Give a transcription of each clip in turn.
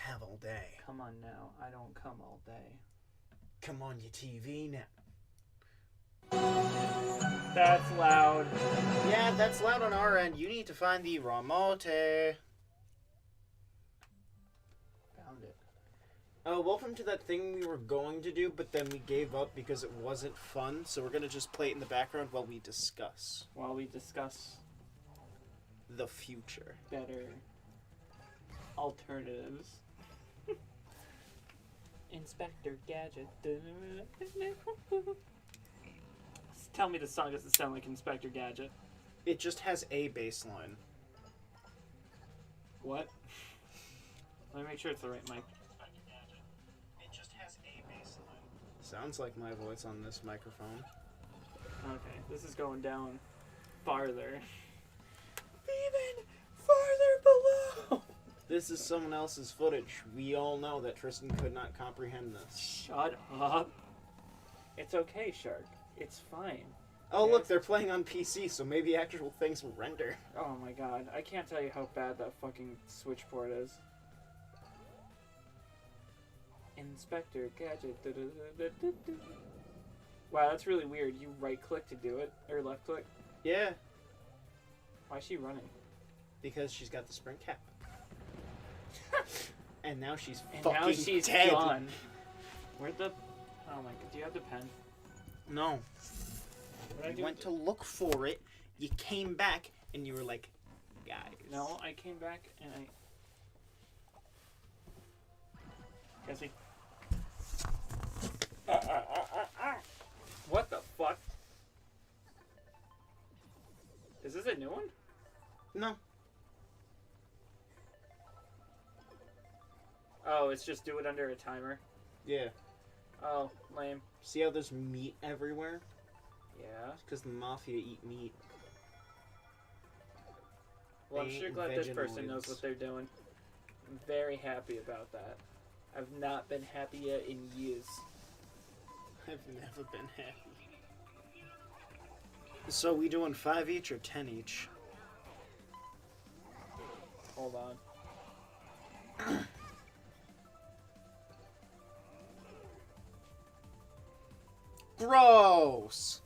have all day. Come on now. I don't come all day. Come on your TV now. That's loud. Yeah, that's loud on our end. You need to find the remote. Found it. Oh, welcome to that thing we were going to do, but then we gave up because it wasn't fun. So we're gonna just play it in the background while we discuss While we discuss the future. better alternatives. Inspector Gadget. Tell me the song doesn't sound like Inspector Gadget. It just has a bass line. What? Let me make sure it's the right mic. It just has a bass line. Sounds like my voice on this microphone. Okay, this is going down farther. Even farther below! This is someone else's footage. We all know that Tristan could not comprehend this. Shut up. It's okay, Shark. It's fine. Oh, Yes. look, they're playing on PC, so maybe actual things will render. Oh my god, I can't tell you how bad that fucking Switch port is. Inspector Gadget. Wow, that's really weird. You right click to do it, or left click. Yeah, Why is she running? because she's got the sprint cap. And now she's And fucking now she's dead. gone. Where'd the... Oh my god, do you have the pen? No. What did I You do went with to look for it, you came back, and you were like, guys. No, I came back and I... Cassie. What the fuck? Is this a new one? No. Oh, it's just do it under a timer. Yeah. Oh, lame. See how there's meat everywhere? Yeah. It's because the mafia eat meat. Well, I'm They sure eat glad this person veganoids. knows what they're doing. I'm very happy about that. I've not been happier in years. I've never been happy. So we doing 5 each or 10 each? Hold on. Gross!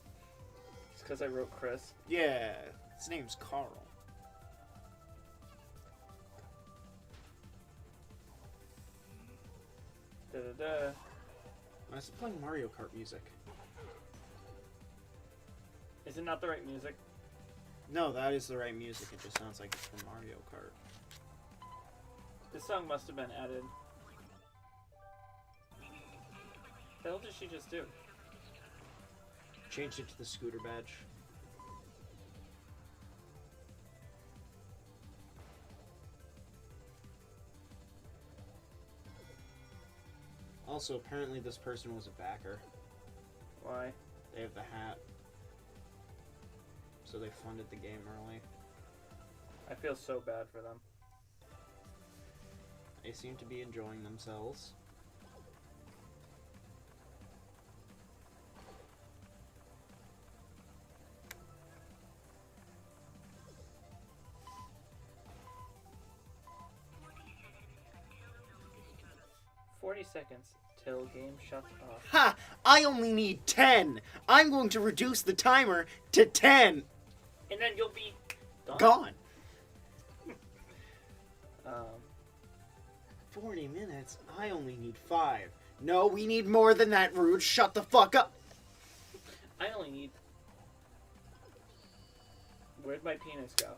It's because I wrote Chris. Yeah, his name's Carl. Da-da-da. I was playing Mario Kart music. Is it not the right music? No, that is the right music. It just sounds like it's from Mario Kart. This song must have been added. The hell did she just do? Changed it to the scooter badge. Also, apparently this person was a backer. Why? They have the hat. So they funded the game early. I feel so bad for them. They seem to be enjoying themselves. "40 seconds till game shuts off." Ha! I only need 10! I'm going to reduce the timer to 10! And then you'll be done. Gone! Um, 40 minutes? I only need 5. No, we need more than that, Rude. Shut the fuck up! I only need... Where'd my penis go?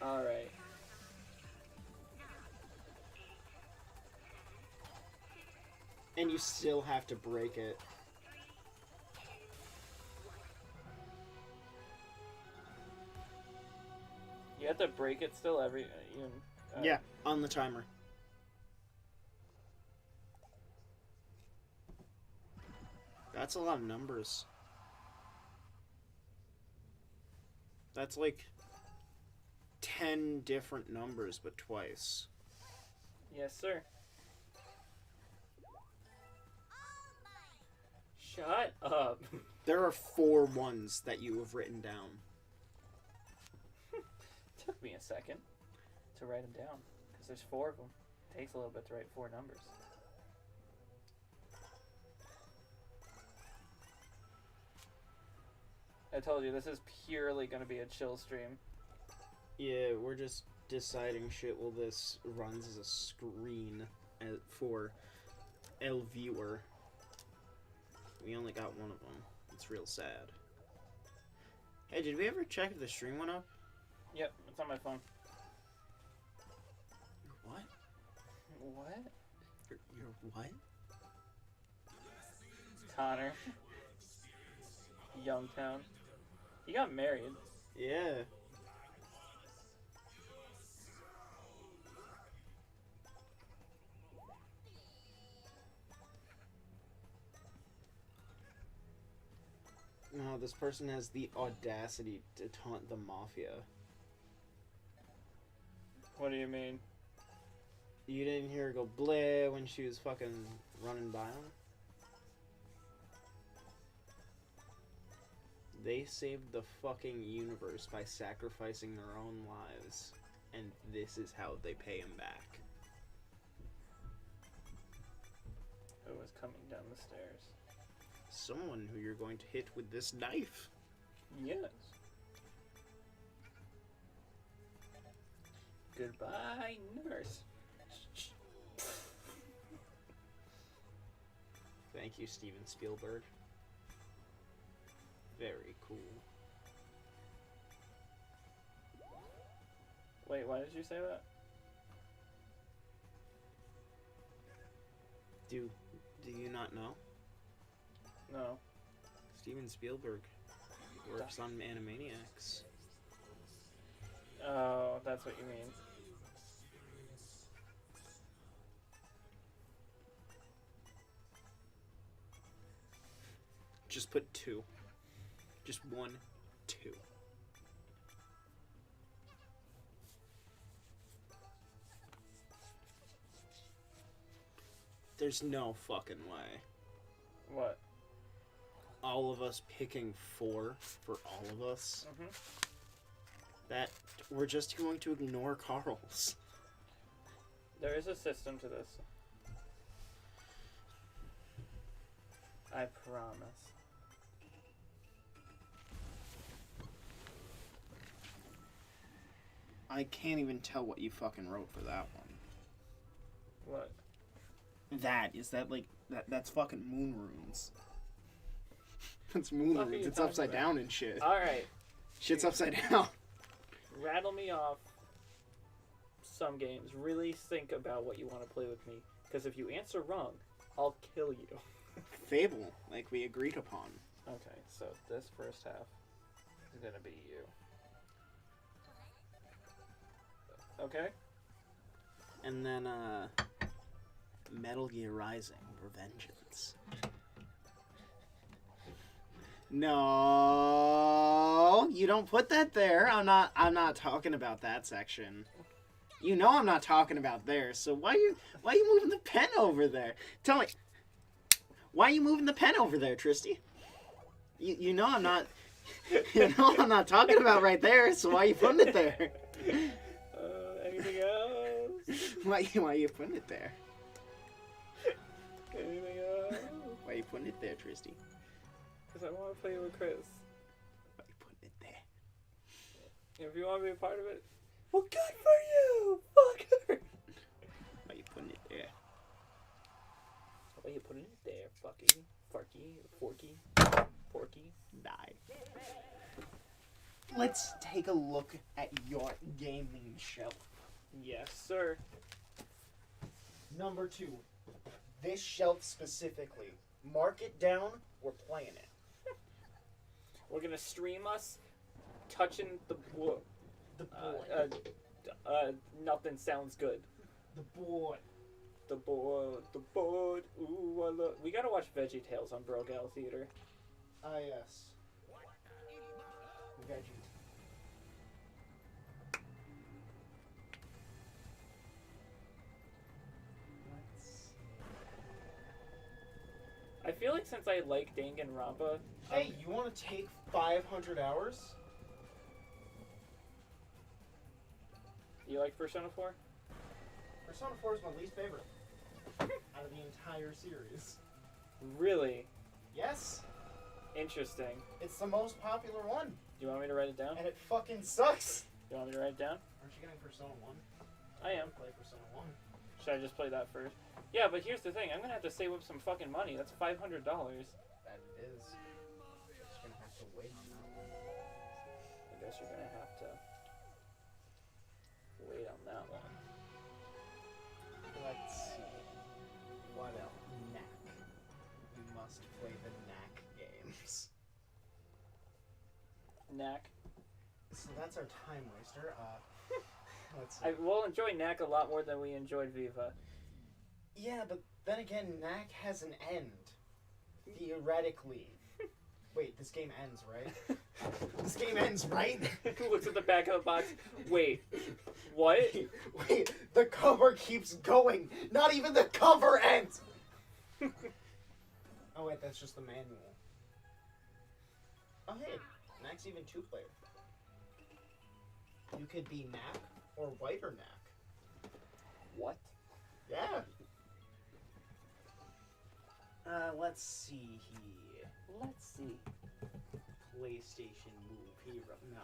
Alright. And you still have to break it. You have to break it still every... Yeah, on the timer. That's a lot of numbers. That's like 10 different numbers, but twice. Yes, sir. Shut up. There are 4 ones that you have written down. Took me a second to write them down. Because there's 4 of them. Takes a little bit to write 4 numbers. I told you, this is purely going to be a chill stream. Yeah, we're just deciding shit while this runs as a screen for El Viewer. We only got one of them. It's real sad. Hey, did we ever check if the stream went up? Yep, it's on my phone. What? What? Your what? Connor. Youngtown. You got married. Yeah. No, this person has the audacity to taunt the mafia. What do you mean? You didn't hear her go bleh when she was fucking running by him? They saved the fucking universe by sacrificing their own lives, and this is how they pay him back. Who was coming down the stairs? Someone who you're going to hit with this knife. Yes. Goodbye, nurse. Thank you, Steven Spielberg. Very cool. Wait, why did you say that? Do you not know? No. Steven Spielberg works on Animaniacs. Oh, that's what you mean. Just put 2. Just 1, 2. There's no fucking way. What? All of us picking 4 for all of us. Mm-hmm. That we're just going to ignore Carl's. There is a system to this. I promise. I can't even tell what you fucking wrote for that one. What? That's fucking moon runes. That's moon What are runes. you It's talking upside about? down and shit. Alright. Shit's upside down. Rattle me off some games. Really think about what you want to play with me. Because if you answer wrong, I'll kill you. Fable, like we agreed upon. Okay, so this first half is gonna be you. Okay? And then, Metal Gear Rising: Revengeance. No, you don't put that there. I'm not talking about that section. You know I'm not talking about there. So why you moving the pen over there? Tell me, why are you moving the pen over there, Tristy? You know I'm not. You know I'm not talking about right there. So why you putting it there? Anything else? Why you putting it there? Anything else? Why you putting it there, Tristy? Because I want to play with Chris. Why you putting it there? If you want to be a part of it, well, good for you, fucker. Why you putting it there? Why you putting it there, fucky, farky, forky, porky? Die. Let's take a look at your gaming shelf. Yes, sir. Number 2. This shelf specifically. Mark it down. We're playing it. We're gonna stream us touching the board. The board. Nothing sounds good. The board. The board, the board. Ooh, I love. We gotta watch VeggieTales on Brogal Theater. Ah, yes. Veggie. I feel like since I like Danganronpa, Hey, you want to take 500 hours? you like Persona 4? Persona 4 is my least favorite out of the entire series. Really? Yes, Interesting. it's the most popular one, Do you want me to write it down? and it fucking sucks. You want me to write it down? Aren't you getting Persona 1? I am. Play Persona 1. Should I just play that first? Yeah, but here's the thing. I'm gonna have to save up some fucking money. That's $500. That it is. Just gonna have to wait on that one. I guess you're gonna have to wait on that one. Let's see. What else? Knack. You must play the Knack games. Knack. So that's our time waster. Let's see. I will enjoy Knack a lot more than we enjoyed Viva. Yeah, but then again, Knack has an end. Theoretically. Wait, this game ends, right? This game ends, right? Looks at the back of the box. Wait, what? Wait, the cover keeps going. Not even the cover ends. Oh wait, that's just the manual. Oh hey, Knack's even 2-player. You could be Knack or White or Knack. What? Yeah. Let's see here. Let's see. PlayStation Move Hero. No.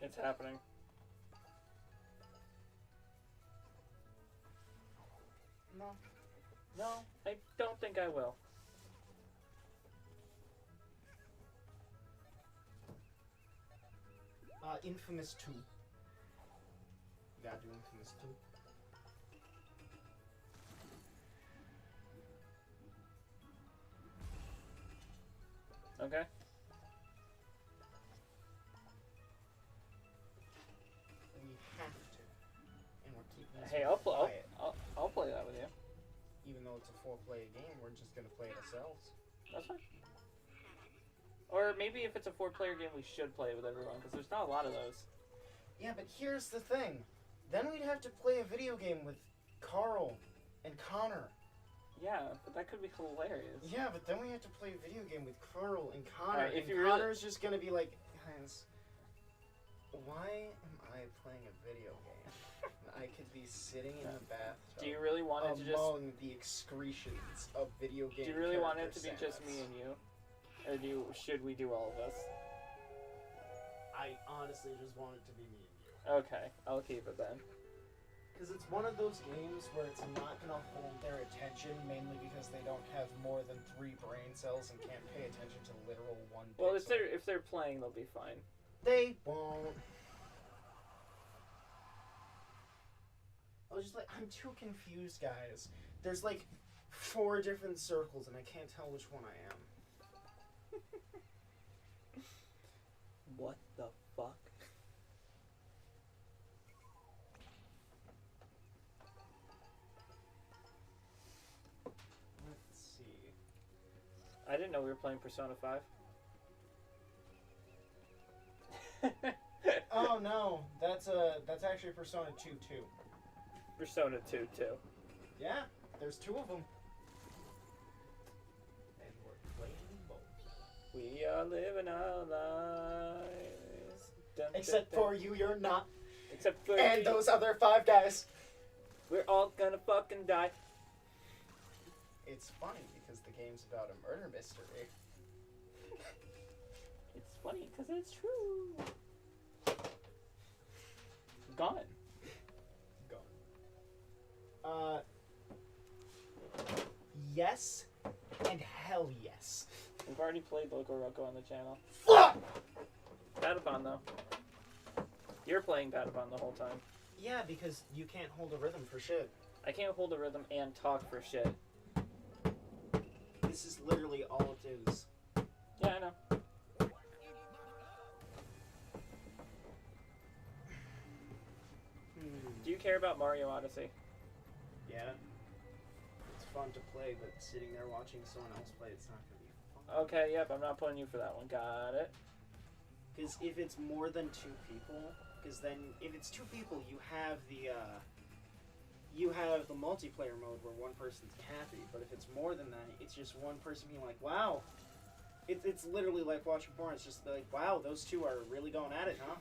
It's happening. No. No, I don't think I will. Infamous 2. You gotta do Infamous 2. Okay. We have to. And we're keeping this Hey, one I'll quiet. play that with you. Even though it's a 4-player game, we're just gonna play it ourselves. That's fine. Or maybe if it's a 4-player game, we should play it with everyone, because there's not a lot of those. Yeah, but here's the thing. Then we'd have to play a video game with Carl and Connor. Yeah, but that could be hilarious. Yeah, but then we have to play a video game with Carl and Connor. Alright, if and you really- Connor's just gonna be like, guys, why am I playing a video game? I could be sitting in the bathtub. Do you really want it to just... among the excretions of video game. Do you really want it to character be just sets. me and you? Or should we do all of us? I honestly just want it to be me and you. Okay, I'll keep it then. Because it's one of those games where it's not going to hold their attention, mainly because they don't have more than 3 brain cells and can't pay attention to literal 1 Well, pixel. if they're playing, they'll be fine. They won't. I was just like, I'm too confused, guys. There's like 4 different circles, and I can't tell which one I am. What the fuck? Let's see. I didn't know we were playing Persona 5. Oh no, that's actually Persona 2 too. Persona 2 too. Yeah, there's 2 of them. And we're playing both. We are living our lives. Dun, Except dun, for you, you're not. Except for And me. those other 5 guys. We're all gonna fucking die. It's funny because the game's about a murder mystery. It's funny because it's true. Gone. Yes, and hell yes. We've already played Loco Roco on the channel. Fuck! Patapon though. You're playing Patapon the whole time. Yeah, because you can't hold a rhythm for shit. I can't hold a rhythm and talk for shit. This is literally all it is. Yeah, I know. Do you care about Mario Odyssey? Yeah. It's fun to play, but sitting there watching someone else play, it's not gonna be fun. Okay, yep, I'm not putting you for that one. Got it. Because if it's more than 2 people, because then if it's 2 people, you have you have the multiplayer mode where one person's happy, but if it's more than that, it's just one person being like, wow. It's literally like watching porn. It's just like, wow, those two are really going at it, huh?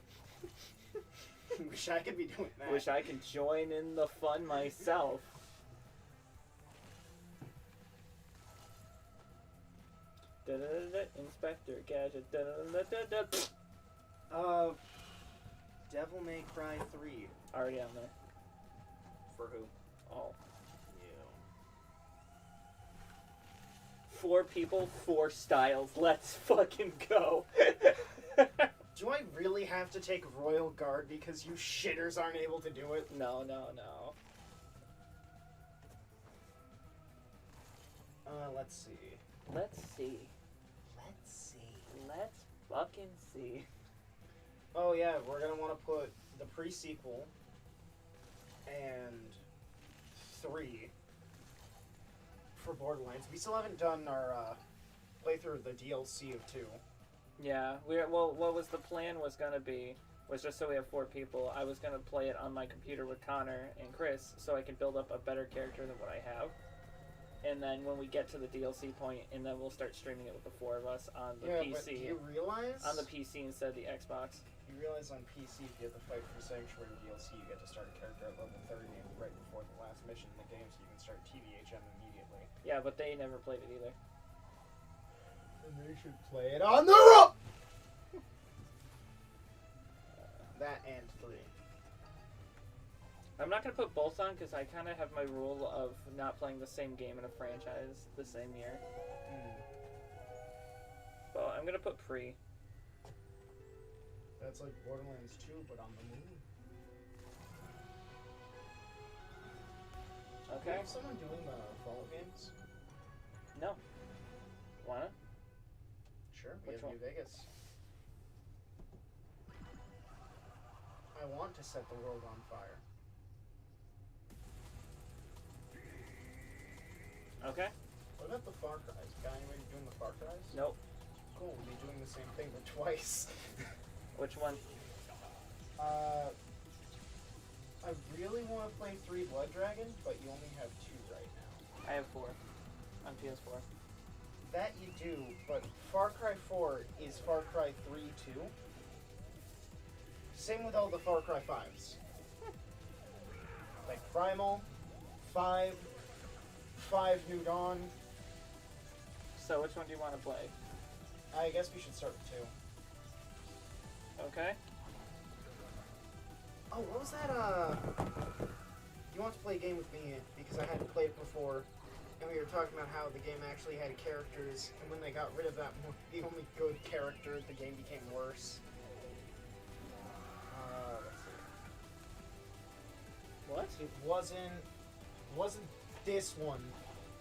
Wish I could be doing that. Wish I could join in the fun myself. Inspector Gadget. Devil May Cry 3. Already on there. For who? Oh. You. 4 people, 4 styles. Let's fucking go. Do I really have to take Royal Guard because you shitters aren't able to do it? No. Let's see. Let's see. Let's see. Let's fucking see. Oh yeah, we're gonna want to put the pre-sequel and 3 for Borderlands. We still haven't done our playthrough of the DLC of 2. Yeah, well, what was the plan was gonna be was just so we have 4 people. I was gonna play it on my computer with Connor and Chris, so I can build up a better character than what I have. And then when we get to the DLC point, and then we'll start streaming it with the 4 of us on the PC. But do you realize on the PC instead of the Xbox. You realize on PC, if you have to fight for Sanctuary DLC, you get to start a character at level 30 right before the last mission in the game, so you can start TVHM immediately. Yeah, but they never played it either. And they should play it on the road. That and 3. I'm not going to put both on because I kind of have my rule of not playing the same game in a franchise the same year. Well, I'm going to put pre. That's like Borderlands 2, but on the moon. Okay. Is someone doing the Fallout games? No. Wanna? Sure, we Which have one? New Vegas. I want to set the world on fire. Okay. What about the Far Cries? Got anybody doing the Far Cries? Nope. Cool, we'll be doing the same thing, but twice. Which one? I really want to play 3 Blood Dragon, but you only have 2 right now. I have 4 on PS4. That you do, but Far Cry 4 is Far Cry 3 too. Same with all the Far Cry 5s. Like Primal, 5, 5 New Dawn. So which one do you want to play? I guess we should start with 2. Okay. Oh, what was that, You want to play a game with me, because I hadn't played it before, and we were talking about how the game actually had characters, and when they got rid of that, the only good character, the game became worse. Let's see. What? It wasn't this one.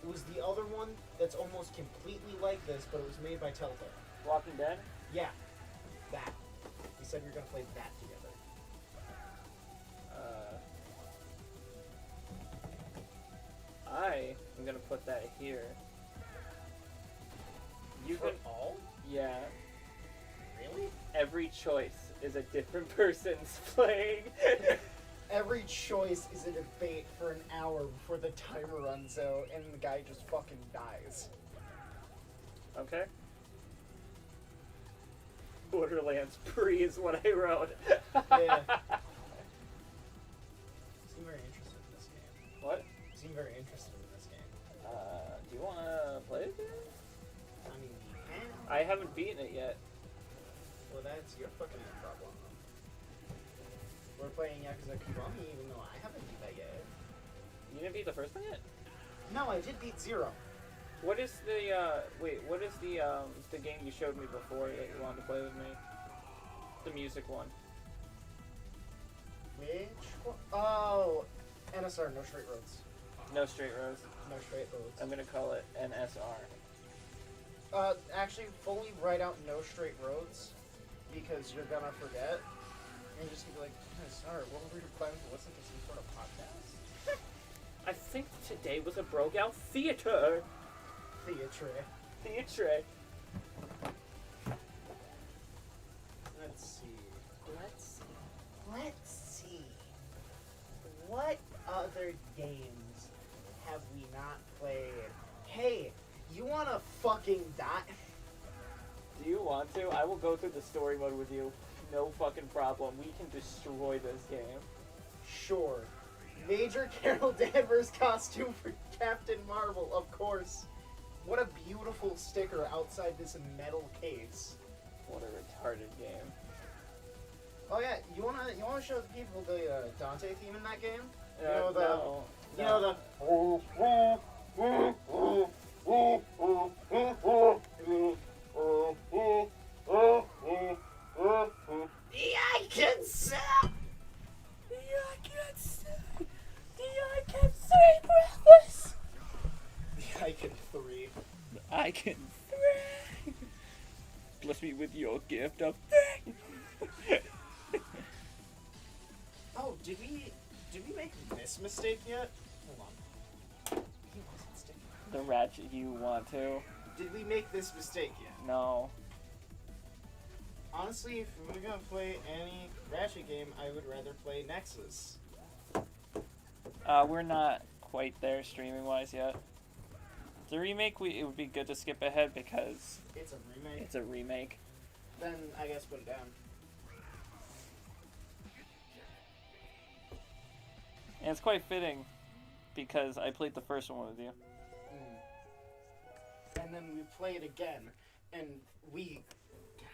It was the other one that's almost completely like this, but it was made by Telltale. Walking Dead? Yeah, that. We said we were gonna play that together. I am gonna put that here. You For can. all? Yeah. Really? Every choice is a different person's playing. Every choice is a debate for an hour before the timer runs out and the guy just fucking dies. Okay. Borderlands pre is what I wrote. Yeah. Seem very interested in this game. What? Seem very interested in this game. Do you want to play it? I mean, you can. I haven't beaten it yet. Well, that's your fucking problem. We're playing Yakuza Kiwami even though I haven't beat that yet. You didn't beat the first one yet? No, I did beat 0. What is the, what is the game you showed me before that you wanted to play with me? The music one. Which one? Oh, NSR, No Straight Roads. No Straight Roads. No Straight Roads. I'm gonna call it NSR. Actually, fully write out No Straight Roads, because you're gonna forget. And you're just gonna be like, sorry, what were we planning to listen to some sort of podcast? I think today was a broke out theater. Theatre. Theatre. Let's see. Let's Let's see. What other games have we not played? Hey, you wanna fucking die? Do you want to? I will go through the story mode with you. No fucking problem. We can destroy this game. Sure. Major Carol Danvers costume for Captain Marvel, of course. What a beautiful sticker outside this metal case. What a retarded game. Oh yeah, you wanna show the people the Dante theme in that game? No. You know the. The Icons! The Icons! The Icons 3 breathless! The Icon 3. The Icon 3! Bless me with your gift of 3! Oh, did we make this mistake yet? Hold on. He wasn't sticking. The Ratchet you want to? Did we make this mistake yet? No. Honestly, if we're gonna play any Ratchet game, I would rather play Nexus. We're not quite there streaming wise yet. The remake, it would be good to skip ahead because It's a remake. it's a remake. Then I guess put it down. And it's quite fitting because I played the first one with you. And then we play it again, and we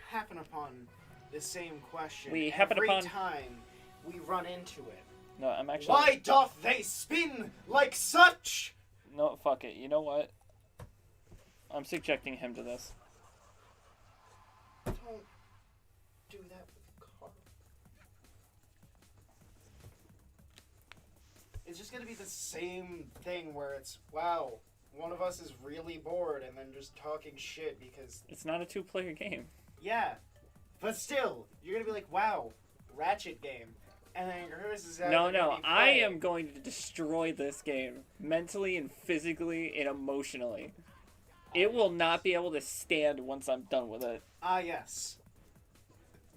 happen upon the same question. We happen every upon- time we run into it. No, I'm actually... Why doth they spin like such? No, fuck it. You know what? I'm subjecting him to this. Don't do that with Carl. It's just gonna be the same thing where it's, wow, one of us is really bored and then just talking shit because, It's not a two-player game. yeah. But still, you're gonna be like, wow, Ratchet game. And then yours is No, I am going to destroy this game. Mentally and physically and emotionally. It will not be able to stand once I'm done with it. Ah, yes.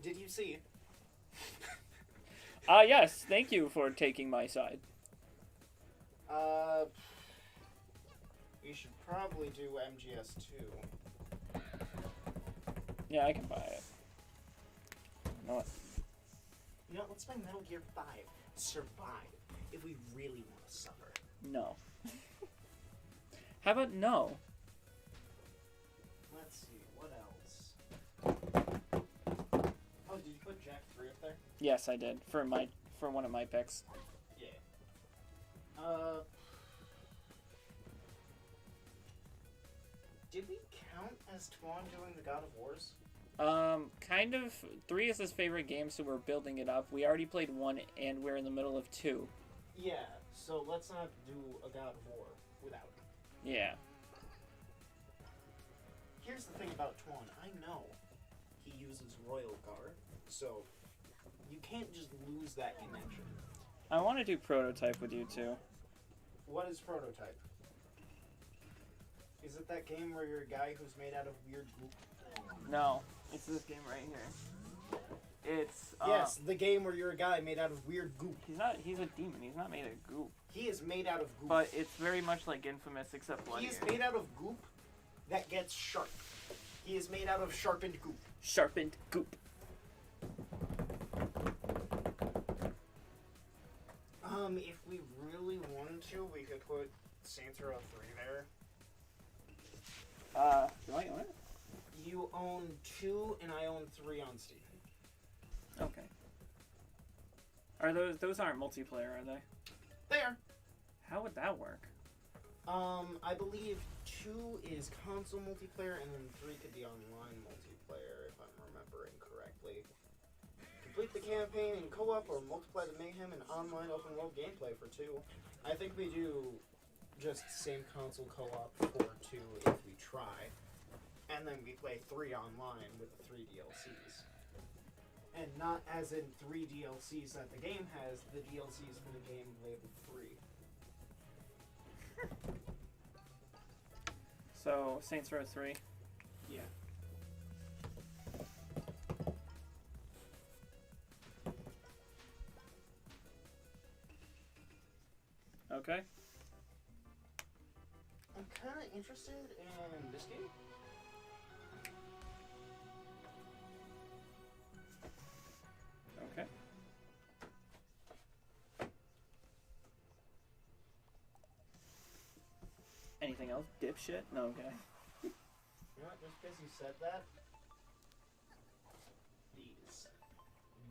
Did you see? Yes, thank you for taking my side. You should probably do MGS2. Yeah, I can buy it. No, You know, let's play Metal Gear 5. Survive. If we really want to suffer. no. How about no? Let's see, what else? Oh, did you put Jack 3 up there? Yes, I did. For one of my picks. Yeah. Did we count as Twan doing the God of Wars? Kind of. 3 is his favorite game, so we're building it up. We already played 1, and we're in the middle of 2. Yeah, so let's not do a God of War without it. Yeah. Here's the thing about Twan. I know he uses Royal Guard, so you can't just lose that connection. I want to do Prototype with you, too. What is Prototype? Is it that game where you're a guy who's made out of weird goop? No, it's this game right here. It's, Yes, the game where you're a guy made out of weird goop. He's a demon. He's not made of goop. He is made out of goop. But it's very much like Infamous, except he bloodier. is made out of goop that gets sharp. He is made out of sharpened goop. Sharpened goop. If we really wanted to, we could put Saints Row 3 there. Do I own it? You own 2 and I own 3 on Steam. Okay. Are those aren't multiplayer, are they? There. How would that work? I believe 2 is console multiplayer and then 3 could be online multiplayer, if I'm remembering correctly. Complete the campaign in co-op or multiply the mayhem in online open world gameplay for 2. I think we do just same console co-op for 2 if we try. And then we play 3 online with the 3 DLCs. And not as in 3 DLCs that the game has, the DLCs for the game labeled 3. So, Saints Row 3. Yeah. Okay. I'm kind of interested in this game. Okay. Anything else? Dipshit? No, okay. You know what? Just because you said that. These.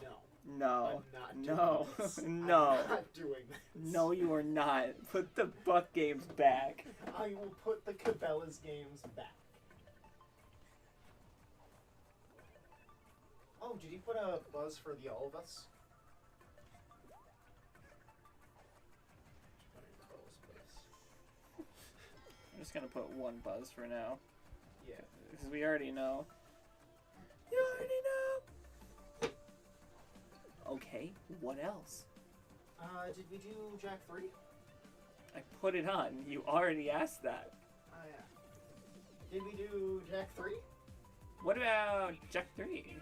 No. No. I'm not No. doing this. No. I'm not doing this. No, you are not. Put the Buck games back. I will put the Cabela's games back. Oh, did you put a buzz for the All of Us? I'm just gonna put one buzz for now. Yeah. Because we already know. You already know! Okay, what else? Did we do Jack 3? I put it on. You already asked that. Oh, yeah. Did we do Jack 3? What about Jack 3?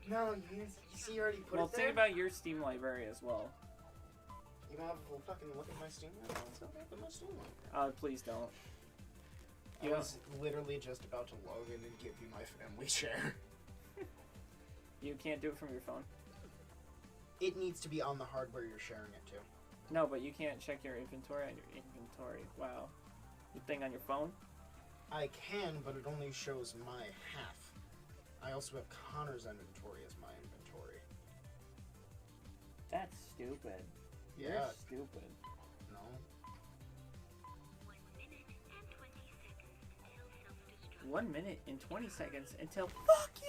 No, you see, you already put Well, it there? think about your Steam library as well. You want to fucking look at my Steam library? Let's go back to my Steam library. Please don't. I was literally just about to log in and give you my family share. You can't do it from your phone. It needs to be on the hardware you're sharing it to. No, but you can't check your inventory on your inventory. Wow. Your thing on your phone? I can, but it only shows my half. I also have Connor's inventory as my inventory. That's stupid. Yeah. You're stupid. No. 1 minute and 20 seconds until fuck you!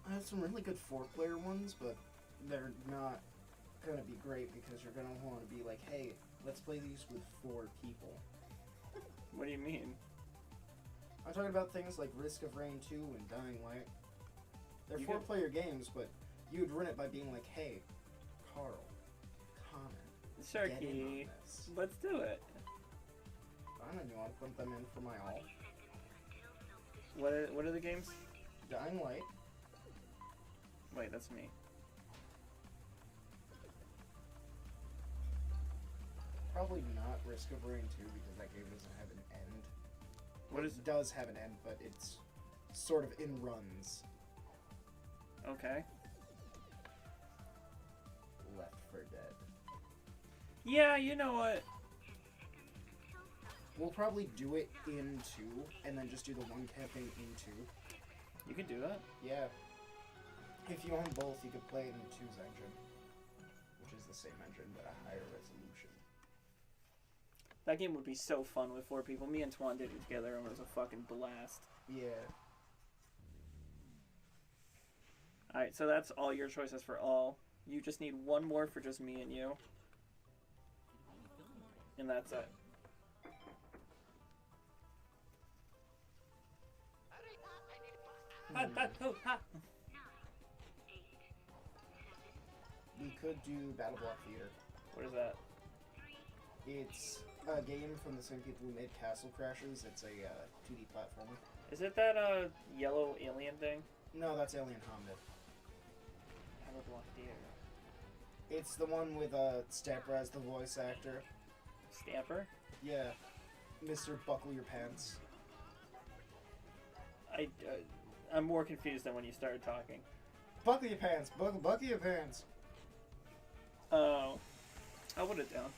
I have some really good 4-player ones, but they're not gonna be great because you're gonna want to be like, hey, let's play these with 4 people. What do you mean? I'm talking about things like Risk of Rain 2 and Dying Light. They're You 4-player games, but you would run it by being like, hey, Carl, Connor, get in on Sharky, this. let's do it. Fine, and you want to put them in for my all. What are the games? Dying Light. Wait, that's me. Probably not Risk of Rain 2 because that game doesn't have an end. What is It does have an end, but it's sort of in runs. Okay. Left 4 Dead. Yeah, you know what? We'll probably do it in 2, and then just do the one campaign in 2. You can do that. Yeah. If you own both, you could play it in 2's engine, which is the same engine but a higher resolution. That game would be so fun with 4 people. Me and Twan did it together and it was a fucking blast. Yeah. Alright, so that's all your choices for all. You just need one more for just me and you. And that's it. We could do Battle Block Theater. What is that? It's a game from the same people who made Castle Crashers. It's a 2D platformer. Is it that yellow alien thing? No, that's Alien Hominid. Battle Block Theater. It's the one with Stamper as the voice actor. Stamper? Yeah. Mr. Buckle Your Pants. I'm more confused than when you started talking. Buckle your pants! Buckle your pants! Oh. I'll put it down.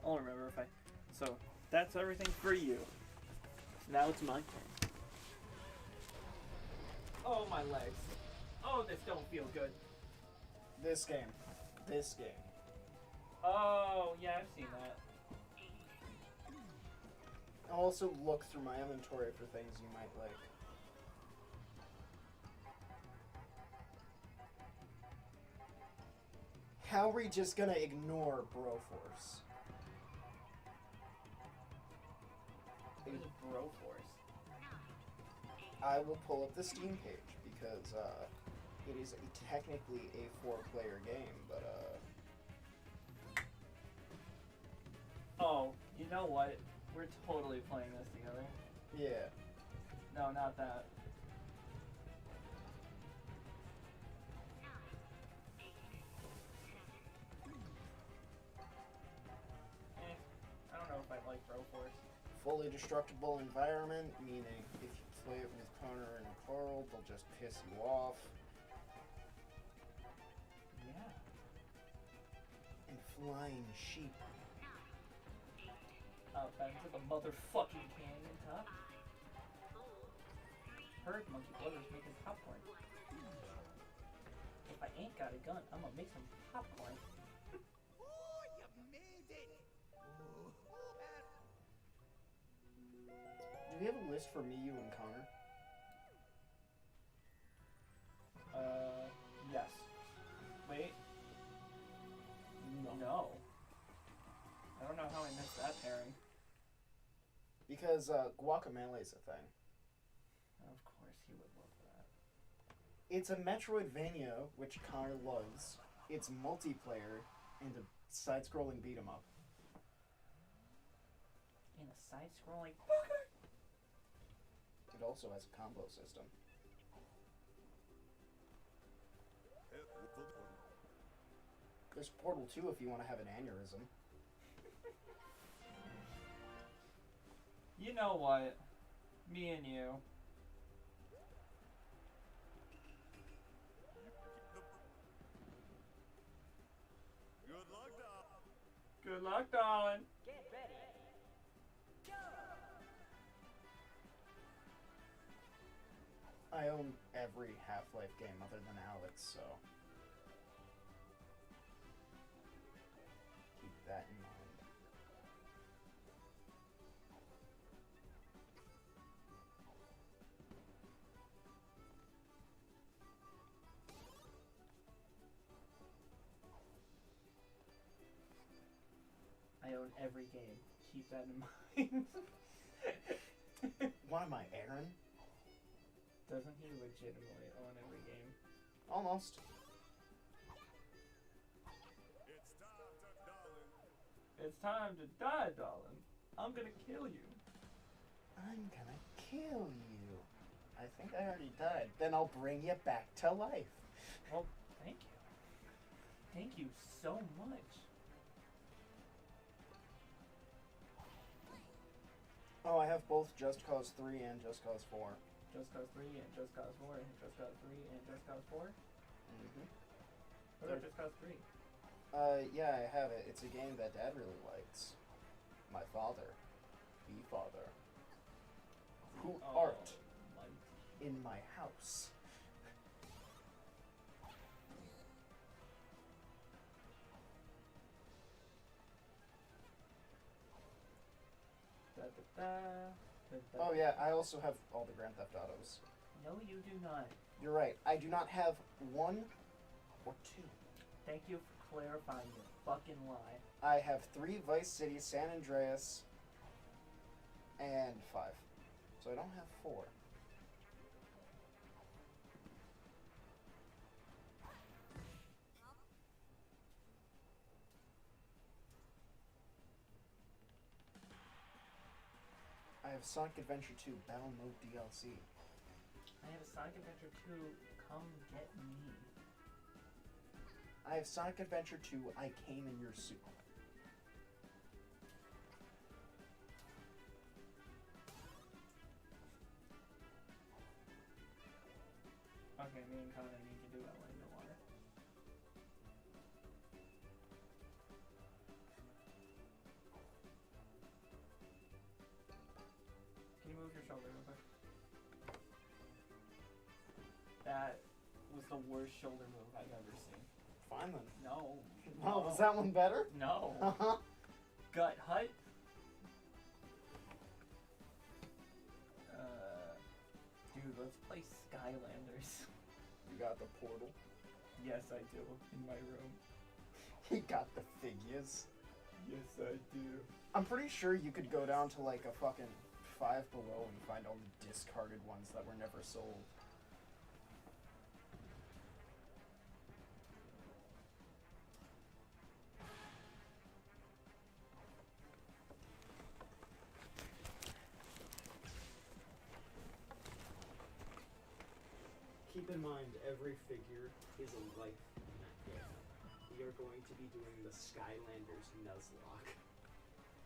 I'll remember if I... So, that's everything for you. Now it's my turn. Oh, my legs. Oh, this don't feel good. This game. This game. Oh, yeah, I've seen that. I'll also look through my inventory for things you might like. How are we just gonna ignore Broforce? What is Broforce? I will pull up the Steam page because it is technically a 4-player game, but Oh, you know what? We're totally playing this together. Yeah. No, not that. I don't know if I like Broforce. Fully destructible environment, meaning if you play it with Connor and Carl, they'll just piss you off. Yeah. And flying sheep. Out back to the motherfucking canyon top. Heard Monkey Brothers making popcorn. If I ain't got a gun, I'm gonna make some popcorn. Oh, you made it! Do we have a list for me, you, and Connor? Yes. Wait. No. I don't know how I missed that pairing. Because Guacamelee is a thing. Of course he would love that. It's a Metroidvania, which Connor loves. It's multiplayer and a side-scrolling beat-em-up. In a side-scrolling... It also has a combo system. There's Portal 2 if you want to have an aneurysm. You know what? Me and you. Good luck, darling. Get ready. Go! I own every Half-Life game other than Alex, so... keep that in mind. I own every game. Keep that in mind. What am I, Aaron? Doesn't he legitimately own every game? Almost. It's time to die, darling. I'm gonna kill you. I'm gonna kill you. I think I already died. Then I'll bring you back to life. Well, thank you. Thank you so much. Oh, I have both Just Cause 3 and Just Cause 4. Just Cause 3 and Just Cause 4 and Just Cause 3 and Just Cause 4? Mm-hmm. What about Just Cause 3? Yeah, I have it. It's a game that Dad really likes. My father. The father. Who art in my house. Da, da, da, da, da. Oh yeah, I also have all the Grand Theft Autos. No, you do not. You're right. I do not have 1 or 2. Thank you for clarifying your fucking lie. I have 3 Vice City, San Andreas, and 5. So I don't have 4. I have Sonic Adventure 2 Battle Mode DLC. I have Sonic Adventure 2, Come Get Me. I have Sonic Adventure 2 I Came in Your Soup. Okay, me and Connor need to do Outline the Water. Can you move your shoulder real quick? That was the worst shoulder move I've ever seen. Fine then. No. Oh, was that one better? No. Uh-huh. Gut Hut? Dude, let's play Skylanders. You got the portal. Yes, I do. In my room. He got the figures. Yes, I do. I'm pretty sure you could go down to like a fucking 5 below and find all the discarded ones that were never sold. in mind, every figure is a life in that game. We are going to be doing the Skylanders Nuzlocke.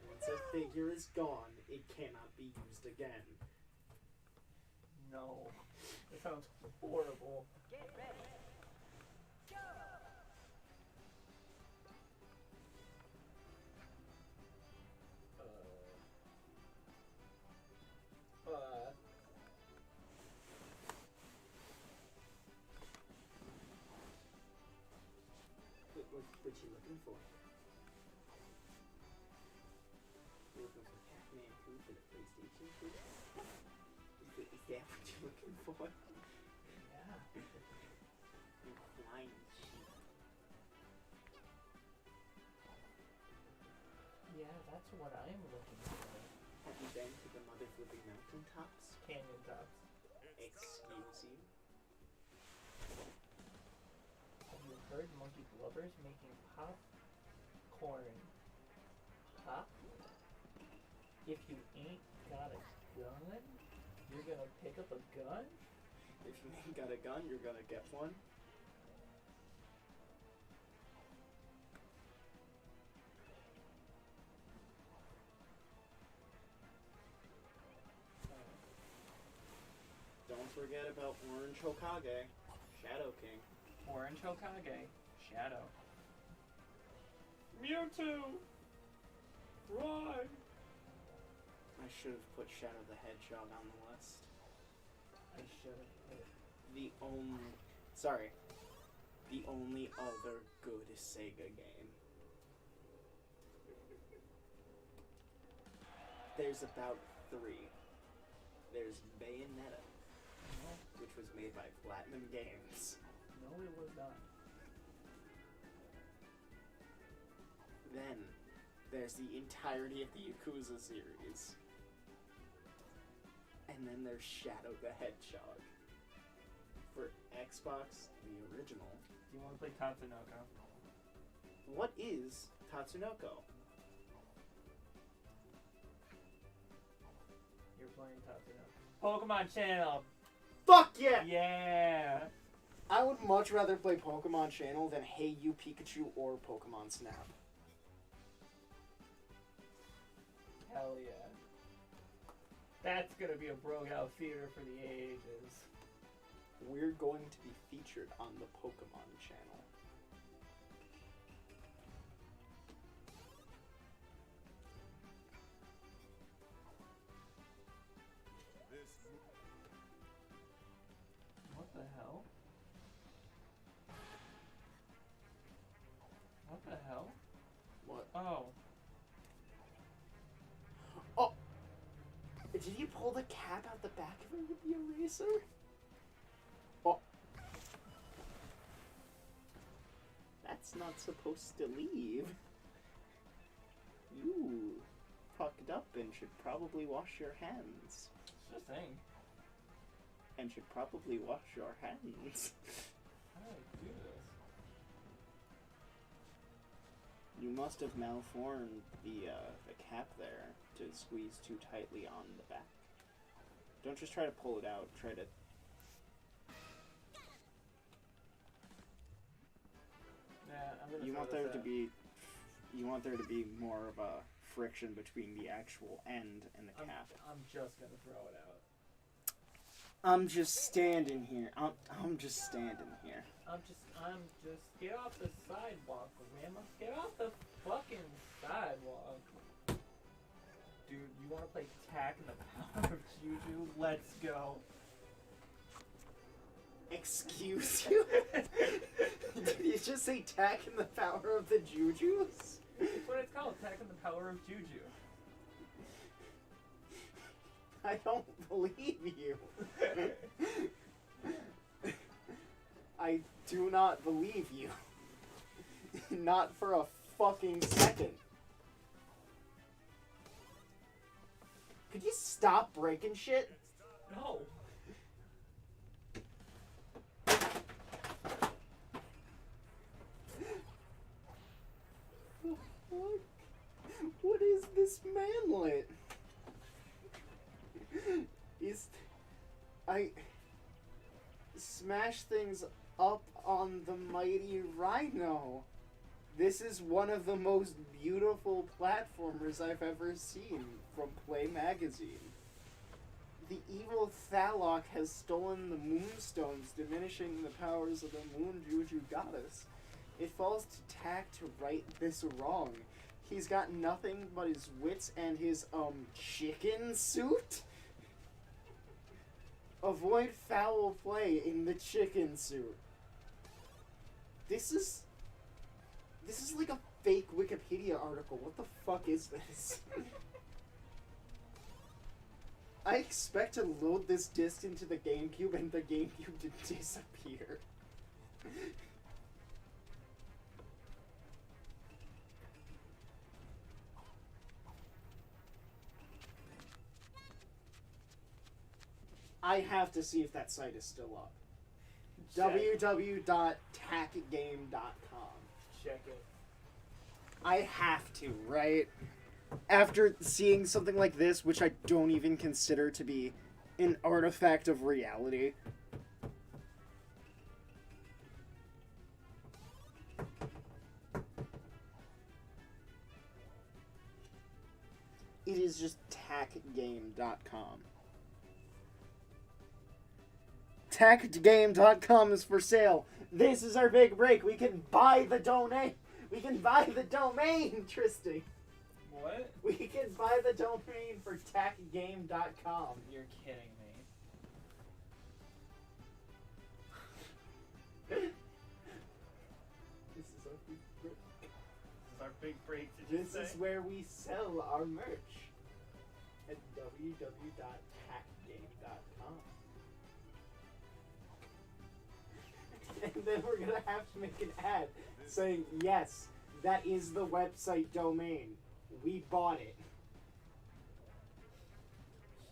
Once a figure is gone, it cannot be used again. No. That sounds horrible. Get ready. Go. What you looking for? You looking for Pac-Man 2 for the PlayStation 2? Is that what you're looking for? Yeah. You flying sheep. Yeah, that's what I am looking for. Have you been to the mother flipping mountaintops? Canyon tops. Excuse you? Have you heard monkey blubbers making popcorn pop? If you ain't got a gun, you're gonna pick up a gun? If you ain't got a gun, you're gonna get one. Don't forget about Orange Hokage, Shadow King. Orange Hokage. Shadow. Mewtwo! Why? I should have put Shadow the Hedgehog on the list. I should have put The only other good Sega game. There's about 3. There's Bayonetta, which was made by Platinum Games. No, it was not. Then, there's the entirety of the Yakuza series. And then there's Shadow the Hedgehog. For Xbox, the original. Do you want to play Tatsunoko? What is Tatsunoko? You're playing Tatsunoko. Pokemon Channel! Fuck yeah! Yeah! I would much rather play Pokemon Channel than Hey You Pikachu or Pokemon Snap. Hell yeah. That's gonna be a broke out theater for the ages. We're going to be featured on the Pokemon Channel. What the hell? What the hell? What? Oh. Oh! Did you pull the cap out the back of it with the eraser? Oh. That's not supposed to leave. You fucked up and should probably wash your hands. It's just saying. And should probably wash your hands. How do I do this? You must have malformed the cap there to squeeze too tightly on the back. Don't just try to pull it out. Try to. Yeah, I'm gonna You throw want this there to out. be. You want there to be more of a friction between the actual end and the cap. I'm just gonna throw it out. I'm just standing here. I'm just standing here. I'm just get off the sidewalk, Grandma. Get off the fucking sidewalk. Dude, you wanna play Tack in the Power of Juju? Let's go. Excuse you? Did you just say tack in the power of the Jujus? That's what it's called, Tack in the Power of Juju. I don't believe you. I do not believe you. Not for a fucking second. Could you stop breaking shit? No. What is this manlet? smash things up on the mighty Rhino. This is one of the most beautiful platformers I've ever seen from Play Magazine. The evil Thalok has stolen the Moonstones, diminishing the powers of the Moon Juju goddess. It falls to Tak to right this wrong. He's got nothing but his wits and his, chicken suit? Avoid foul play in the chicken suit. This is like a fake Wikipedia article. What the fuck is this? I expect to load this disc into the GameCube and the GameCube to disappear. I have to see if that site is still up. Check. www.tacgame.com. Check it. I have to, right? After seeing something like this, which I don't even consider to be an artifact of reality. It is just tacgame.com. Tacgame.com is for sale. This is our big break. We can buy the domain. We can buy the domain, Tristan. What? We can buy the domain for tacgame.com. You're kidding me. This is our big break. This is our big break, did you This say? is where we sell our merch at www.tacgame.com. And then we're gonna have to make an ad saying, yes, that is the website domain. We bought it.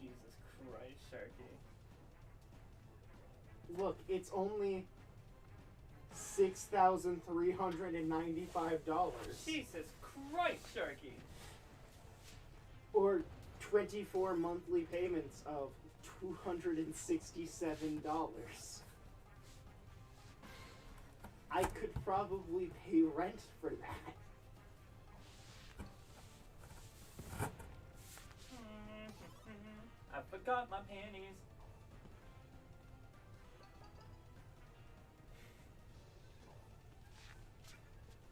Jesus Christ, Sharky. Look, it's only $6,395. Jesus Christ, Sharky. Or 24 monthly payments of $267. I could probably pay rent for that. I forgot my panties.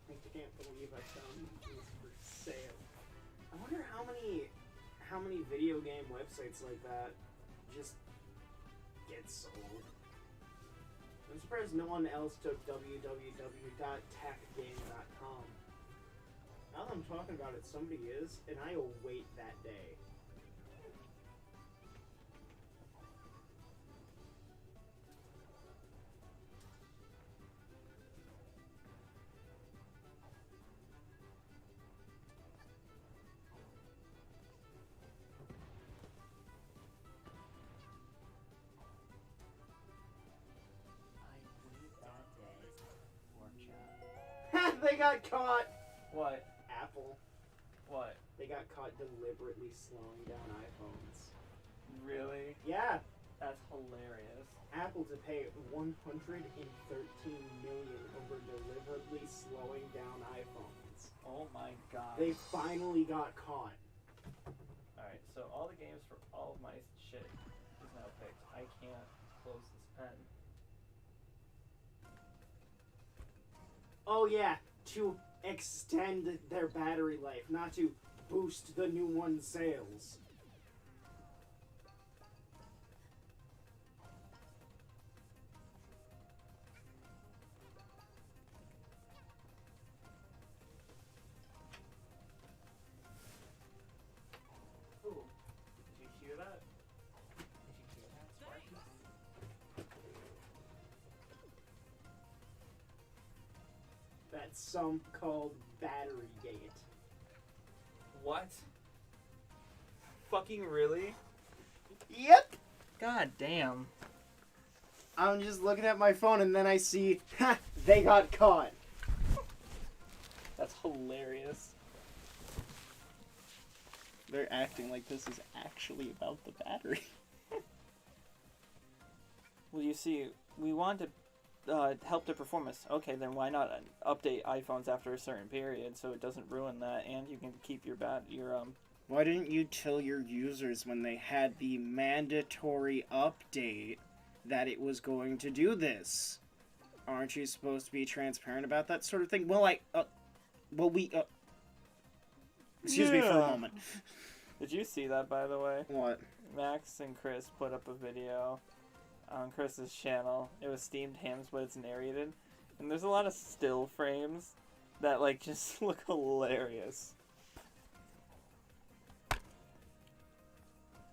I can't believe I found these for sale. I wonder how many video game websites like that just get sold. I'm surprised no one else took www.tacgame.com. Now that I'm talking about it, somebody is, and I await that day. They got caught! What? Apple. What? They got caught deliberately slowing down iPhones. Really? Yeah, That's hilarious. Apple to pay $113 million over deliberately slowing down iPhones. Oh my god. They finally got caught. Alright, so all the games for all of my shit is now picked. I can't close this pen. Oh yeah, to extend their battery life, not to boost the new one's sales. Ooh, did you hear that? Did you hear that, Sparky? That's some called Battery Gate. What? Fucking really? Yep! God damn. I'm just looking at my phone and then I see, ha, they got caught. That's hilarious. They're acting like this is actually about the battery. Well, you see, we want to help the performance. Okay, then why not update iPhones after a certain period so it doesn't ruin that, and you can keep your Why didn't you tell your users when they had the mandatory update that it was going to do this? Aren't you supposed to be transparent about that sort of thing? Excuse me for a Yeah. moment. Did you see that, by the way? What? Max and Chris put up a video on Chris's channel. It was steamed hams, but it's narrated, and there's a lot of still frames that like just look hilarious.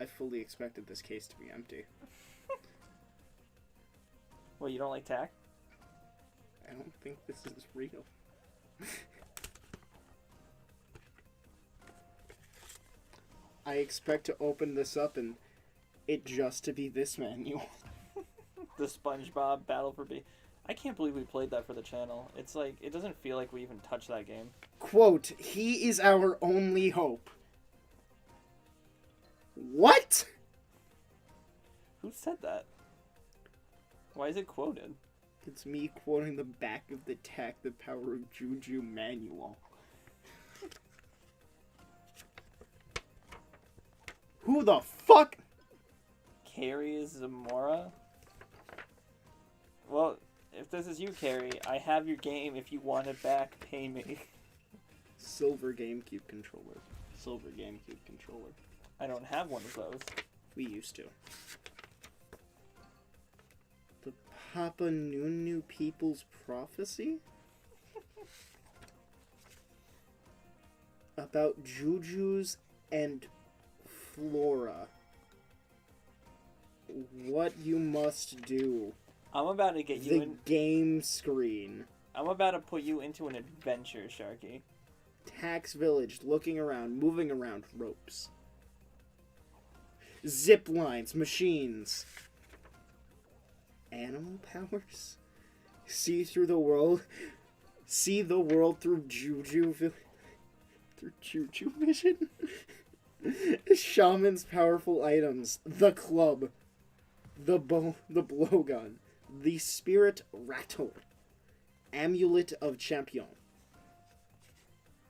I fully expected this case to be empty. Well, you don't like tack? I don't think this is real. I expect to open this up and it just to be this manual. The SpongeBob Battle for B. I can't believe we played that for the channel. It's like, it doesn't feel like we even touched that game. Quote, "He is our only hope." What? Who said that? Why is it quoted? It's me quoting the back of the Tack the Power of Juju manual. Who the fuck? Carrie Zamora? Well, if this is you, Carrie, I have your game. If you want it back, pay me. Silver GameCube controller. Silver GameCube controller. I don't have one of those. We used to. The Papa Nunu People's Prophecy? About Jujus and Flora. What you must do. I'm about to get you The in. game screen. I'm about to put you into an adventure, Sharky. Tax Village, looking around, moving around ropes. Zip lines, machines. Animal powers? See through the world. See the world through Juju through Juju vision. Shaman's powerful items. The club. The blowgun. The spirit rattle. Amulet of champion.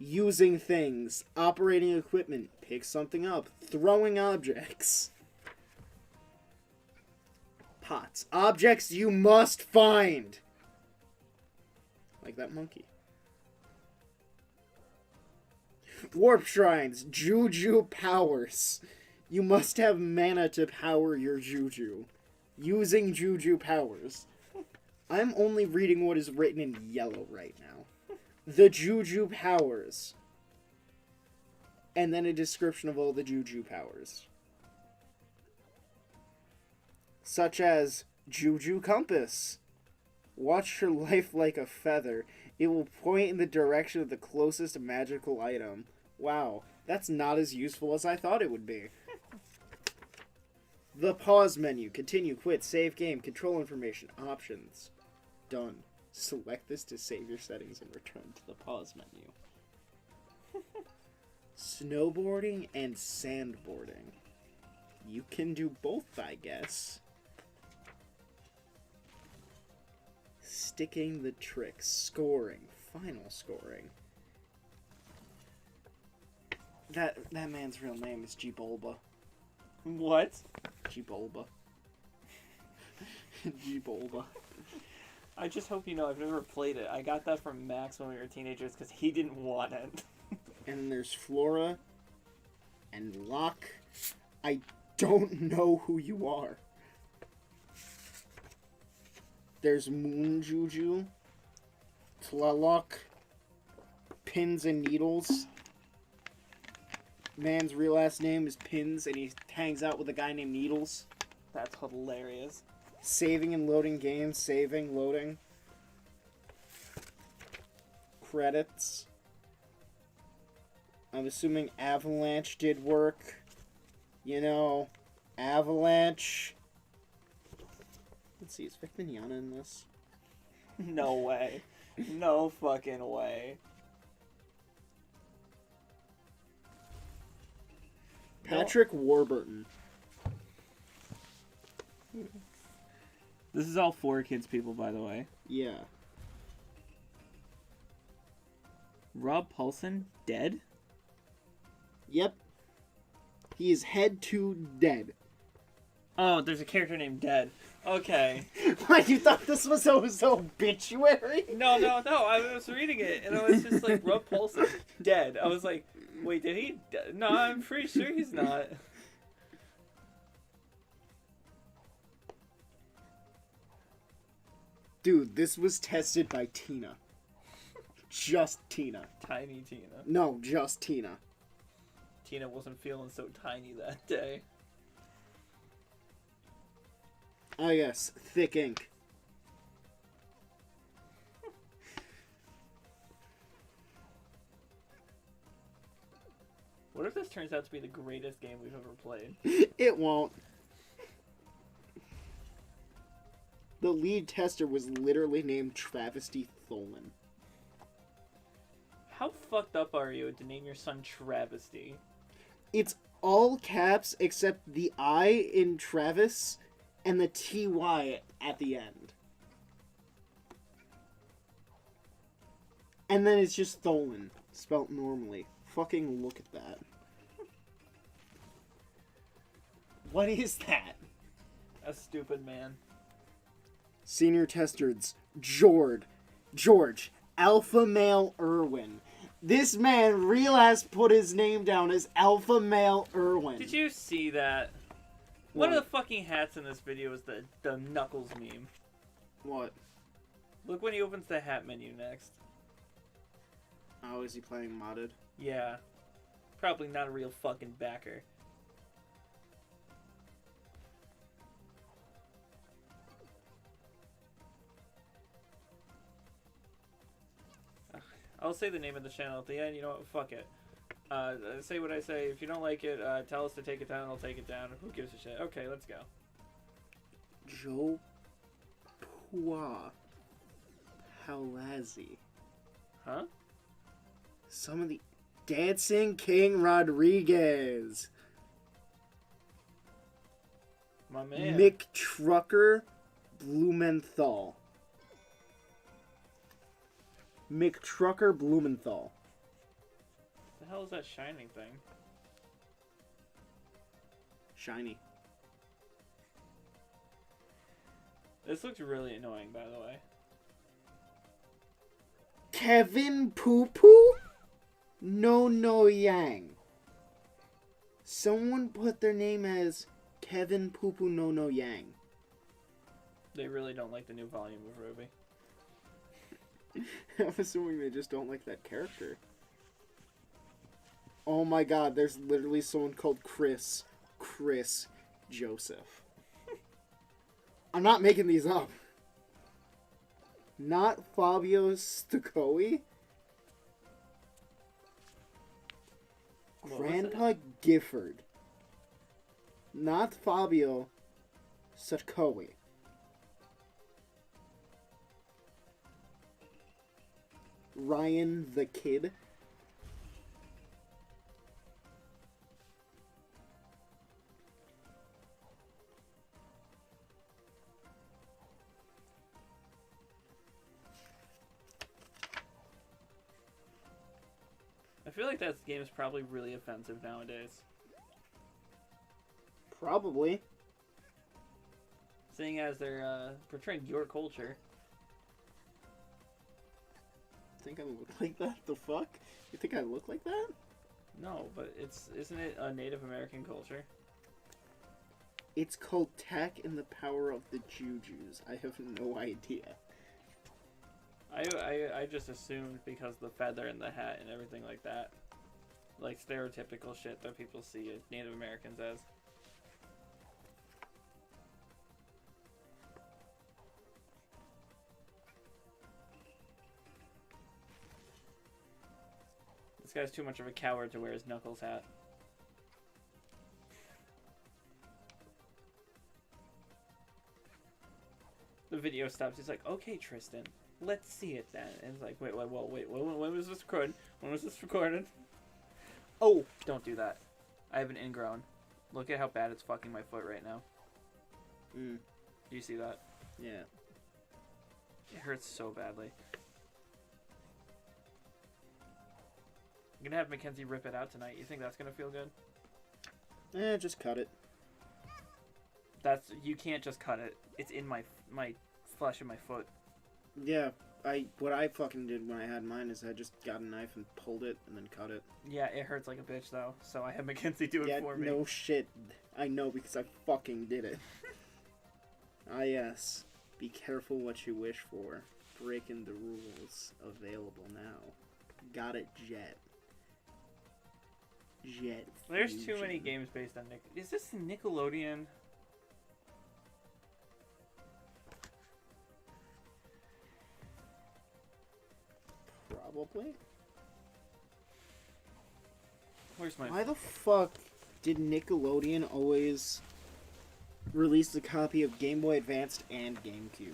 Using things, operating equipment, pick something up, throwing objects. Pots. Objects you must find. Like that monkey. Warp shrines, Juju powers. You must have mana to power your Juju. Using Juju powers. I'm only reading what is written in yellow right now. The Juju powers. And then a description of all the Juju powers. Such as Juju Compass. Watch your life like a feather. It will point in the direction of the closest magical item. Wow, that's not as useful as I thought it would be. The pause menu. Continue, quit, save game, control information, options. Done. Select this to save your settings and return to the pause menu. Snowboarding and sandboarding. You can do both, I guess. Sticking the trick. Scoring. Final scoring. That man's real name is G-Bulba. What? G-Bulba. G-Bulba. I just hope you know I've never played it. I got that from Max when we were teenagers because he didn't want it. And there's Flora and Locke. I don't know who you are. There's Moon Juju, Tlaloc, Pins and Needles. Man's real last name is Pins, and he hangs out with a guy named Needles. That's hilarious. Saving and loading games, saving, loading. Credits. I'm assuming Avalanche did work. You know, Avalanche. Let's see, is Vic Mignogna in this? No way. No fucking way. Patrick Warburton. This is all 4Kids people, by the way. Yeah. Rob Paulson dead? Yep. He is head to dead. Oh, there's a character named Dead. Okay. What, you thought this was his obituary? No. I was reading it, and I was just like, Rob Paulson dead. I was like, wait, did he? No, I'm pretty sure he's not. Dude, this was tested by Tina. Just Tina. Tiny Tina. No, just Tina. Tina wasn't feeling so tiny that day. Oh yes, thick ink. What if this turns out to be the greatest game we've ever played? It won't. The lead tester was literally named Travesty Tholen. How fucked up are you to name your son Travesty? It's all caps except the I in Travis and the TY at the end. And then it's just Tholen, spelt normally. Fucking look at that. What is that? A stupid man. Senior testers, George, Alpha Male Irwin. This man real ass put his name down as Alpha Male Irwin. Did you see that? What? One of the fucking hats in this video is the Knuckles meme. What? Look when he opens the hat menu next. Oh, is he playing modded? Yeah. Probably not a real fucking backer. I'll say the name of the channel at the end. You know what? Fuck it. Say what I say. If you don't like it, tell us to take it down. I'll take it down. Who gives a shit? Okay, let's go. Joe Pua Palazzi. Huh? Some of the Dancing King Rodriguez. My man. Mick Trucker Blumenthal. Mick Trucker Blumenthal. The hell is that shining thing? Shiny. This looks really annoying, by the way. Kevin Poo Poo? No Yang. Someone put their name as Kevin Poo Poo No Yang. They really don't like the new volume of Ruby. I'm assuming they just don't like that character. Oh my god, there's literally someone called Chris Joseph. I'm not making these up. Not Fabio Stuccoi. What was Grandpa Gifford. Not Fabio Stuccoi. Ryan the Kid. I feel like that game is probably really offensive nowadays. Probably. Seeing as they're portraying your culture. Think I look like that? The fuck? You think I look like that? No, but isn't it a Native American culture? It's called Tech and the Power of the Jujus. I have no idea. I just assumed because the feather and the hat and everything like that. Like stereotypical shit that people see Native Americans as. This guy's too much of a coward to wear his Knuckles hat. The video stops. He's like, "Okay, Tristan, let's see it then." And it's like, wait, when was this recorded? When was this recorded? Oh, don't do that. I have an ingrown. Look at how bad it's fucking my foot right now. Do you see that? Yeah. It hurts so badly. I'm gonna have Mackenzie rip it out tonight. You think that's gonna feel good? Just cut it. You can't just cut it. It's in my flesh in my foot. Yeah, what I fucking did when I had mine is I just got a knife and pulled it and then cut it. Yeah, it hurts like a bitch though. So I had Mackenzie do it for me. No shit. I know because I fucking did it. Ah yes. Be careful what you wish for. Breaking the rules. Available now. Got it, Jet. Jet. There's Fusion. too many games based on Nick. Is this Nickelodeon? Probably. Where's my? Why the fuck did Nickelodeon always release a copy of Game Boy Advanced and GameCube?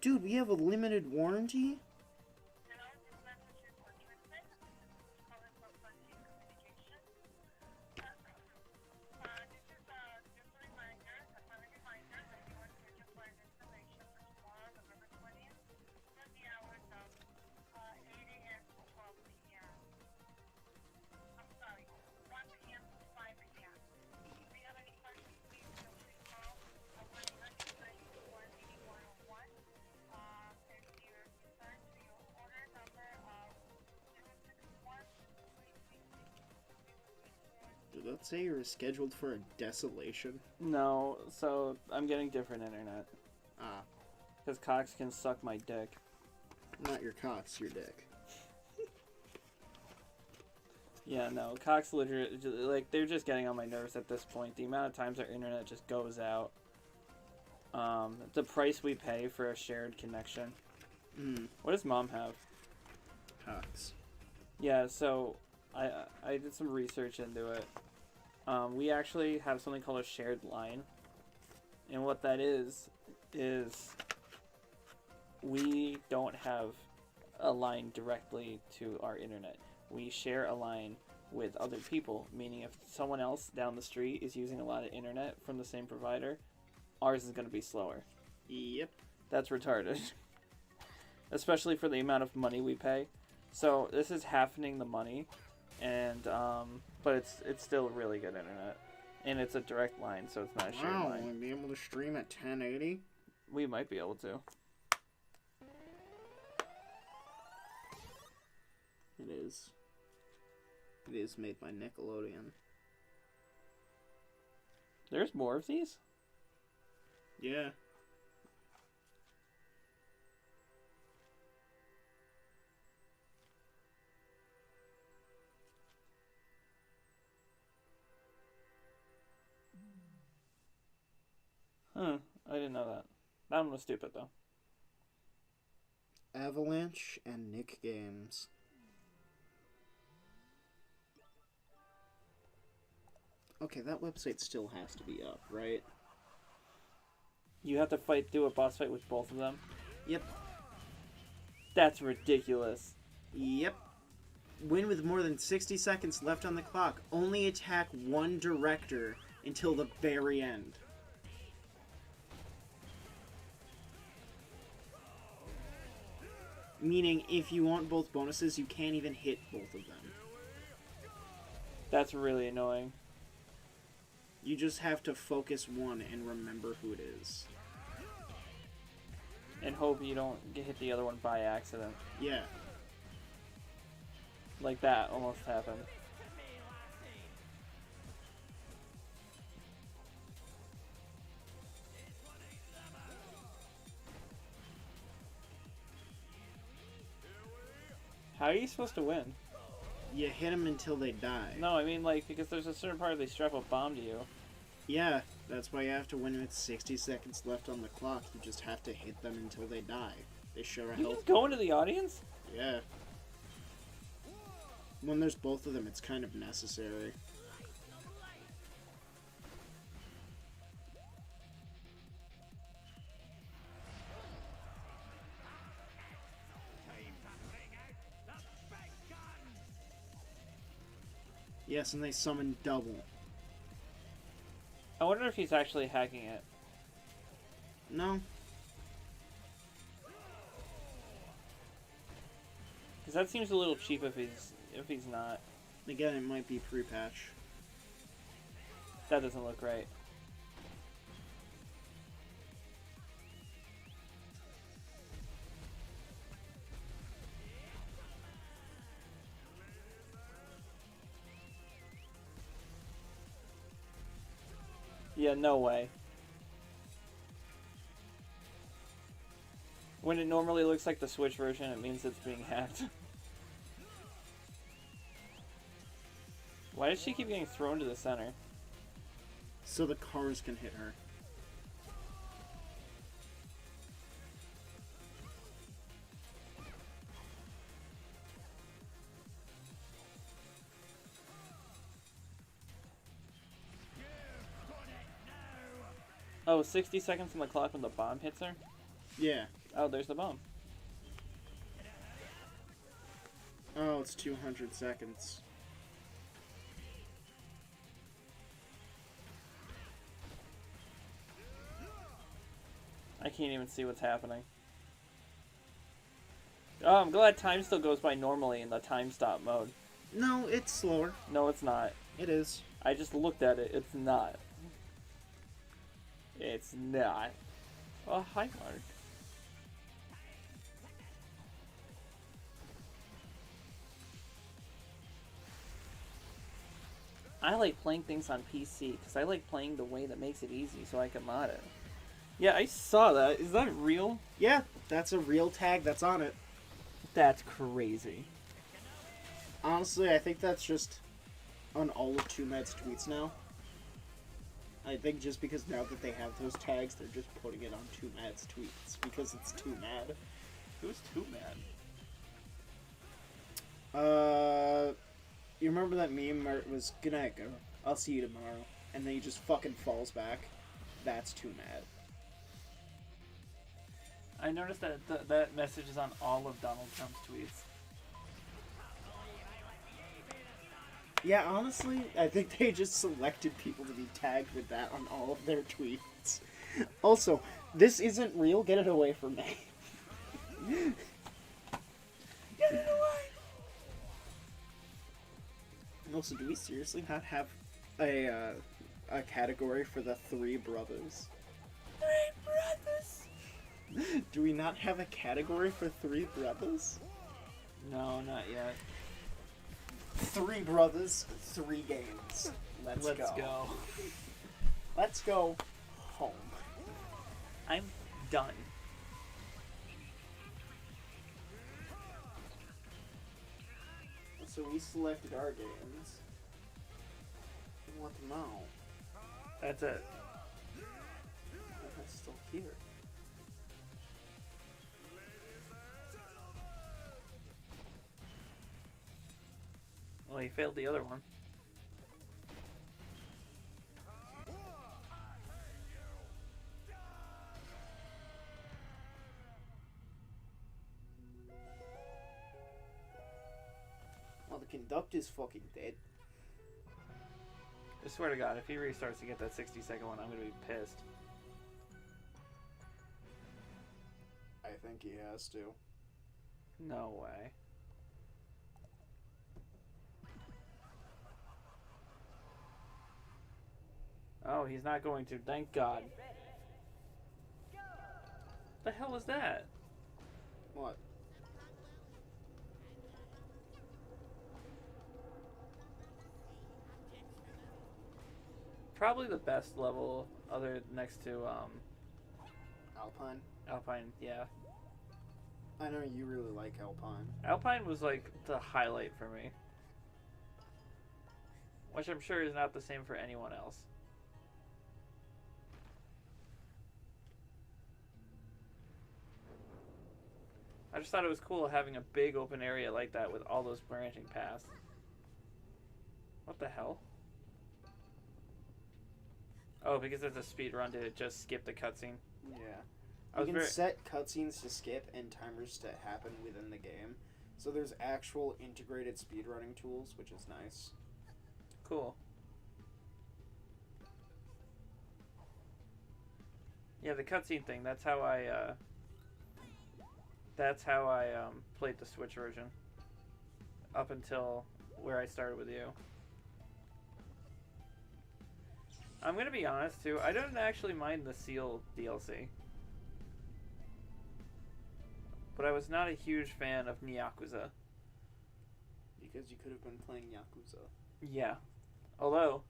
Dude, we have a limited warranty? Hello, this message is for Tristan. Calling from Frontier Communications. This is just a reminder, a friendly reminder that you are scheduled for an installation for tomorrow, November 20th, from the hours of 8 a.m. to 12 p.m. I'm sorry, 1 p.m. to 5 p.m. If you have any questions, please feel free to call 1-800-921-8101. And your return to your order number of 061 Did that say you were scheduled for a desolation? No, so I'm getting different internet Ah, because Cox can suck my dick. not your cocks, your dick. Yeah, no, Cox literally like they're just getting on my nerves at this point. The amount of times our internet just goes out. The price we pay for a shared connection. What does Mom have? Cocks. Yeah, so I did some research into it. We actually have something called a shared line, and what that is we don't have a line directly to our internet. We share a line with other people, meaning if someone else down the street is using a lot of internet from the same provider, ours is going to be slower. Yep. That's retarded. Especially for the amount of money we pay. So this is halvening the money, and but it's still really good internet, and it's a direct line, so it's not a shared Wow, line. we'll be able to stream at 1080? We might be able to. It is. It is made by Nickelodeon. There's more of these? Yeah. Huh. I didn't know that. That one was stupid, though. Avalanche and Nick Games. Okay, that website still has to be up, right? You have to do a boss fight with both of them? Yep. That's ridiculous. Yep. Win with more than 60 seconds left on the clock. Only attack one director until the very end. Meaning, if you want both bonuses, you can't even hit both of them. That's really annoying. You just have to focus one and remember who it is. And hope you don't hit the other one by accident. Yeah. Like that almost happened. How are you supposed to win? You hit them until they die. No, I mean like because there's a certain part they strap a bomb to you. Yeah, that's why you have to win with 60 seconds left on the clock. You just have to hit them until they die. They share a You health. just go into the audience? Yeah. When there's both of them, it's kind of necessary. Yes, and they summon double. I wonder if he's actually hacking it. No. Because that seems a little cheap if he's not. Again, it might be pre-patch. That doesn't look right. Yeah, no way. When it normally looks like the Switch version, it means it's being hacked. Why does she keep getting thrown to the center? So the cars can hit her. Oh, 60 seconds on the clock when the bomb hits her? Yeah. Oh, there's the bomb. Oh, it's 200 seconds. I can't even see what's happening. Oh, I'm glad time still goes by normally in the time stop mode. No, it's slower. No, it's not. It is. I just looked at it. It's not. It's not. Oh, hi, Mark. I like playing things on PC because I like playing the way that makes it easy so I can mod it. Yeah, I saw that. Is that real? Yeah, that's a real tag that's on it. That's crazy. Honestly, I think that's just on all of 2Mad's tweets now. I think just because now that they have those tags, they're just putting it on 2Mad's tweets because it's 2Mad. Who's too mad? You remember that meme where it was, "Good night, girl. I'll see you tomorrow," and then he just fucking falls back? That's 2Mad. I noticed that that message is on all of Donald Trump's tweets. Yeah, honestly, I think they just selected people to be tagged with that on all of their tweets. Also, this isn't real. Get it away from me. Get it away! Also, do we seriously not have a category for the three brothers? Three brothers! Do we not have a category for three brothers? No, not yet. Three brothers, three games. Let's go. Let's go home. I'm done. So we selected our games. We want them out. That's it. That's still here. Well, he failed the other one. Well, the conductor's fucking dead. I swear to God, if he restarts to get that 60-second one, I'm gonna be pissed. I think he has to. No way. Oh, he's not going to. Thank God. The hell was that? What? Probably the best level other next to Alpine? Alpine, yeah. I know you really like Alpine. Alpine was like the highlight for me. Which I'm sure is not the same for anyone else. I just thought it was cool having a big open area like that with all those branching paths. What the hell? Oh, because it's a speed run, did it just skip the cutscene? Yeah. You can set cutscenes to skip and timers to happen within the game. So there's actual integrated speedrunning tools, which is nice. Cool. Yeah, the cutscene thing. That's how I. Played the Switch version. Up until where I started with you. I'm gonna be honest too. I don't actually mind the Seal DLC. But I was not a huge fan of Yakuza. Because you could have been playing Yakuza. Yeah. Although,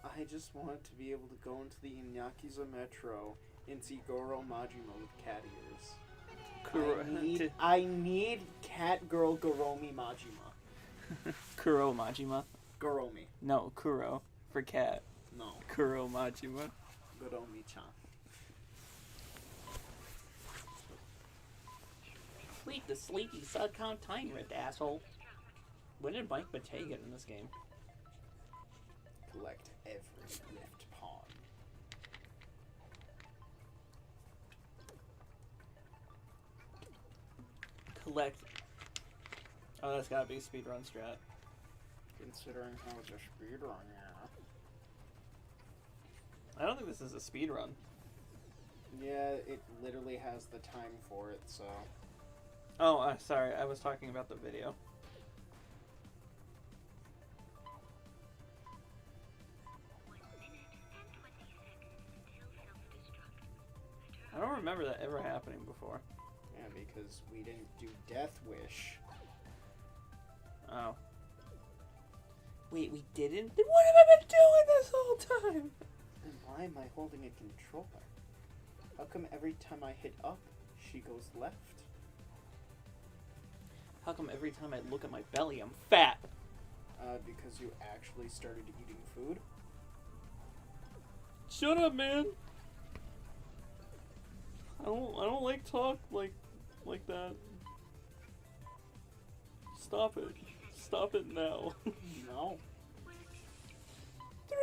I just want to be able to go into the Yakuza Metro and see Goro Majima with cat ears. I need cat girl Goromi Majima. Kuro Majima. Goromi. No, Kuro. For cat. No. Kuro Majima. Goromi-chan. Complete the Sleepy Subcom Time Rift, asshole. When did Mike Matei get in this game? Collect every rift pawn. Collect. Oh, that's gotta be a speedrun strat. Considering how it's a speedrun, yeah. I don't think this is a speedrun. Yeah, it literally has the time for it, so... Oh, sorry, I was talking about the video. I don't remember that ever happening before. Yeah, because we didn't do Death Wish. Oh. Wait, we didn't? Then what have I been doing this whole time? And why am I holding a controller? How come every time I hit up, she goes left? How come every time I look at my belly, I'm fat? Because you actually started eating food? Shut up, man. I don't like talk like that. Stop it. Stop it now. No. 3.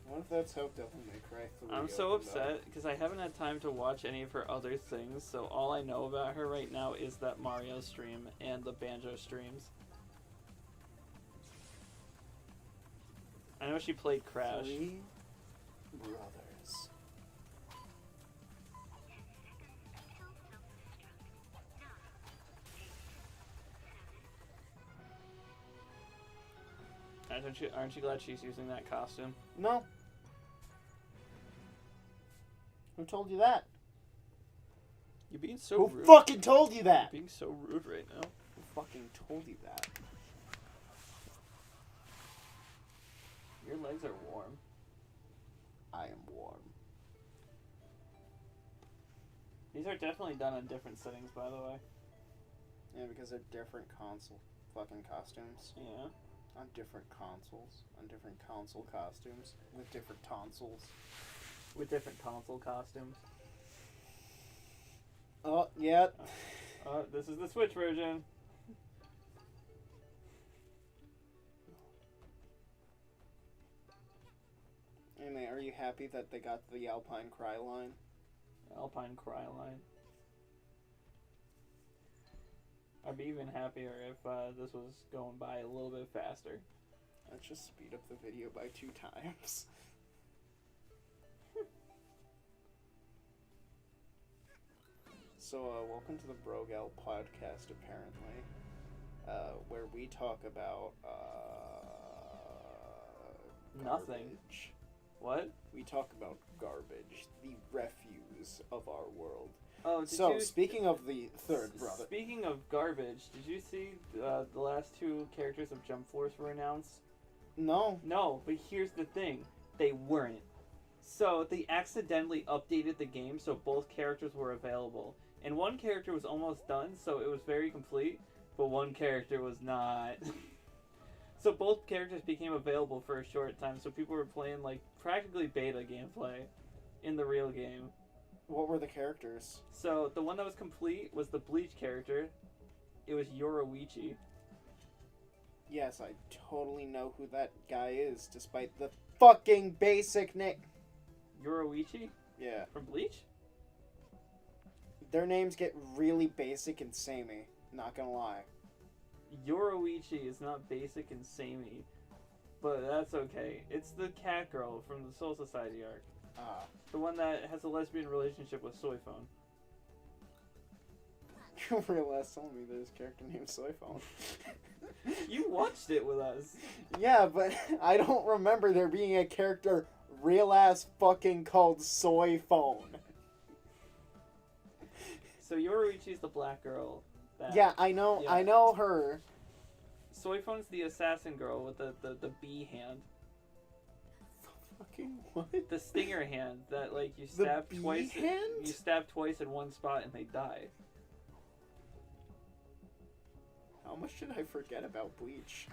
What if that's how Devil May Cry 3 I'm so opened up? upset because I haven't had time to watch any of her other things, so all I know about her right now is that Mario stream and the Banjo streams. I know she played Crash. 3 brothers. Aren't you glad she's using that costume? No. Who told you that? You're being so Who rude. fucking told you that? You're being so rude right now. Who fucking told you that? Your legs are warm. I am warm. These are definitely done in different settings, by the way. Yeah, because they're different console fucking costumes. Yeah. On different consoles. On different console costumes. With different tonsils. With different console costumes. Oh, yeah. This is the Switch version. Anyway, are you happy that they got the Alpine Cry line? Alpine Cry line. I'd be even happier if this was going by a little bit faster. Let's just speed up the video by 2 times. So, welcome to the Brogal podcast, apparently, where we talk about, Nothing. garbage. What? We talk about garbage, the refuse of our world. Oh, So, speaking of the third brother... Speaking of garbage, did you see the last 2 characters of Jump Force were announced? No. No, but here's the thing. They weren't. So, they accidentally updated the game so both characters were available. And one character was almost done, so it was very complete, but one character was not. So both characters became available for a short time, so people were playing, like, practically beta gameplay in the real game. What were the characters? So, the one that was complete was the Bleach character. It was Yoruichi. Yes, I totally know who that guy is, despite the fucking basic name. Yoruichi? Yeah. From Bleach? Their names get really basic and samey, not gonna lie. Yoroichi is not basic and samey, but that's okay. It's the cat girl from the Soul Society arc. Ah. The one that has a lesbian relationship with Soy Phone. You realize told me there's a character named Soyphone. You watched it with us. Yeah, but I don't remember there being a character real ass fucking called Soy Phone. So Yoroichi's the black girl. Yeah, I know. Yeah. I know her. Soy Phone's the assassin girl with the bee hand. Fucking what? The stinger hand that like you The stab bee twice. hand? You stab twice in one spot and they die. How much did I forget about Bleach?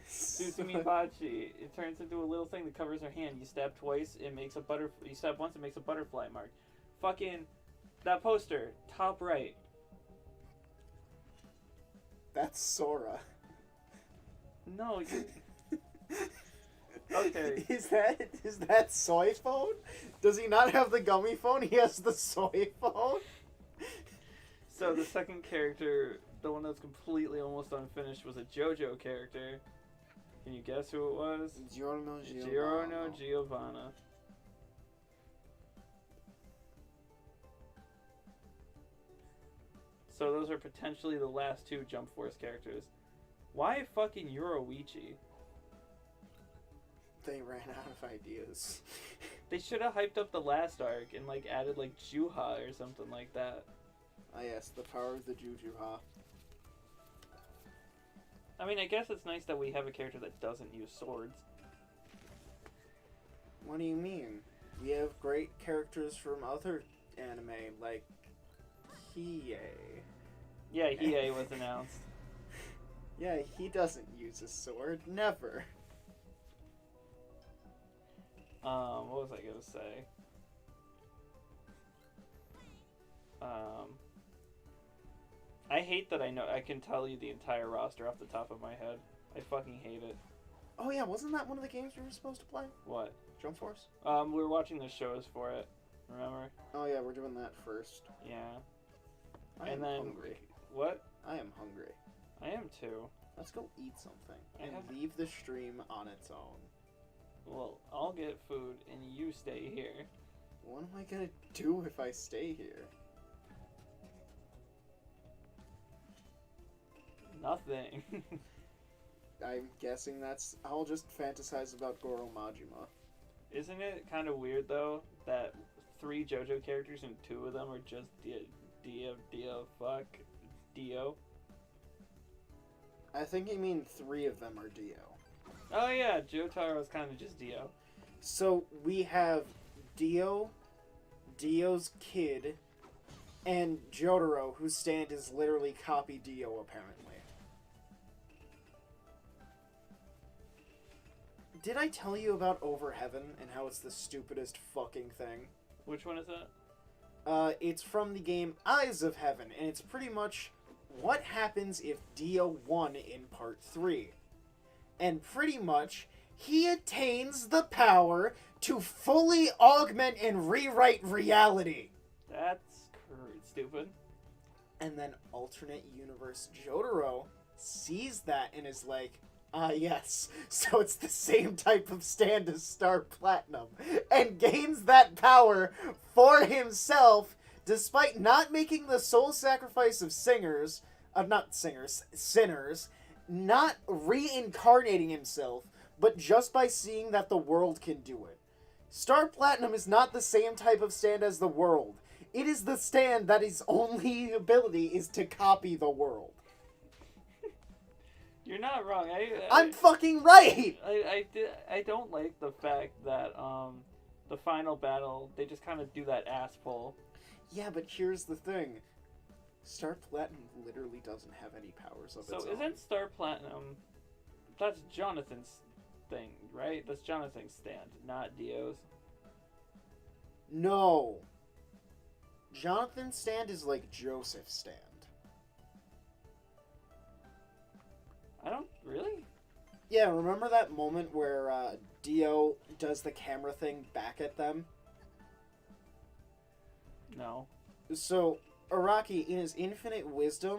Sutsumi Bachi. It turns into a little thing that covers her hand. You stab twice, it makes a You stab once, it makes a butterfly mark. Fucking that poster, top right. That's Sora. No, you. Okay. Is that Soy Phone? Does he not have the gummy phone? He has the Soy Phone. So the second character, the one that's completely almost unfinished, was a JoJo character. Can you guess who it was? Giorno Giovanna. So those are potentially the last two Jump Force characters. Why fucking Yoroichi? They ran out of ideas. They should have hyped up the last arc and like added like Juha or something like that. Ah yes, the power of the Jujuha. I mean, I guess it's nice that we have a character that doesn't use swords. What do you mean? We have great characters from other anime, like Hiei. Yeah, Hiei was announced. Yeah, he doesn't use a sword. Never. What was I gonna say? I hate that I can tell you the entire roster off the top of my head. I fucking hate it. Oh yeah, wasn't that one of the games we were supposed to play? What? Jump Force? We were watching the shows for it. Remember? Oh yeah, we're doing that first. Yeah. I And am then- hungry. What? I am hungry. I am too. Let's go eat something I and have- leave the stream on its own. Well, I'll get food and you stay here. What am I gonna do if I stay here? Nothing. I'm guessing I'll just fantasize about Goro Majima. Isn't it kind of weird though that 3 JoJo characters and 2 of them are just Dio? I think you mean 3 of them are Dio. Oh yeah, Jotaro's kind of just Dio. So we have Dio, Dio's kid, and Jotaro, whose stand is literally copy Dio, apparently. Did I tell you about Over Heaven and how it's the stupidest fucking thing? Which one is that? It's from the game Eyes of Heaven, and it's pretty much what happens if Dio won in Part 3. And pretty much, he attains the power to fully augment and rewrite reality. That's stupid. And then alternate universe Jotaro sees that and is like, ah yes, so it's the same type of stand as Star Platinum, and gains that power for himself, despite not making the soul sacrifice of sinners, not reincarnating himself, but just by seeing that the world can do it. Star Platinum is not the same type of stand as the world. It is the stand that his only ability is to copy the world. You're not wrong. I'm fucking right! I don't like the fact that the final battle they just kind of do that ass pull. Yeah, but here's the thing. Star Platinum literally doesn't have any powers of its So own. isn't Star Platinum? That's Jonathan's thing, right? That's Jonathan's stand, not Dio's. No. Jonathan's stand is like Joseph's stand. I don't really. Yeah, remember that moment where Dio does the camera thing back at them? No. So, Araki, in his infinite wisdom,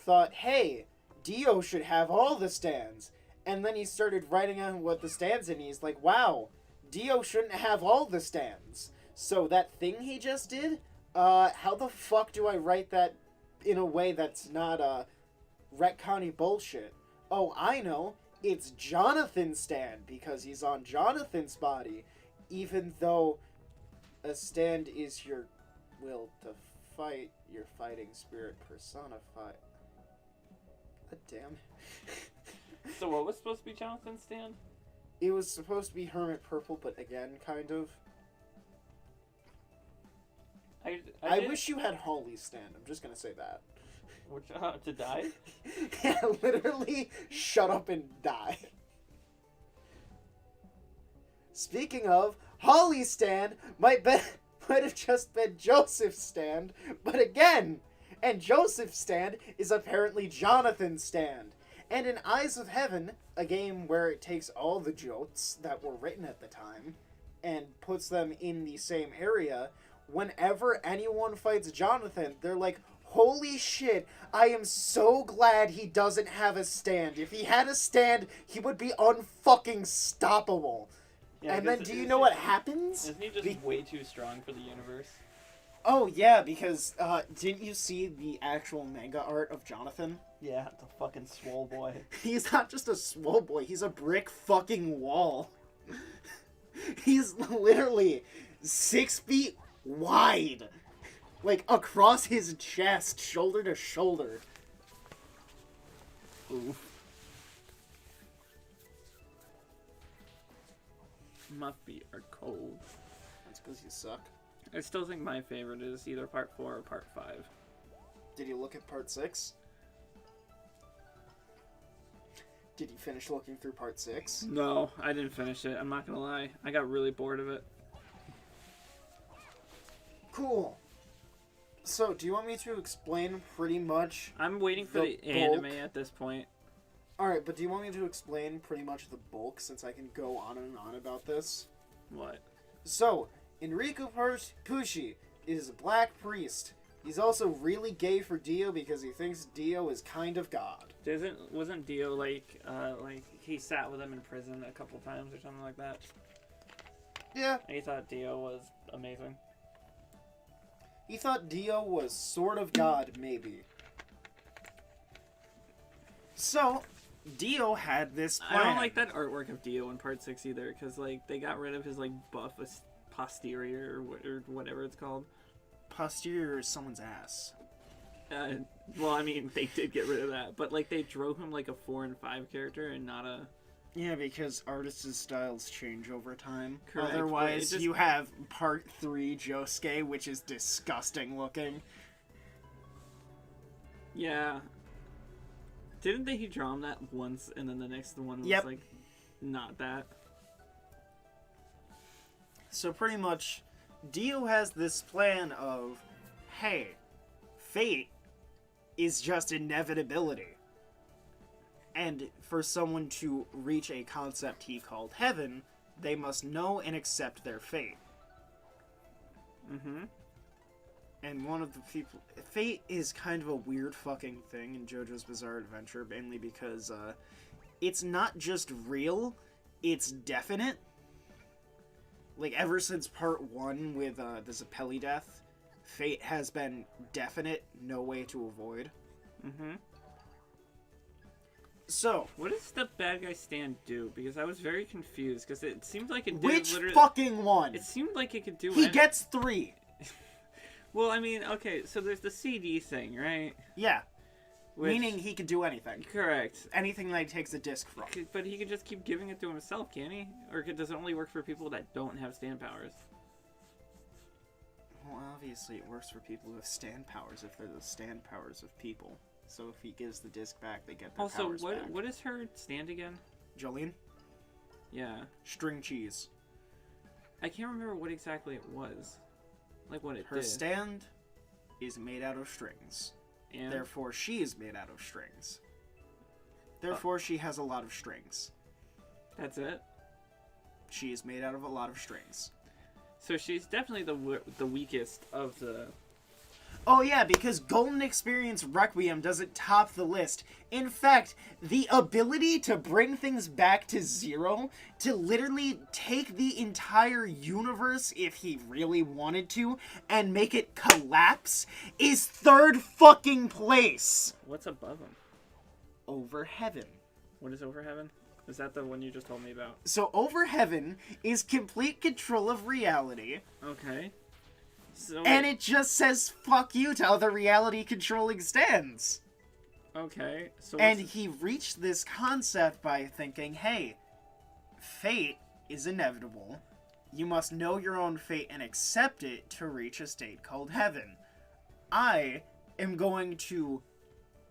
thought, hey, Dio should have all the stands. And then he started writing on what the stands and he's like, wow, Dio shouldn't have all the stands. So that thing he just did, how the fuck do I write that in a way that's not, retconny bullshit? Oh, I know. It's Jonathan's stand because he's on Jonathan's body. Even though a stand is your will to fight, your fighting spirit personified. God damn. So what was supposed to be Jonathan's stand? It was supposed to be Hermit Purple, but again, kind of. I wish you had Holly's stand. I'm just gonna say that. Which, to die? Yeah, literally, shut up and die. Speaking of, Holly's stand might have just been Joseph's stand, but again, and Joseph's stand is apparently Jonathan's stand. And in Eyes of Heaven, a game where it takes all the jokes that were written at the time and puts them in the same area, whenever anyone fights Jonathan, they're like, holy shit, I am so glad he doesn't have a stand. If he had a stand, he would be unfucking stoppable. Yeah, And then do you know what happens? Isn't he just way too strong for the universe? Oh, yeah, because, didn't you see the actual manga art of Jonathan? Yeah, the fucking swole boy. He's not just a swole boy, he's a brick fucking wall. He's literally 6 feet wide. Like, across his chest, shoulder to shoulder. Oof. My feet are cold. That's because you suck. I still think my favorite is either part 4 or part 5. Did you look at part 6? Did you finish looking through part 6? No, I didn't finish it. I'm not gonna lie. I got really bored of it. Cool. So, do you want me to explain pretty much... I'm waiting for The the anime bulk? at this point. Alright, but do you want me to explain pretty much the bulk since I can go on and on about this? What? So, Enrico Pucci is a black priest. He's also really gay for Dio because he thinks Dio is kind of God. Wasn't Dio like he sat with him in prison a couple times or something like that? Yeah. And he thought Dio was amazing. He thought Dio was sort of God, maybe. So, Dio had this plan. I don't like that artwork of Dio in part 6 either, because like they got rid of his like buff posterior or whatever it's called. Posterior is someone's ass. Well, I mean, they did get rid of that, but like they drove him like a 4 and 5 character and not a. Yeah, because artists' styles change over time. Correct, but Otherwise, it just- you have part 3 Josuke, which is disgusting looking. Yeah. Didn't they draw him that once, and then the next one was Yep. like not that? So pretty much, Dio has this plan of, hey, fate is just inevitability. And for someone to reach a concept he called heaven, they must know and accept their fate. Mm-hmm. And one of the people... Fate is kind of a weird fucking thing in JoJo's Bizarre Adventure, mainly because it's not just real, it's definite. Like, ever since part 1 with the Zappelli death, fate has been definite, no way to avoid. Mm-hmm. So, What does the bad guy stand do? Because I was very confused, because it seemed like it did which literally... fucking one? It seemed like it could do He any- gets 3. Well, I mean, okay, so there's the CD thing, right? Yeah, Which- meaning he could do anything. Correct. Anything that he takes a disc from. But he could just keep giving it to himself, can't he? Or does it only work for people that don't have stand powers? Well, obviously it works for people who have stand powers if they're the stand powers of people. So if he gives the disc back, they get their Also, powers back. what is her stand again? Jolene? Yeah. String cheese. I can't remember what exactly it was. Like what it Her did. stand is made out of strings. And Therefore, she is made out of strings. Therefore, she has a lot of strings. that's it. She is made out of a lot of strings. So she's definitely the weakest of the... Oh yeah, because Golden Experience Requiem doesn't top the list. In fact, the ability to bring things back to zero, to literally take the entire universe if he really wanted to, and make it collapse, is third fucking place. What's above him? Over Heaven. What is over heaven? Is that the one you just told me about? So Over Heaven is complete control of reality, Okay. So and it just says fuck you to other reality controlling stands. okay. So And what's- he reached this concept by thinking, hey, fate is inevitable. You must know your own fate and accept it to reach a state called heaven. I am going to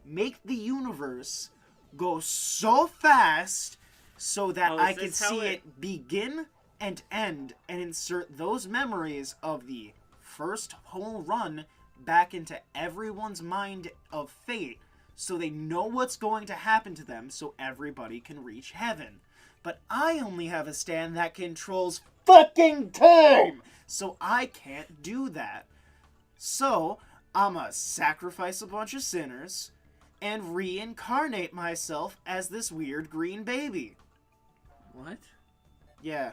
make the universe go so fast so that Oh, is I can this how see it- it begin and end and insert those memories of the first whole run back into everyone's mind of fate so they know what's going to happen to them so everybody can reach heaven. But I only have a stand that controls fucking time, so I can't do that. So I'ma sacrifice a bunch of sinners and reincarnate myself as this weird green baby. what? Yeah.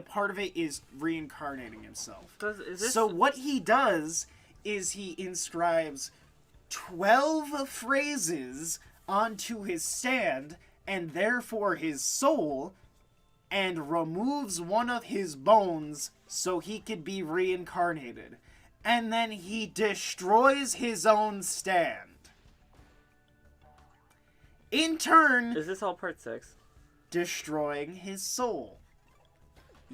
Part of it is reincarnating himself. Is this So what he does is he inscribes 12 phrases onto his stand and therefore his soul, and removes one of his bones so he could be reincarnated. And then he destroys his own stand. In turn, Is this all part 6? destroying his soul.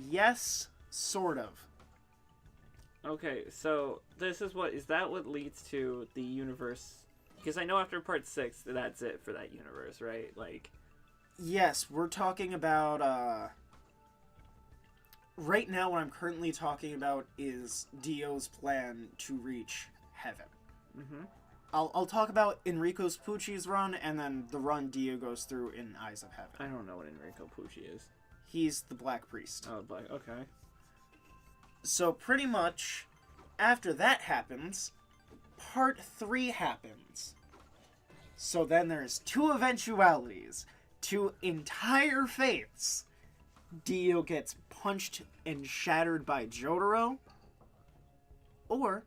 Yes, sort of. Okay, so this is what is that what leads to the universe? Because I know after part 6 that's it for that universe, right? Like, Yes, we're talking about, right now what I'm currently talking about is Dio's plan to reach heaven. mm-hmm. I'll talk about Enrico Pucci's run, and then the run Dio goes through in Eyes of Heaven. I don't know what Enrico Pucci is. He's the Black Priest. Oh, but okay. So pretty much, after that happens, part 3 happens. So then there's 2 eventualities, 2 entire fates. Dio gets punched and shattered by Jotaro, or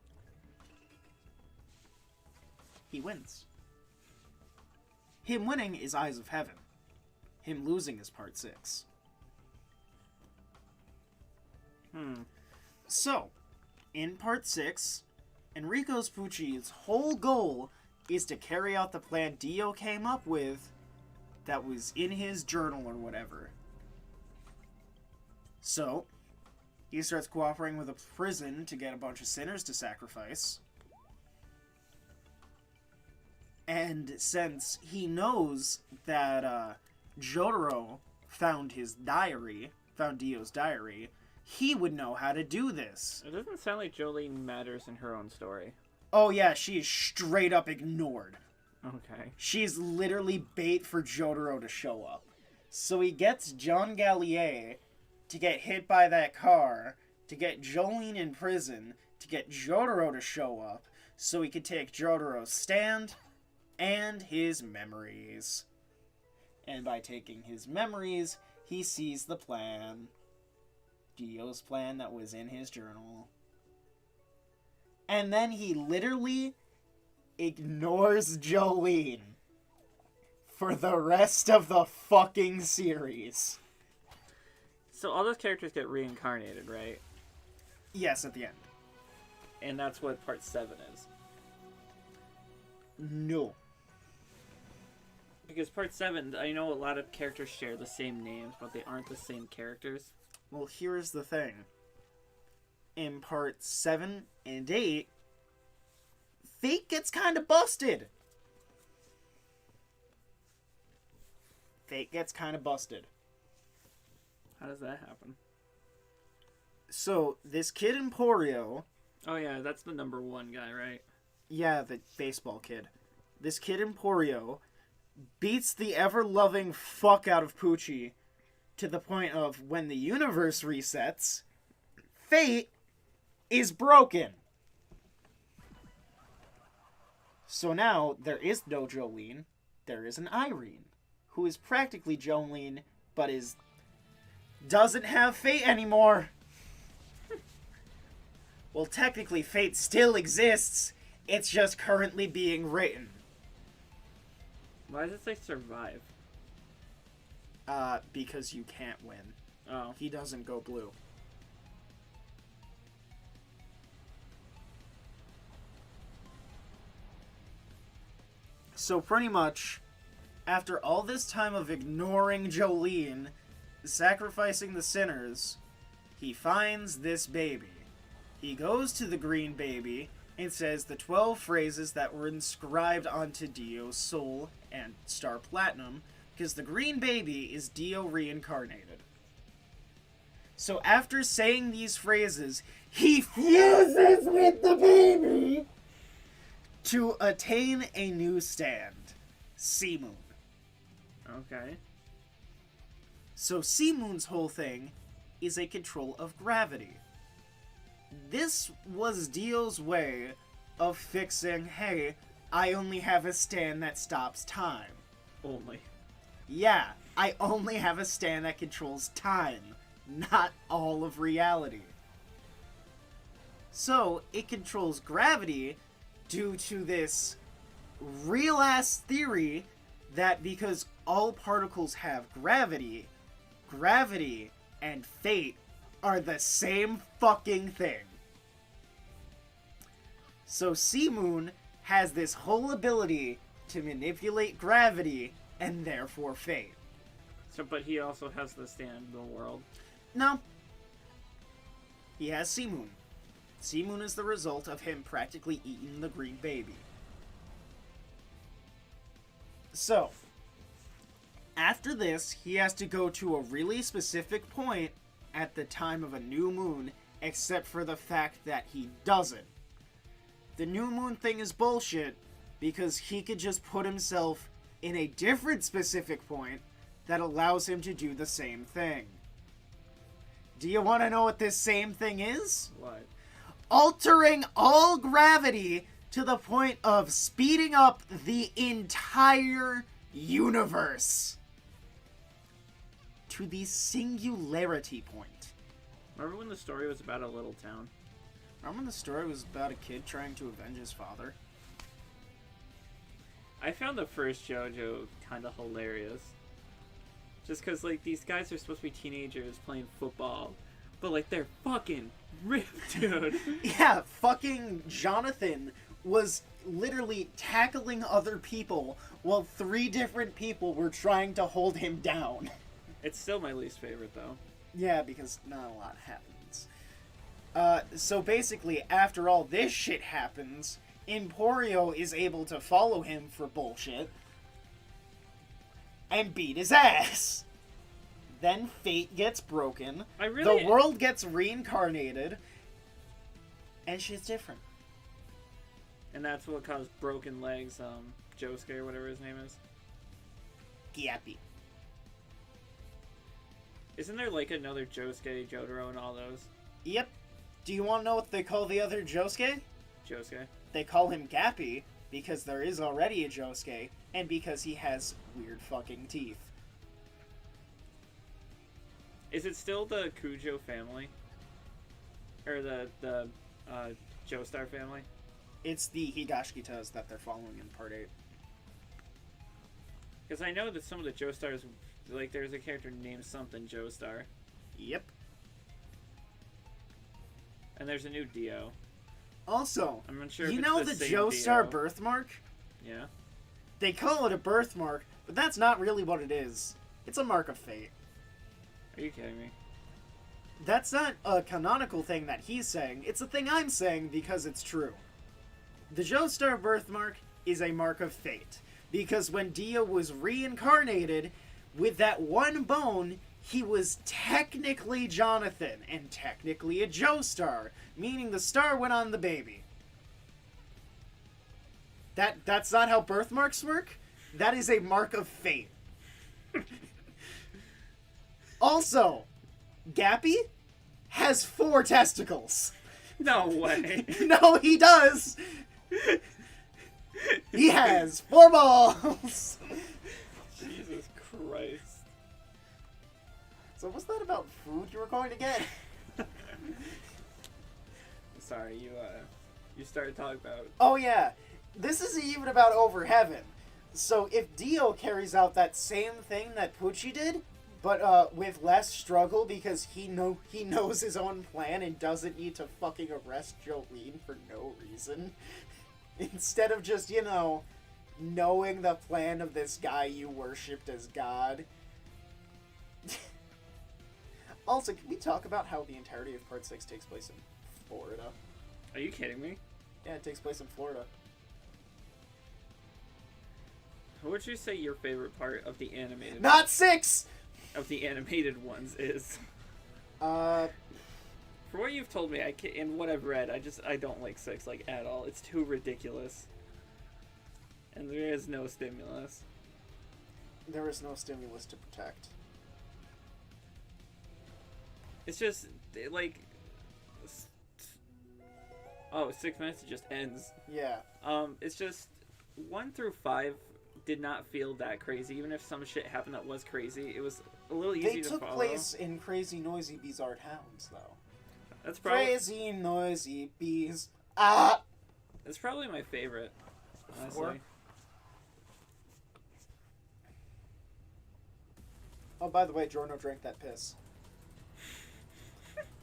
he wins. Him winning is Eyes of Heaven. Him losing is part 6. So, in part 6, Enrico Pucci's whole goal is to carry out the plan Dio came up with that was in his journal or whatever. So, he starts cooperating with a prison to get a bunch of sinners to sacrifice. And since he knows that Jotaro found Dio's diary, he would know how to do this. It doesn't sound like Jolene matters in her own story. Oh yeah, she is straight up ignored. Okay. She's literally bait for Jotaro to show up. So he gets John Gallier to get hit by that car, to get Jolene in prison, to get Jotaro to show up, so he could take Jotaro's stand and his memories. And by taking his memories, he sees the plan. Dio's plan that was in his journal. And then he literally ignores Jolene for the rest of the fucking series. So all those characters get reincarnated, right? Yes, at the end. And that's what part 7 is. No. Because part 7, I know a lot of characters share the same names, but they aren't the same characters. Well, here's the thing. In part 7 and 8, Fate gets kind of busted. Fate gets kind of busted. How does that happen? So, this kid Emporio, Oh yeah, that's the number 1 guy, right? yeah, the baseball kid. This kid Emporio beats the ever-loving fuck out of Poochie to the point of when the universe resets, Fate is broken. So now there is no Jolene, there is an Irene, who is practically Jolene, but doesn't have fate anymore. Well, technically, fate still exists. It's just currently being written. Why does it say survive? Because you can't win. Oh. He doesn't go blue. So pretty much, after all this time of ignoring Jolene, sacrificing the sinners, he finds this baby. He goes to the green baby and says the 12 phrases that were inscribed onto Dio's soul and Star Platinum, because the green baby is Dio reincarnated. So after saying these phrases, he fuses with the baby to attain a new stand, Sea Moon. Okay. So Sea Moon's whole thing is a control of gravity. This was Dio's way of fixing, hey, I only have a stand that stops time. Only. Yeah, I only have a stand that controls time, not all of reality. So, it controls gravity due to this real-ass theory that because all particles have gravity, gravity and fate are the same fucking thing. So Sea Moon has this whole ability to manipulate gravity and therefore fate. So, but he also has the stand in the world. No. He has Sea Moon. Sea Moon is the result of him practically eating the green baby. So, after this, he has to go to a really specific point at the time of a new moon, except for the fact that he doesn't. The new moon thing is bullshit, because he could just put himself in a different specific point that allows him to do the same thing. Do you want to know what this same thing is? What? Altering all gravity to the point of speeding up the entire universe to the singularity point. Remember when the story was about a little town? Remember when the story was about a kid trying to avenge his father? I found the first JoJo kind of hilarious. Just because, like, these guys are supposed to be teenagers playing football, but, like, they're fucking ripped, dude. Yeah, fucking Jonathan was literally tackling other people while 3 different people were trying to hold him down. It's still my least favorite, though. Yeah, because not a lot happens. So basically, after all this shit happens, Emporio is able to follow him for bullshit and beat his ass. Then fate gets broken, the world gets reincarnated, and shit's different. And that's what caused Broken Legs, Josuke or whatever his name is. Gappy. Isn't there, like, another Josuke, Jotaro, and all those? Yep. Do you want to know what they call the other Josuke? Josuke. They call him Gappy because there is already a Josuke, and because he has weird fucking teeth. Is it still the Kujo family? Or the Joestar family? It's the Higashkitas that they're following in Part 8. Because I know that some of the Joestars, like, there's a character named something Joestar. Yep. And there's a new Dio. Also, I'm not sure you if know it's the same Joestar Dio. birthmark? Yeah. They call it a birthmark, but that's not really what it is. It's a mark of fate. Are you kidding me? That's not a canonical thing that he's saying. It's a thing I'm saying because it's true. The Joestar birthmark is a mark of fate. Because when Dio was reincarnated, with that one bone, he was technically Jonathan, and technically a Joestar, meaning the star went on the baby. That's not how birthmarks work? That is a mark of fate. Also, Gappy has 4 testicles. No way. No, he does! He has 4 balls! Jesus Christ. So what's that about food you were going to get? Sorry, you started talking about. Oh yeah, this isn't even about Over Heaven. So if Dio carries out that same thing that Pucci did, but with less struggle because he knows his own plan and doesn't need to fucking arrest Jolene for no reason, instead of just, you know, knowing the plan of this guy you worshipped as God. Also, can we talk about how the entirety of Part 6 takes place in Florida? Are you kidding me? Yeah, it takes place in Florida. What would you say your favorite part of the animated? Not 6! Of the animated ones is? Uh, For what you've told me, and what I've read, I don't like 6 like at all. It's too ridiculous, and there is no stimulus. there is no stimulus to protect. It's just like, 6 minutes it just ends. Yeah. It's just 1 through 5 did not feel that crazy. Even if some shit happened that was crazy, it was a little easy They to took follow. place in crazy, noisy, bizarre towns, though. That's probably Crazy, noisy bees. Ah! that's probably my favorite, honestly. 4? Oh, by the way, Giorno drank that piss.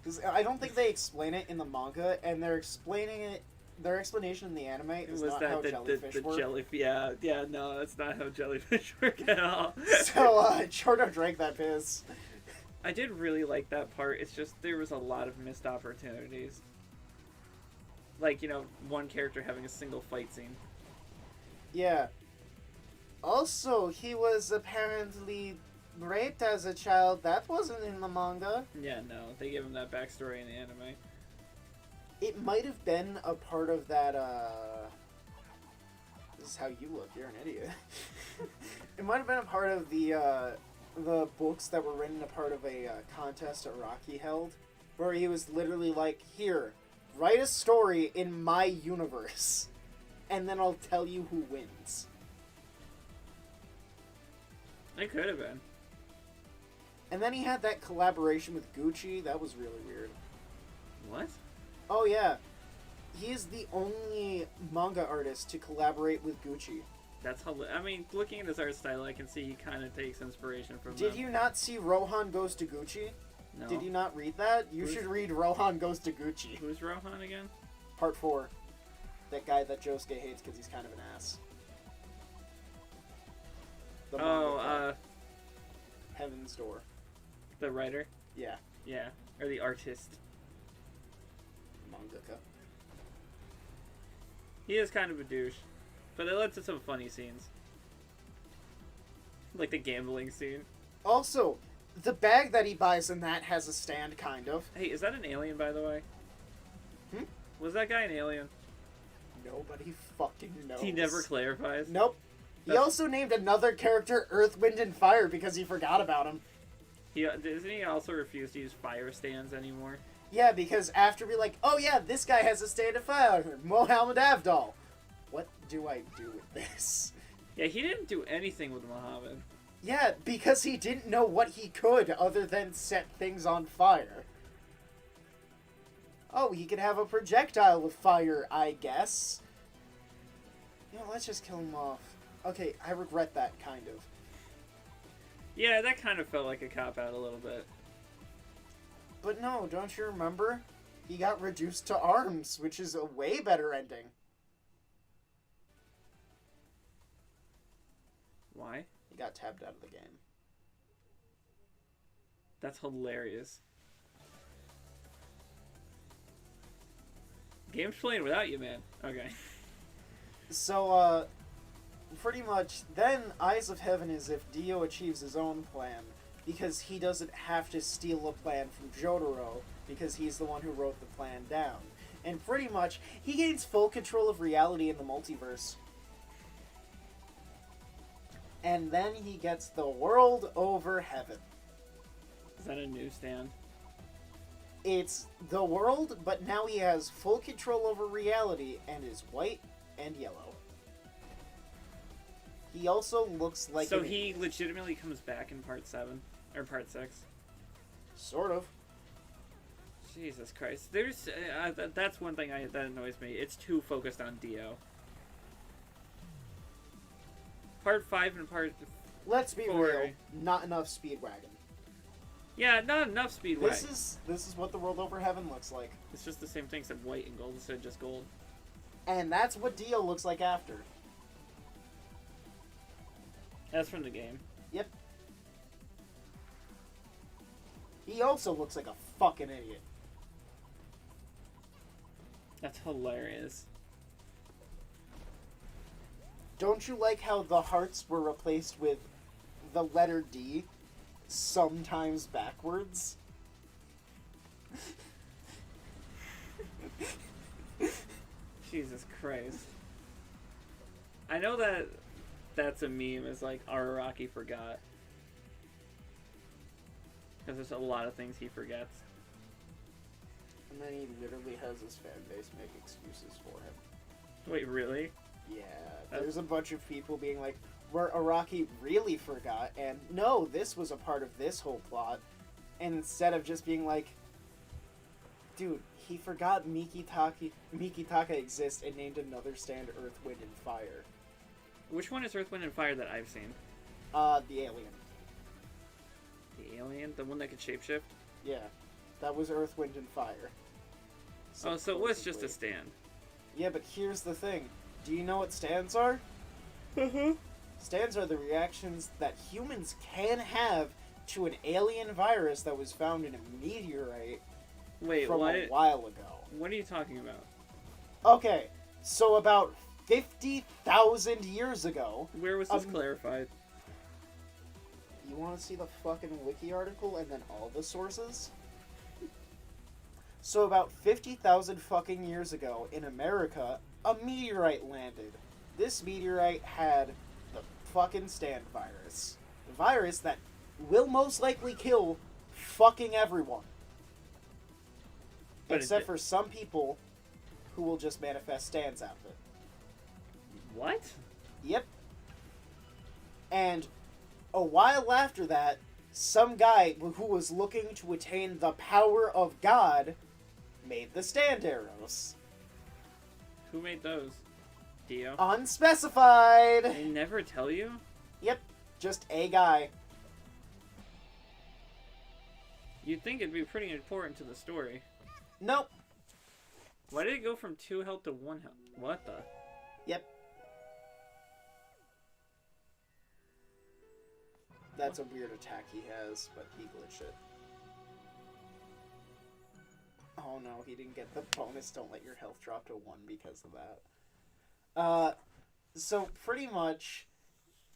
'Cause I don't think they explain it in the manga, and they're explaining it. Their explanation in the anime is Was not that how the jellyfish work. jellyfish? Yeah, no, that's not how jellyfish work at all. So, Giorno drank that piss. I did really like that part. It's just there was a lot of missed opportunities. Like, you know, one character having a single fight scene. Yeah. Also, he was apparently raped as a child. That wasn't in the manga. Yeah, no, they give him that backstory in the anime. It might have been a part of that, This is how you look, you're an idiot. It might have been a part of the books that were written a part of a contest Araki held, where he was literally like, here, write a story in my universe, and then I'll tell you who wins. It could have been. And then he had that collaboration with Gucci. That was really weird. What? Oh, yeah. He is the only manga artist to collaborate with Gucci. That's I mean, looking at his art style, I can see he kind of takes inspiration from Did them. you not see Rohan Goes to Gucci? No. Did you not read that? You Who's- should read Rohan Goes to Gucci. Who's Rohan again? Part 4. That guy that Josuke hates because he's kind of an ass. The mangaka. Heaven's Door. The writer? Yeah, Yeah. Or the artist. mangaka. He is kind of a douche. But it led to some funny scenes. Like the gambling scene. Also, the bag that he buys in that has a stand, kind of. Hey, is that an alien, by the way? Hmm? Was that guy an alien? Nobody fucking knows. He never clarifies. Nope. He That's- also named another character Earth, Wind, and Fire because he forgot about him. Doesn't he also refuse to use fire stands anymore? Yeah, because after we like, oh yeah, this guy has a stand of fire, Mohammed Avdol. What do I do with this? Yeah, he didn't do anything with Muhammad. Yeah, because he didn't know what he could other than set things on fire. Oh, he could have a projectile with fire, I guess. You know, let's just kill him off. Okay, I regret that, kind of. Yeah, that kind of felt like a cop-out a little bit. But no, don't you remember? He got reduced to arms, which is a way better ending. Why? He got tabbed out of the game. That's hilarious. Game's playing without you, man. Okay. So, pretty much, then Eyes of Heaven is if Dio achieves his own plan, because he doesn't have to steal a plan from Jotaro, because he's the one who wrote the plan down. And pretty much, he gains full control of reality in the multiverse. And then he gets the world over heaven. Is that a newsstand? It's the world, but now he has full control over reality and is white and yellow. He also looks like So he legitimately comes back in part 7 or part 6. sort of. Jesus Christ! There's that's one thing that annoys me. It's too focused on Dio. Part 5 and part Let's be 4. real. Not enough Speedwagon. Yeah, not enough Speedway. This is what the world over heaven looks like, It's just the same thing except white and gold instead of just gold. and that's what Dio looks like after. That's from the game. Yep. He also looks like a fucking idiot. That's hilarious. Don't you like how the hearts were replaced with the letter D, sometimes backwards? Jesus Christ. I know that that's a meme. It's like Araraki forgot. Because there's a lot of things he forgets. And then he literally has his fan base make excuses for him. Wait, really? Yeah, there's a bunch of people being like, where Araki really forgot, and no, this was a part of this whole plot. And instead of just being like, dude, he forgot Mikitaka exists and named another stand Earth, Wind, and Fire. Which one is Earth, Wind, and Fire that I've seen? The alien. The alien? The one that could shapeshift? Yeah, that was Earth, Wind, and Fire. Oh, so it was just a Supposedly. stand. Yeah, but here's the thing. Do you know what stands are? Stands are the reactions that humans can have to an alien virus that was found in a meteorite Wait, from what? a while ago. What are you talking about? Okay, so about 50,000 years ago... Where was this clarified? You want to see the fucking wiki article and then all the sources? So about 50,000 fucking years ago, in America, a meteorite landed. This meteorite had the fucking stand virus. The virus that will most likely kill fucking everyone. But Except for some people who will just manifest stands out of it. What? Yep. And a while after that, some guy who was looking to attain the power of God made the stand arrows. Who made those? Dio? Unspecified! They never tell you? Yep, just a guy. You'd think it'd be pretty important to the story. Nope. Why did it go from 2 health to 1 health? What the? Yep. That's a weird attack he has, but he glitched it. Oh no, he didn't get the bonus. Don't let your health drop to 1 because of that. So pretty much,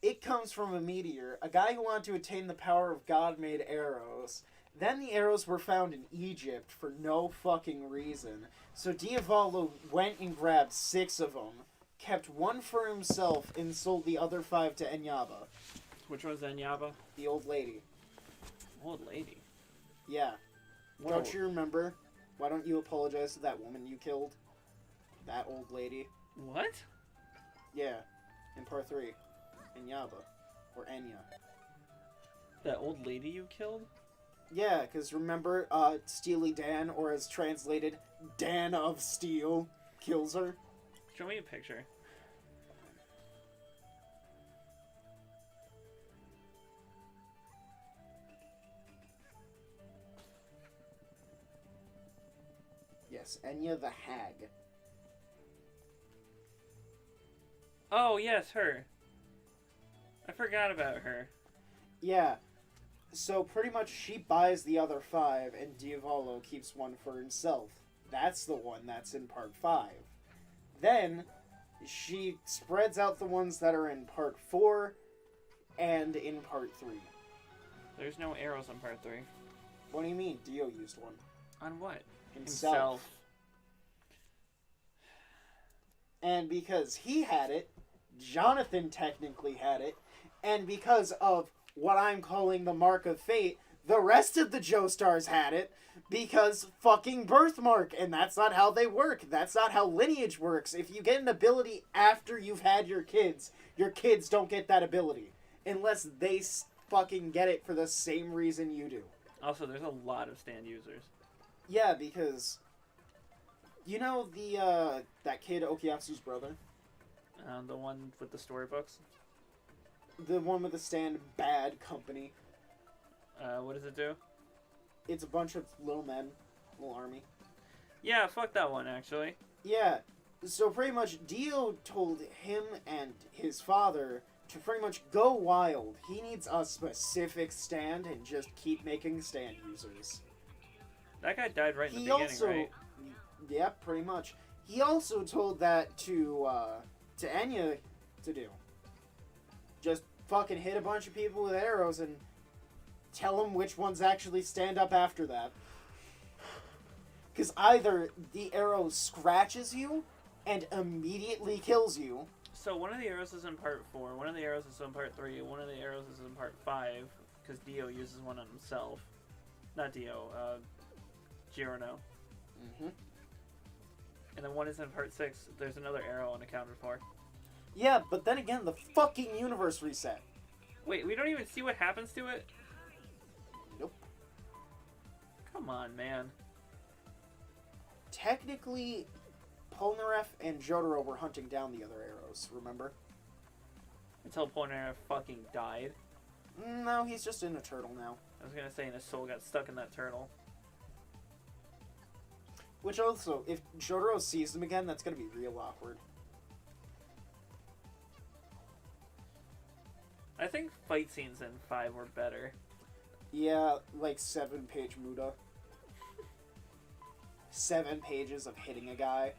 it comes from a meteor. A guy who wanted to attain the power of God made arrows. Then the arrows were found in Egypt for no fucking reason. So Diavolo went and grabbed 6 of them, kept 1 for himself, and sold the other 5 to Enyaba, Which one's Enyaba? the old lady. Old lady. Yeah. What Don't old- you remember? Why don't you apologize to that woman you killed? That old lady. What? Yeah. In part 3. Enyaba. Or Enya. That old lady you killed? Yeah, because remember, Steely Dan, or as translated, Dan of Steel, kills her. Show me a picture. Yes, Enya the Hag. Oh, yes, her. I forgot about her. Yeah. So pretty much she buys the other 5, and Diavolo keeps 1 for himself. That's the one that's in part 5. Then, she spreads out the ones that are in part 4 and in part 3. There's no arrows on part 3. What do you mean? Dio used 1. On what? Himself. And because he had it, Jonathan technically had it, and because of what I'm calling the Mark of Fate, The rest of the Joestars had it because fucking birthmark, and that's not how they work. That's not how lineage works. If you get an ability after you've had your kids don't get that ability unless they fucking get it for the same reason you do. Also, there's a lot of stand users. Yeah, because you know that kid Okuyasu's brother, The one with the storybooks. the one with the stand bad company. What does it do? It's a bunch of little men, little army. Yeah, fuck that one, actually. Yeah, so pretty much Dio told him and his father to pretty much go wild. He needs a specific stand and just keep making stand users. That guy died right in the He beginning, also, right? yeah, pretty much. He also told that to Enya to do. Just fucking hit a bunch of people with arrows and tell them which ones actually stand up after that. Because either the arrow scratches you and immediately kills you. So one of the arrows is in part 4, one of the arrows is in part 3, one of the arrows is in part 5, because Dio uses one on himself. Not Dio, Giorno. Mm-hmm. And then one is in part 6, there's another arrow unaccounted for. Yeah, but then again, the fucking universe reset. Wait, we don't even see what happens to it? Nope. Come on, man. Technically, Polnareff and Jotaro were hunting down the other arrows, remember? Until Polnareff fucking died. No, he's just in a turtle now. I was gonna say, and his soul got stuck in that turtle. Which also, if Jotaro sees him again, that's gonna be real awkward. I think fight scenes in 5 were better. Yeah, like 7-page Muda. 7 pages of hitting a guy.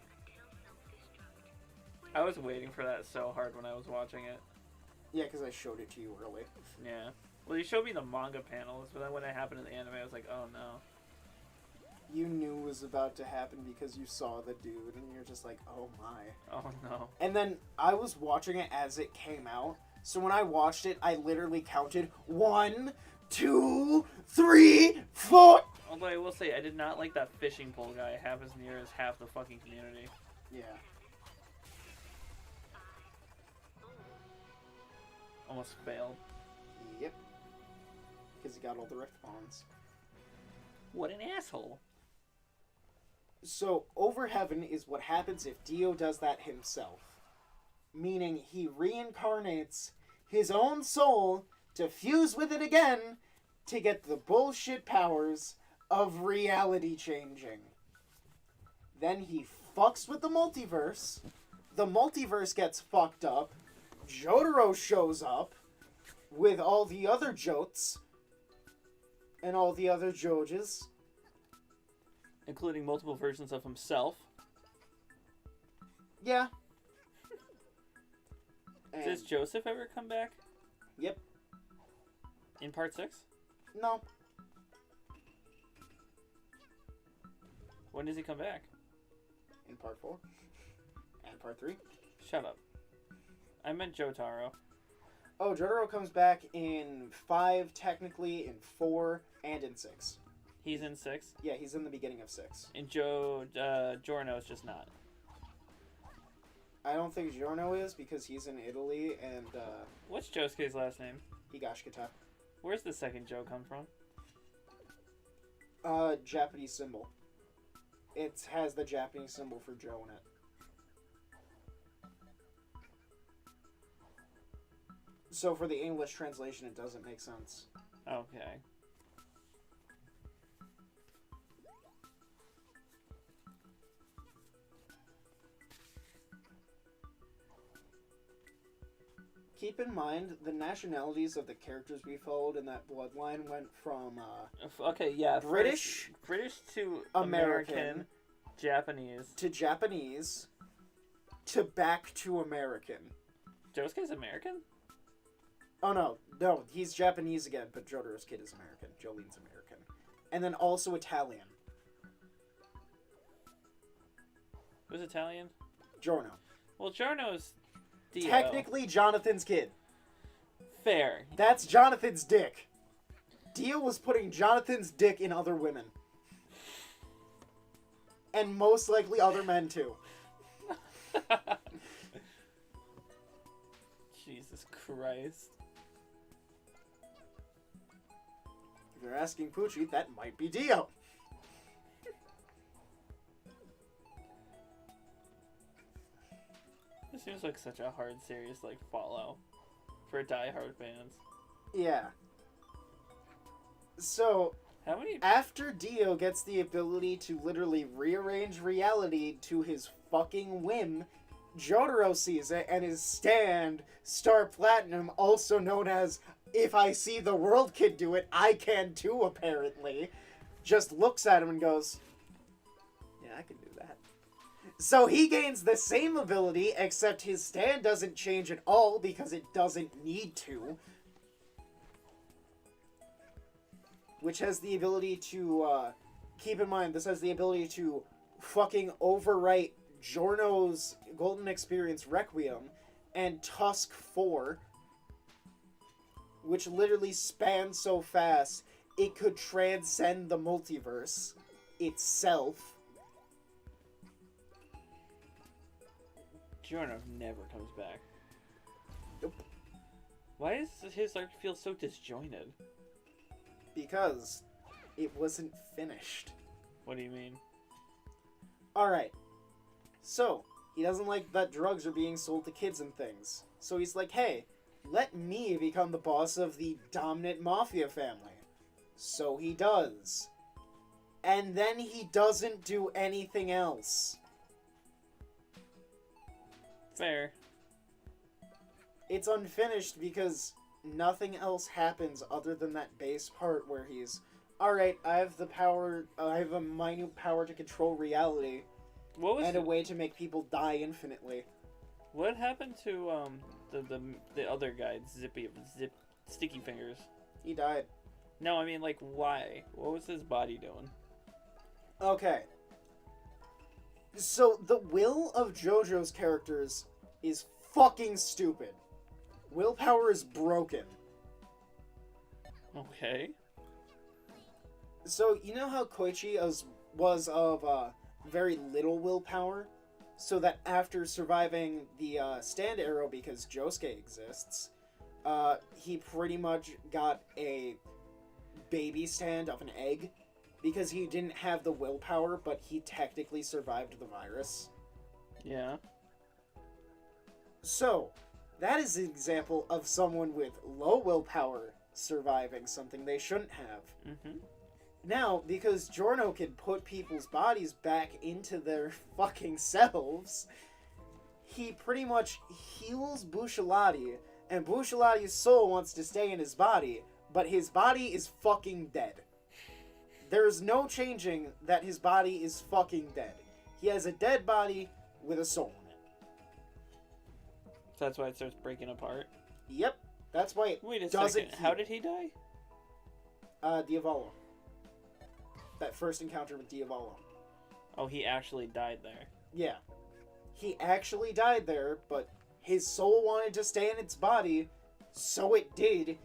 I was waiting for that so hard when I was watching it. Yeah, because I showed it to you early. Yeah. Well, you showed me the manga panels, but then when it happened in the anime, I was like, oh no. You knew it was about to happen because you saw the dude, and you're just like, oh my. Oh no. And then I was watching it as it came out, so when I watched it, I literally counted 1, 2, 3, 4. Although I will say, I did not like that fishing pole guy half as near as half the fucking community. Yeah. Almost failed. Yep. Because he got all the rift pawns. What an asshole. So, Over Heaven is what happens if Dio does that himself. Meaning he reincarnates his own soul to fuse with it again to get the bullshit powers of reality changing. Then he fucks with the multiverse gets fucked up, Jotaro shows up with all the other Jotes and all the other Jojes. Including multiple versions of himself. Yeah. And Does Joseph ever come back? Yep. In part 6? No. When does he come back? In part 4. And part 3. Shut up. I meant Jotaro. Oh, Jotaro comes back in 5, technically, in 4, and in 6. He's in 6? Yeah, he's in the beginning of 6. And Giorno is just not. I don't think Giorno is, because he's in Italy, and, What's Josuke's last name? Higashikata. Where's the second Joe come from? Japanese symbol. It has the Japanese symbol for Joe in it. So for the English translation, it doesn't make sense. Okay. Keep in mind, the nationalities of the characters we followed in that bloodline went from, Okay, yeah. British to American Japanese. to Japanese to back to American. Josuke's American? Oh, no, he's Japanese again, but Jotaro's kid is American. Jolene's American. And then also Italian. Who's Italian? Giorno. Well, Giorno's Dio. Technically Jonathan's kid. Fair. That's Jonathan's dick. Dio was putting Jonathan's dick in other women. And most likely other men, too. Jesus Christ. If you're asking Poochie, that might be Dio. This seems like such a hard series like Fallout for die-hard fans. Yeah. So, How many? after Dio gets the ability to literally rearrange reality to his fucking whim, Jotaro sees it and his stand, Star Platinum, also known as If I See the World Kid Do It, I Can Too, apparently, just looks at him and goes, yeah, I can do that. So he gains the same ability, except his stand doesn't change at all because it doesn't need to. Which has the ability to, keep in mind, this has the ability to fucking overwrite Giorno's Golden Experience Requiem and Tusk 4, which literally spans so fast it could transcend the multiverse itself. Giorno never comes back. Nope. Why does his arc feel so disjointed? Because it wasn't finished. What do you mean? Alright. So, he doesn't like that drugs are being sold to kids and things. So he's like, hey, let me become the boss of the dominant mafia family. So he does. And then he doesn't do anything else. Fair. It's unfinished because nothing else happens other than that base part where he's, alright, I have the power, I have a minute power to control reality, What was and a way to make people die infinitely. what happened to the other guy, Sticky Fingers? He died. No, I mean like why? What was his body doing? Okay. So, the will of JoJo's characters is fucking stupid. Willpower is broken. Okay. So, you know how Koichi was of very little willpower? So that after surviving the stand arrow because Josuke exists, he pretty much got a baby stand of an egg because he didn't have the willpower, but he technically survived the virus. Yeah. So, that is an example of someone with low willpower surviving something they shouldn't have. Mm-hmm. Now, because Giorno can put people's bodies back into their fucking selves, he pretty much heals Bucciolati, and Bucciolati's soul wants to stay in his body, but his body is fucking dead. There's no changing that his body is fucking dead. He has a dead body with a soul in it. So that's why it starts breaking apart. Yep, that's why it Wait a doesn't second. How did he die? Diavolo. That first encounter with Diavolo. Oh, he actually died there. Yeah. He actually died there, but his soul wanted to stay in its body, so it did,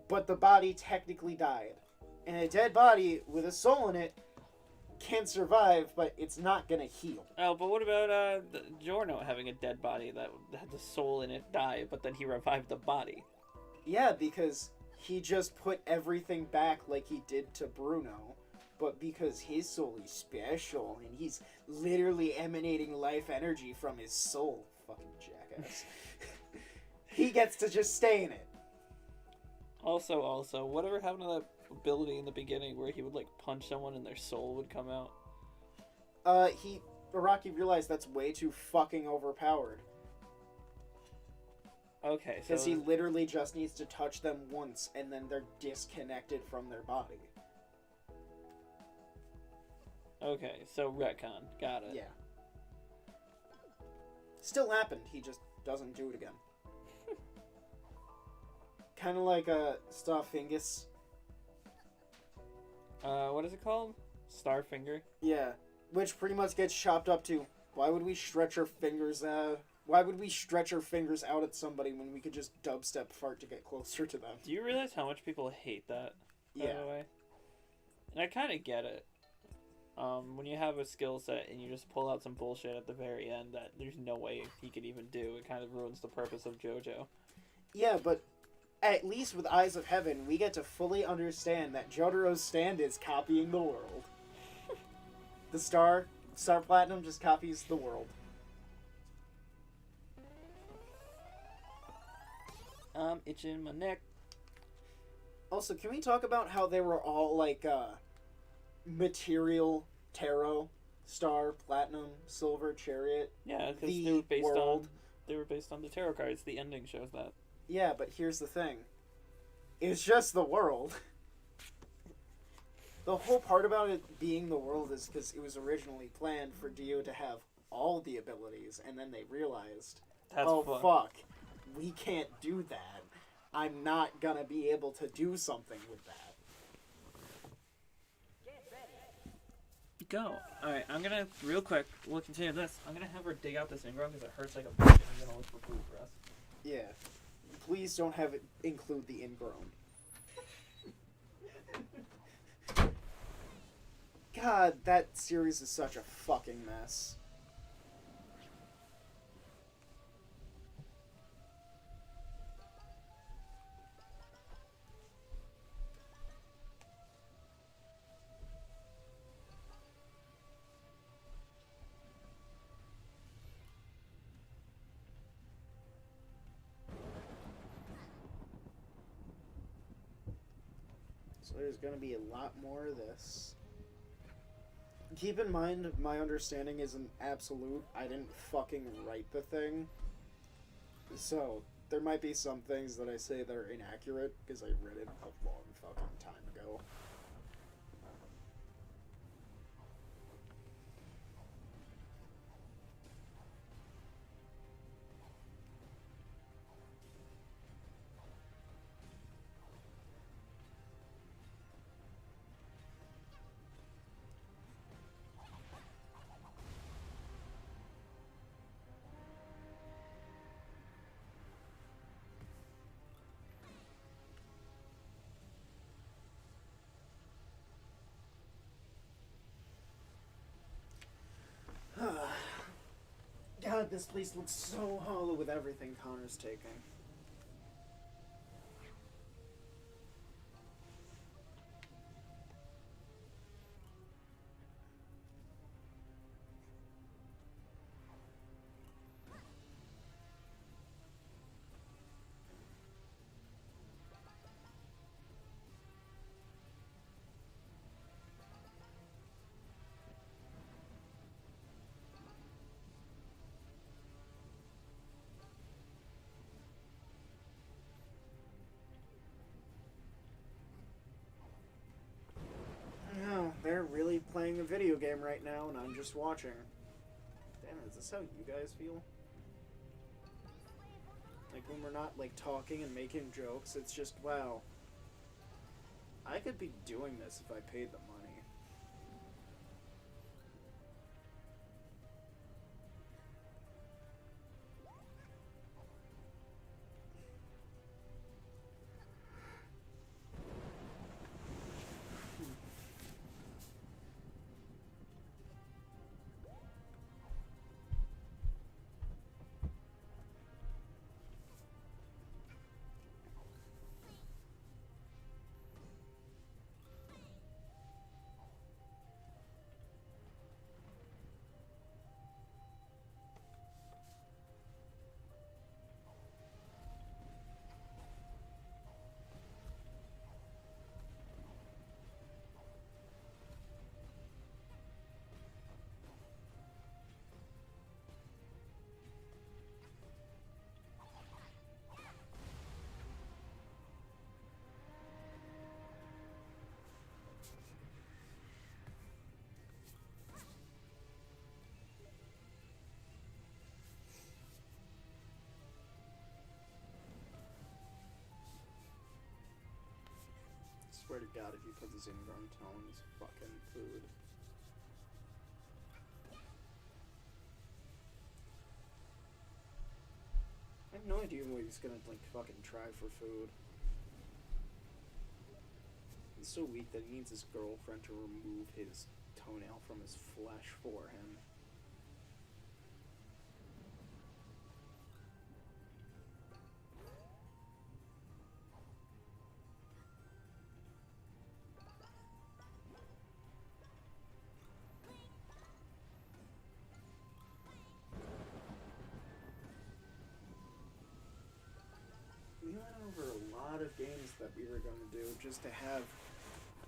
but the body technically died. And a dead body with a soul in it can survive, but it's not gonna heal. Oh, but what about Giorno having a dead body that had the soul in it die, but then he revived the body? Yeah, because he just put everything back like he did to Bruno, but because his soul is special, and he's literally emanating life energy from his soul, fucking jackass, he gets to just stay in it. Also, whatever happened to that ability in the beginning where he would like punch someone and their soul would come out? Araki realized that's way too fucking overpowered. Okay, so Because he literally just needs to touch them once, and then they're disconnected from their body. okay, so retcon, got it. Yeah. Still happened, he just doesn't do it again. Kind of like a Starfingus. What is it called? Starfinger. Yeah. Which pretty much gets chopped up to, why would we stretch our fingers out? Why would we stretch our fingers out at somebody when we could just dubstep fart to get closer to them? Do you realize how much people hate that? By Yeah. the way, and I kind of get it. When you have a skill set and you just pull out some bullshit at the very end that there's no way he could even do, it kind of ruins the purpose of JoJo. Yeah, but at least with Eyes of Heaven, we get to fully understand that Jotaro's stand is copying the world. The Star Platinum just copies the world. I'm itching my neck. Also, can we talk about how they were all like material tarot, Star, Platinum, Silver, Chariot? Yeah, because The they were based world. on the tarot cards. The ending shows that. Yeah, but here's the thing. It's just the world. The whole part about it being the world is because it was originally planned for Dio to have all the abilities, and then they realized, That's oh fun. fuck, we can't do that. I'm not gonna be able to do something with that. Go. Alright, I'm gonna, real quick, we'll continue this. I'm gonna have her dig out this ingrown because it hurts like a bitch and I'm gonna look for food for us. Yeah. Please don't have it include the ingrown. God, that series is such a fucking mess. So there's gonna be a lot more of this. Keep in mind, my understanding isn't absolute. I didn't fucking write the thing. So, there might be some things that I say that are inaccurate, because I read it a long fucking time ago. God, this place looks so hollow with everything Connor's taking. No, they're really playing a video game right now, and I'm just watching. Damn, is this how you guys feel? Like, when we're not, like, talking and making jokes, it's just, wow. I could be doing this if I paid the money. Swear to God, if you put this ingrown tone, it's fucking food. I have no idea what he's gonna, like, fucking try for food. He's so weak that he needs his girlfriend to remove his toenail from his flesh for him. We went over a lot of games that we were going to do just to have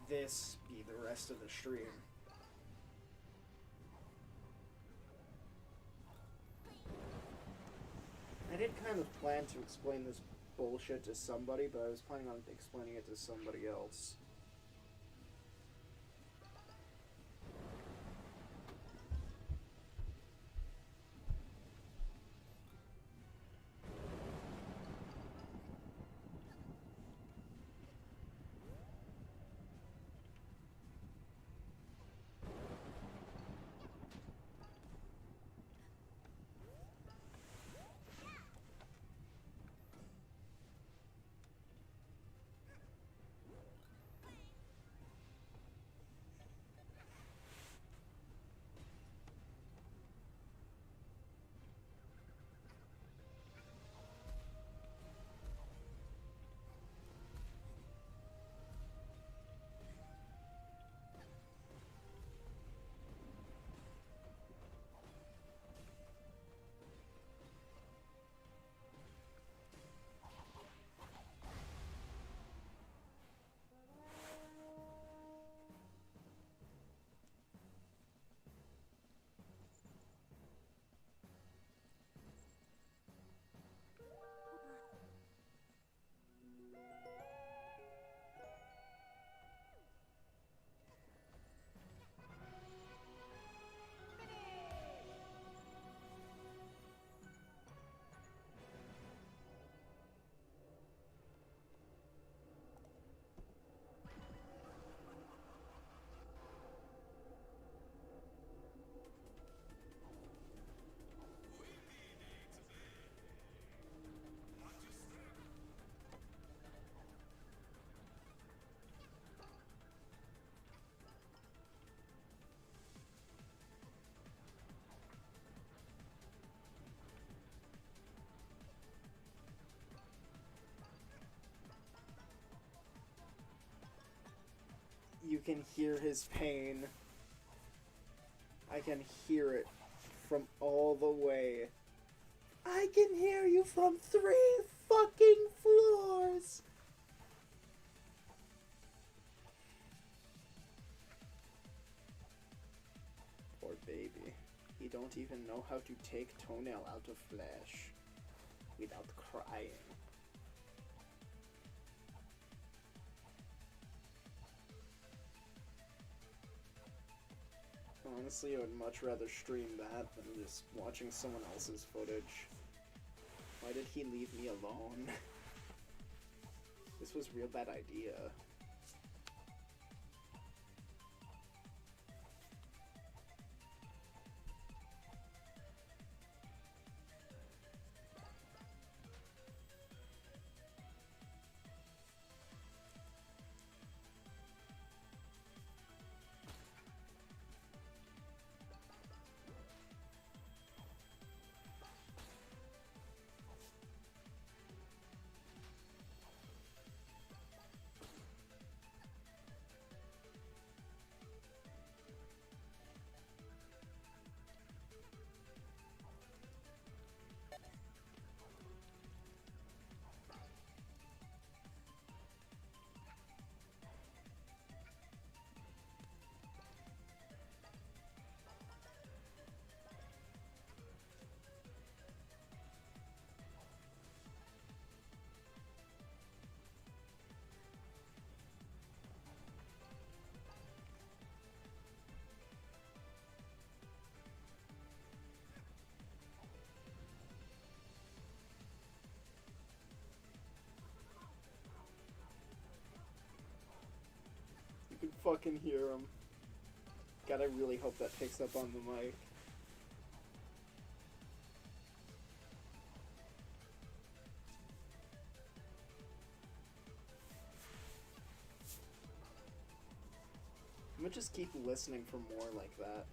this be the rest of the stream. I did kind of plan to explain this bullshit to somebody, but I was planning on explaining it to somebody else. You can hear his pain. I can hear it from all the way. I can hear you from 3 fucking floors! Poor baby. He don't even know how to take toenail out of flesh without crying. Honestly, I would much rather stream that than just watching someone else's footage. Why did he leave me alone? This was a real bad idea. You can fucking hear him. God, I really hope that picks up on the mic. gonna just keep listening for more like that.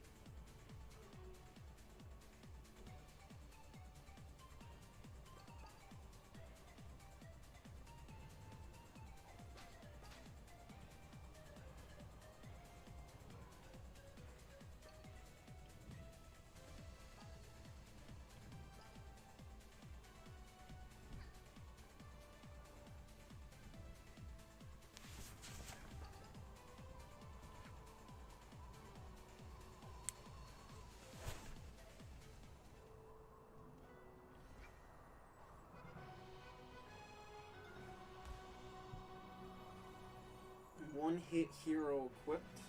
One hit hero equipped.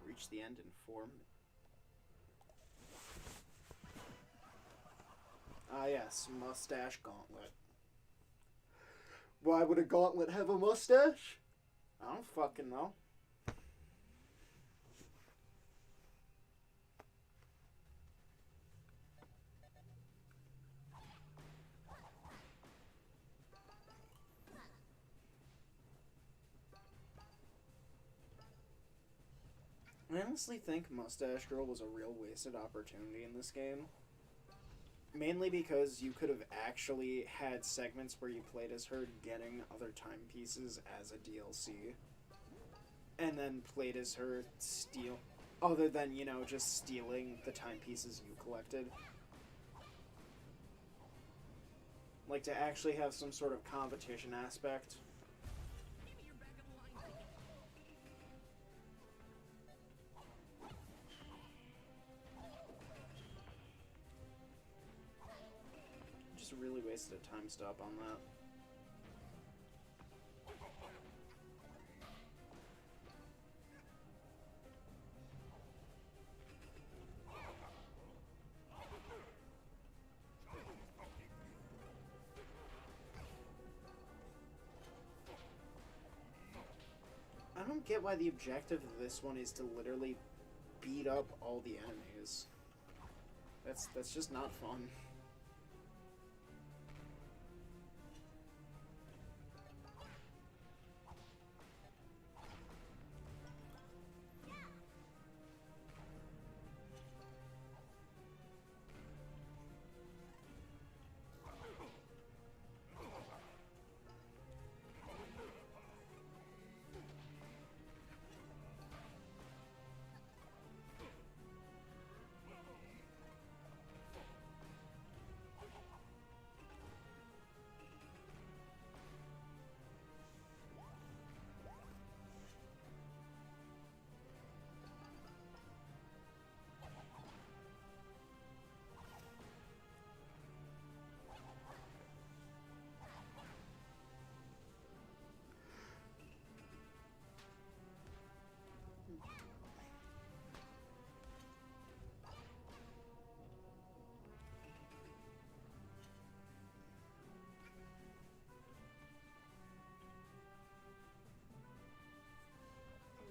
Reach the end in 4 minutes. Ah yes, mustache gauntlet. Why would a gauntlet have a mustache? I don't fucking know. I honestly think Mustache Girl was a real wasted opportunity in this game. Mainly because you could have actually had segments where you played as her getting other timepieces as a DLC. And then played as her steal... Other than, you know, just stealing the timepieces you collected. Like, to actually have some sort of competition aspect. Just really wasted a time stop on that. I don't get why the objective of this one is to literally beat up all the enemies. That's just not fun.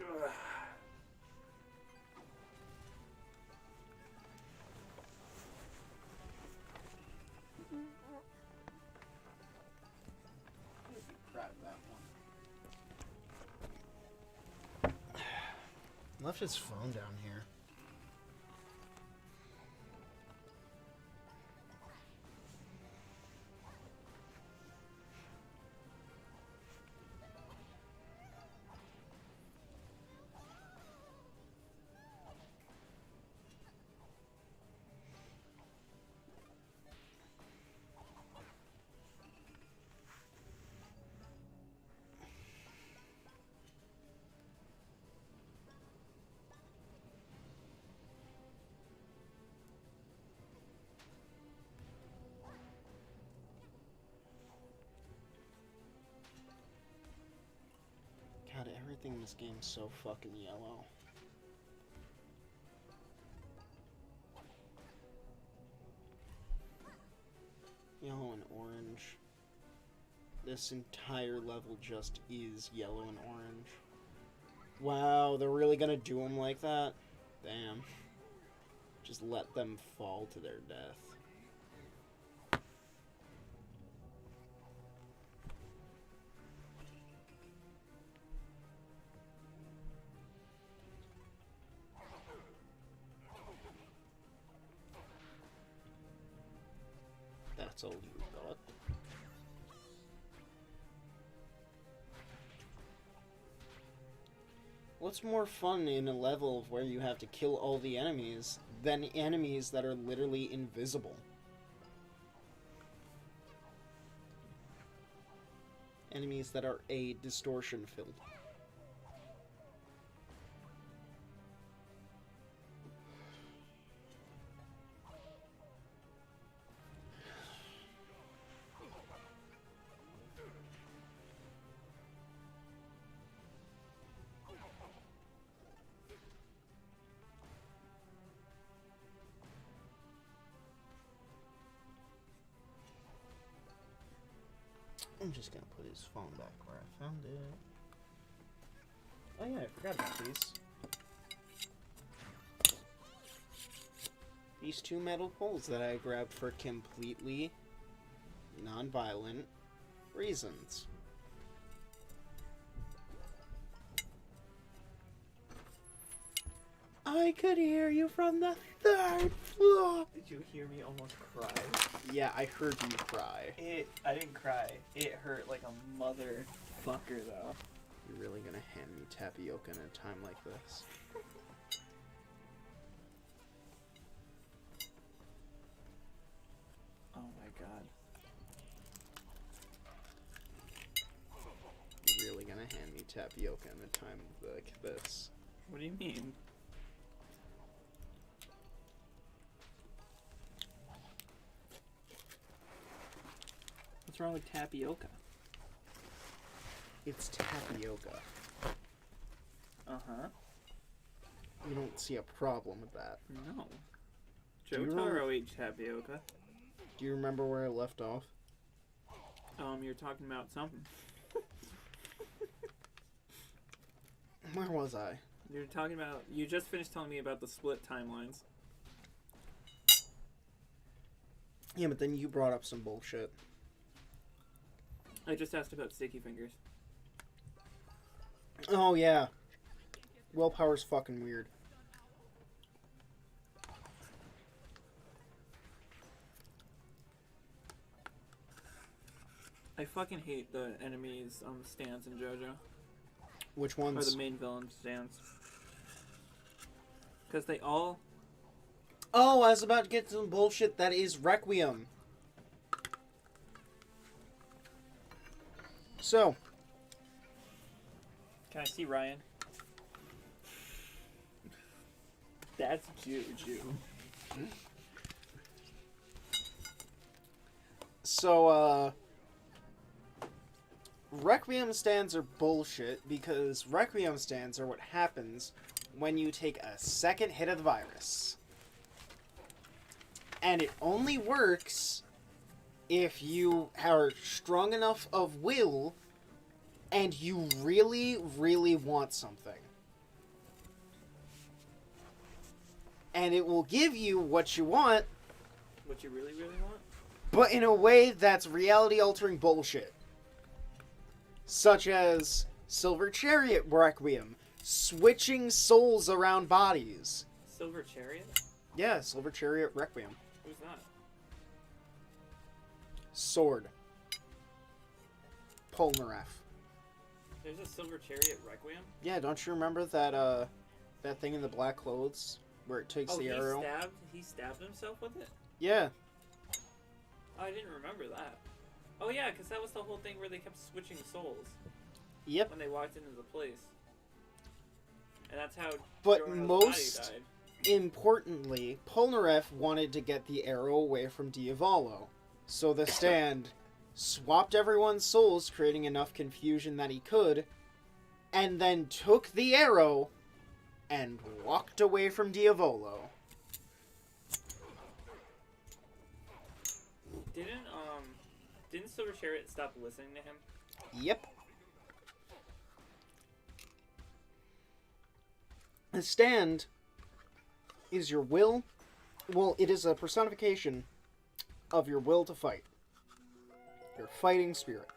Ugh. I'd be proud of that one. Left his phone down here. God, everything in this game is so fucking yellow. Yellow and orange. This entire level just is yellow and orange. Wow, they're really gonna do them like that? Damn. Just let them fall to their death. That's all you got. What's more fun in a level of where you have to kill all the enemies than enemies that are literally invisible? Enemies that are a distortion filled. I'm just gonna put his phone back where I found it. Oh yeah, I forgot about these. These two metal poles that I grabbed for completely non-violent reasons. I could hear you from the 3rd floor. Did you hear me almost cry? Yeah, I heard you cry. I didn't cry. It hurt like a motherfucker, though. You're really gonna hand me tapioca in a time like this? Oh my god. You're really gonna hand me tapioca in a time like this? What do you mean? What's wrong with tapioca? It's tapioca. Uh-huh. You don't see a problem with that. No. Do you remember- Jotaro ate tapioca. Do you remember where I left off? You're talking about something. Where was I? You're talking about... You just finished telling me about the split timelines. Yeah, but then you brought up some bullshit. I just asked about sticky fingers. Oh, yeah. Willpower's fucking weird. I fucking hate the enemies' stance in JoJo. Which Or ones? the main villain stance. Because they all... Oh, I was about to get to some bullshit that is Requiem. So, Can I see Ryan? That's Juju. So, Requiem stands are bullshit because Requiem stands are what happens when you take a second hit of the virus. And it only works if you are strong enough of will and you really, really want something. And it will give you what you want, What you really, really want? but in a way that's reality-altering bullshit. Such as Silver Chariot Requiem, switching souls around bodies. Silver Chariot? Yeah, Silver Chariot Requiem. Who's that? Sword. Polnareff. There's a Silver Chariot Requiem? Yeah, don't you remember that that thing in the black clothes where it takes the arrow? He stabbed himself with it? Yeah. Oh, I didn't remember that. Oh yeah, because that was the whole thing where they kept switching souls Yep. when they walked into the place. And that's how But Joro's most body died. importantly, Polnareff wanted to get the arrow away from Diavolo. So the stand swapped everyone's souls, creating enough confusion that he could, and then took the arrow and walked away from Diavolo. Didn't Silver Chariot stop listening to him? Yep. The stand is your will. Well, it is a personification of your will to fight. Your fighting spirit.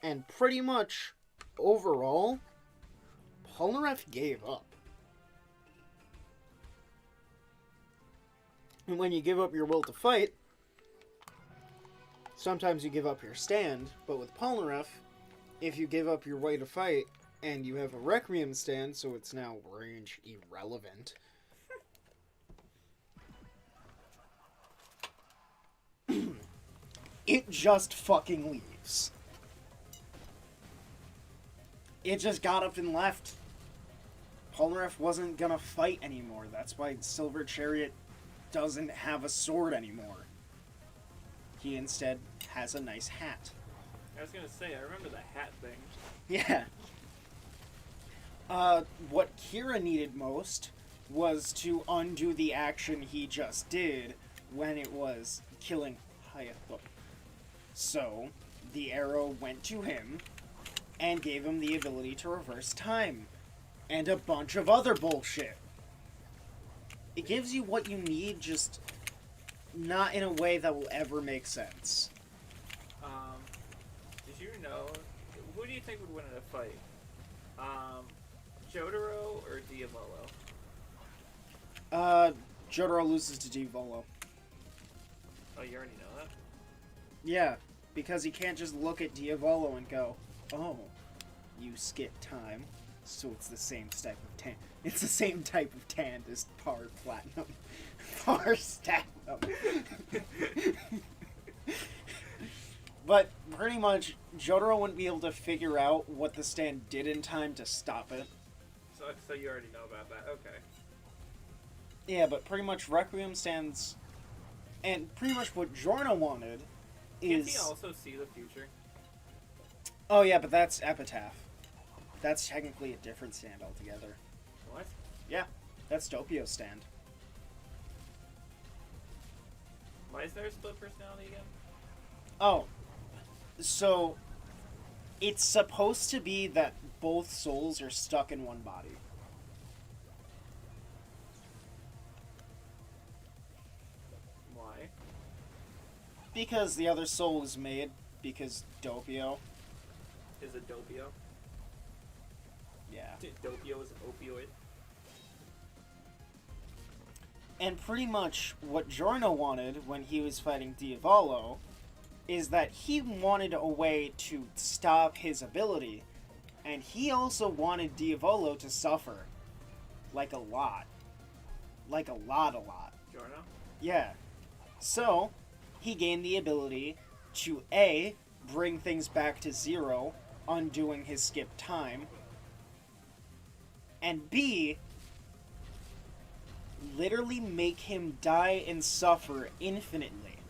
And pretty much, overall, Polnareff gave up. And when you give up your will to fight, sometimes you give up your stand, but with Polnareff, if you give up your way to fight and you have a Requiem stand, so it's now range irrelevant. It just fucking leaves. It just got up and left. Polnareff wasn't gonna fight anymore. That's why Silver Chariot doesn't have a sword anymore. He instead has a nice hat. I was gonna say, I remember the hat thing. Yeah. What Kira needed most was to undo the action he just did when it was killing Hayato. So, the arrow went to him and gave him the ability to reverse time. And a bunch of other bullshit. It gives you what you need, just not in a way that will ever make sense. Did you know, who do you think would win in a fight? Jotaro or Diavolo? Jotaro loses to Diavolo. Oh, you already know that? Yeah, because he can't just look at Diavolo and go, oh, you skip time. So it's the same type of tan. It's the same type of tan as Par Platinum. Par Statinum. But pretty much, Jotaro wouldn't be able to figure out what the stand did in time to stop it. So you already know about that, okay. Yeah, but pretty much Requiem stands... And pretty much what Jorno wanted is... Can't he also see the future? Oh yeah, but that's Epitaph. That's technically a different stand altogether. What? Yeah, that's Doppio's stand. Why is there a split personality again? Oh, so it's supposed to be that both souls are stuck in one body. Why? Because the other soul was made because Doppio. Is it Doppio? Yeah. Doppio is an opioid. And pretty much what Giorno wanted when he was fighting Diavolo is that he wanted a way to stop his ability, and he also wanted Diavolo to suffer. Like a lot. Like a lot. Giorno? Yeah. So, he gained the ability to A, bring things back to zero, undoing his skipped time, and B, literally make him die and suffer infinitely.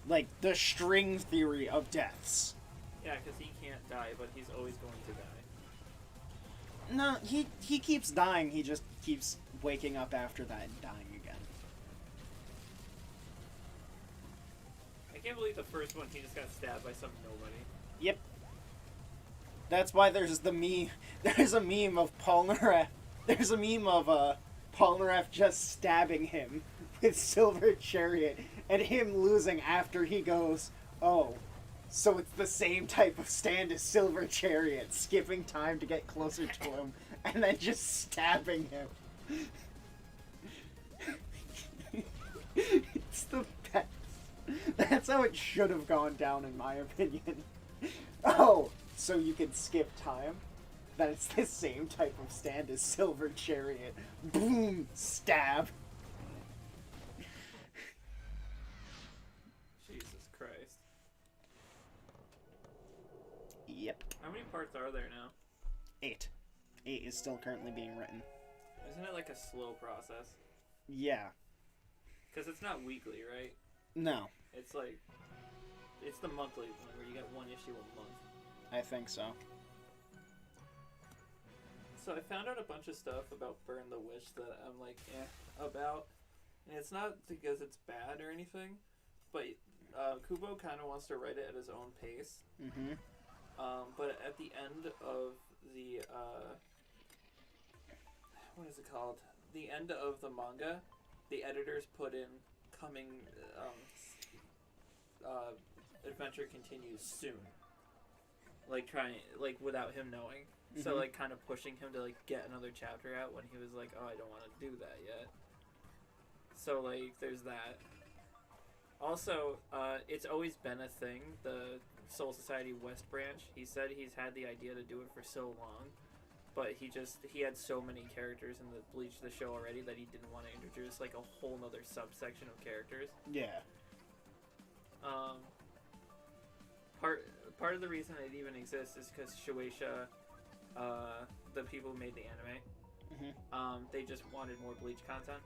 Like the string theory of deaths. Yeah, because he can't die, but he's always going to die. No, he keeps dying, he just keeps waking up after that and dying again. I can't believe the first one he just got stabbed by some nobody. Yep. That's why there's the meme. There's a meme of Polnareff. There's a meme of Polnareff just stabbing him with Silver Chariot and him losing after he goes, oh, so it's the same type of stand as Silver Chariot, skipping time to get closer to him and then just stabbing him. It's the best. That's how it should have gone down, in my opinion. Oh, so you can skip time? That it's the same type of stand as Silver Chariot. Boom! Stab! Jesus Christ. Yep. How many parts are there now? 8. 8 is still currently being written. Isn't it like a slow process? Yeah. Because it's not weekly, right? No, It's like... It's the monthly one where you get one issue a month. I think so. So I found out a bunch of stuff about Burn the Witch that I'm like, about. And it's not because it's bad or anything, but Kubo kind of wants to write it at his own pace. Mm-hmm. But at the end of the, what is it called? The end of the manga, the editors put in coming, adventure continues soon. Like without him knowing. So Mhm. like kind of pushing him to like get another chapter out when he was like, oh, I don't want to do that yet. So like, there's that. Also, it's always been a thing. The Soul Society West branch. He said he's had the idea to do it for so long, but he had so many characters in the Bleach the show already that he didn't want to introduce like a whole nother subsection of characters. Yeah. Part of the reason it even exists is because Shueisha, the people who made the anime, they just wanted more Bleach content,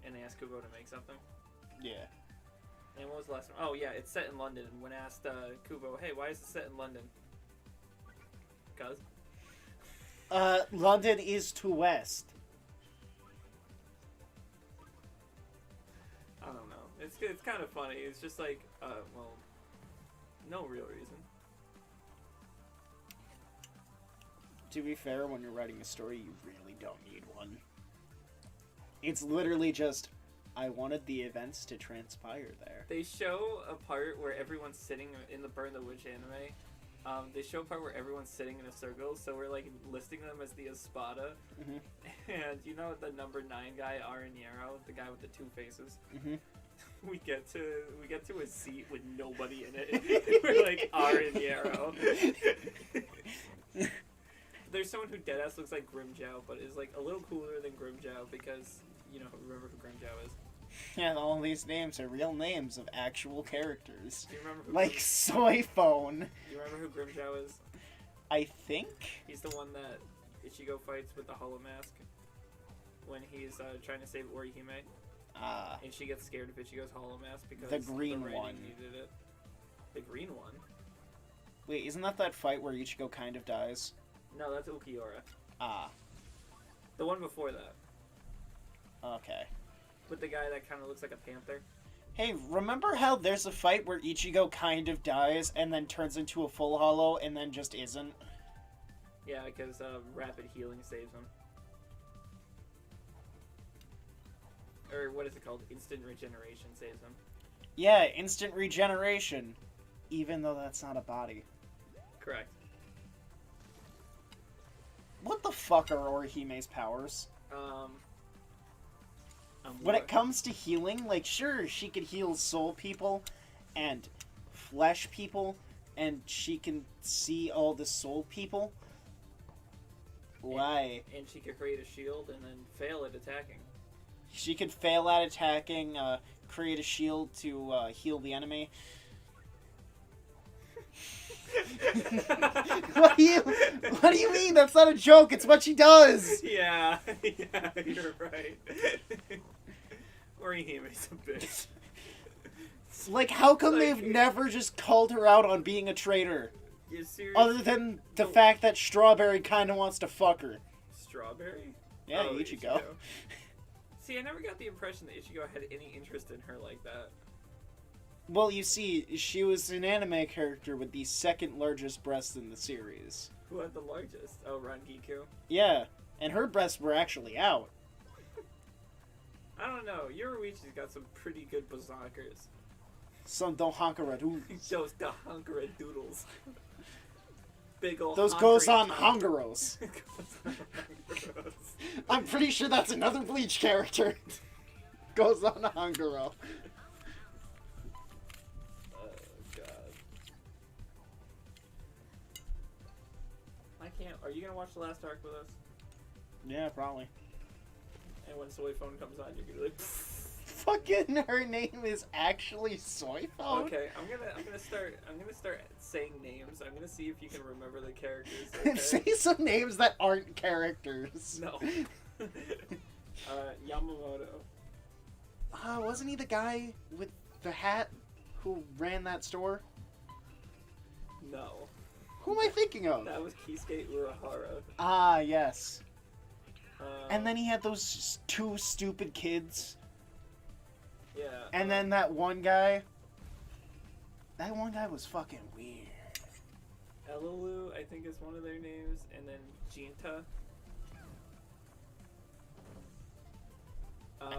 and they asked Kubo to make something. Yeah. And what was the last one? Oh yeah, it's set in London. And when asked Kubo, hey, why is it set in London? Cause? London is to west. I don't know. It's kind of funny. It's just like, well, no real reason. To be fair, when you're writing a story, you really don't need one. It's literally just, I wanted the events to transpire there. They show a part where everyone's sitting in the Burn the Witch anime. They show a part where everyone's sitting in a circle, so we're like listing them as the Espada. And you know the number 9 guy, Araniero, the guy with the 2 faces. We get to a seat with nobody in it. We're like Araniero. There's someone who deadass looks like Grimmjow, but is like a little cooler than Grimmjow because remember who Grimmjow is. Yeah, all these names are real names of actual characters. Do you remember who like Soy Phone. Do you remember who Grimmjow is? I think He's the one that Ichigo fights with the Hollow Mask when he's trying to save Orihime. And she gets scared of Ichigo's Hollow Mask because the green writing one needed it. The green one? Wait, isn't that fight where Ichigo kind of dies? No, that's Ukiura. The one before that. Okay. With the guy that kind of looks like a panther. Hey, remember how there's a fight where Ichigo kind of dies and then turns into a full hollow and then just isn't? Yeah, because rapid healing saves him. Or what is it called? Instant regeneration saves him. Yeah, instant regeneration. Even though that's not a body. Correct. What the fuck are Orihime's powers? When What? it comes to healing, like, sure, she could heal soul people and flesh people, and she can see all the soul people. Why? And she could create a shield and then fail at attacking. She could fail at attacking, create a shield to heal the enemy. What do you mean? That's not a joke. It's what she does. Yeah, you're right. Orihime's a bitch. Like, how come Like- they've never just called her out on being a traitor? You serious? Other than the fact that Strawberry kind of wants to fuck her. Strawberry? Yeah, Oh, Ichigo. See, I never got the impression that Ichigo had any interest in her like that. Well, you see, she was an anime character with the second largest breasts in the series. Who had the largest? Oh, Rangiku. Yeah, and her breasts were actually out. I don't know. Yoruichi's got some pretty good bazonkers. Some don't honkaradu. Those the hunkera doodles. Big ol' Those honkery goes on top. hongaros. Honkeros. I'm pretty sure that's another Bleach character. Goes on hangaro. Oh, God. I can't. Are you gonna watch the last arc with us? Yeah, probably. And when Soy Phone comes on, you're gonna be like, Fucking her name is actually Soy Phone? okay, I'm gonna start saying names. I'm gonna see if you can remember the characters. Okay? Say some names that aren't characters. No. Yamamoto. Wasn't he the guy with the hat who ran that store? No. Who am I thinking of? That was Kisuke Urahara. Ah, yes. And Um, then he had those 2 stupid kids. yeah. And then that one guy. That one guy was fucking weird. Elalu, I think is one of their names, and then Jinta.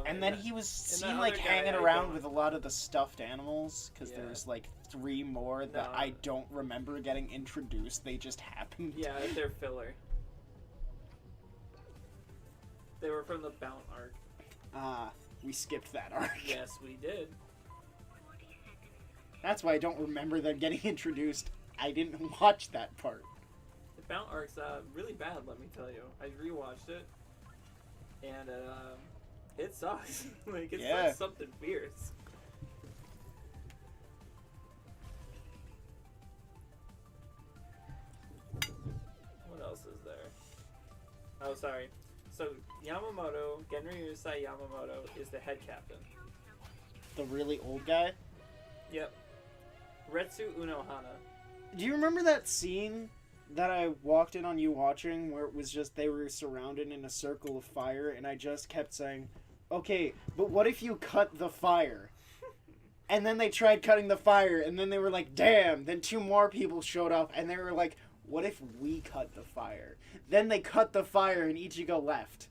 And then he was seen that like other guy, hanging I around don't- with a lot of the stuffed animals because Yeah. there's like 3 more that No. I don't remember getting introduced. They just happened. Yeah, they're filler. They were from the Bount arc. We skipped that arc. Yes, we did. That's why I don't remember them getting introduced. I didn't watch that part. The Mount arc's really bad, let me tell you. I rewatched it, and it sucks. Like, it's Yeah. like something fierce. What else is there? Oh, sorry. So, Yamamoto, Genryu Usai Yamamoto, is the head captain. The really old guy. Yep. Retsu Unohana. Do you remember that scene that I walked in on you watching where it was just they were surrounded in a circle of fire and I just kept saying, okay, but what if you cut the fire? And then they tried cutting the fire and then they were like, damn. Then 2 more people showed up and they were like, what if we cut the fire? Then they cut the fire and Ichigo left.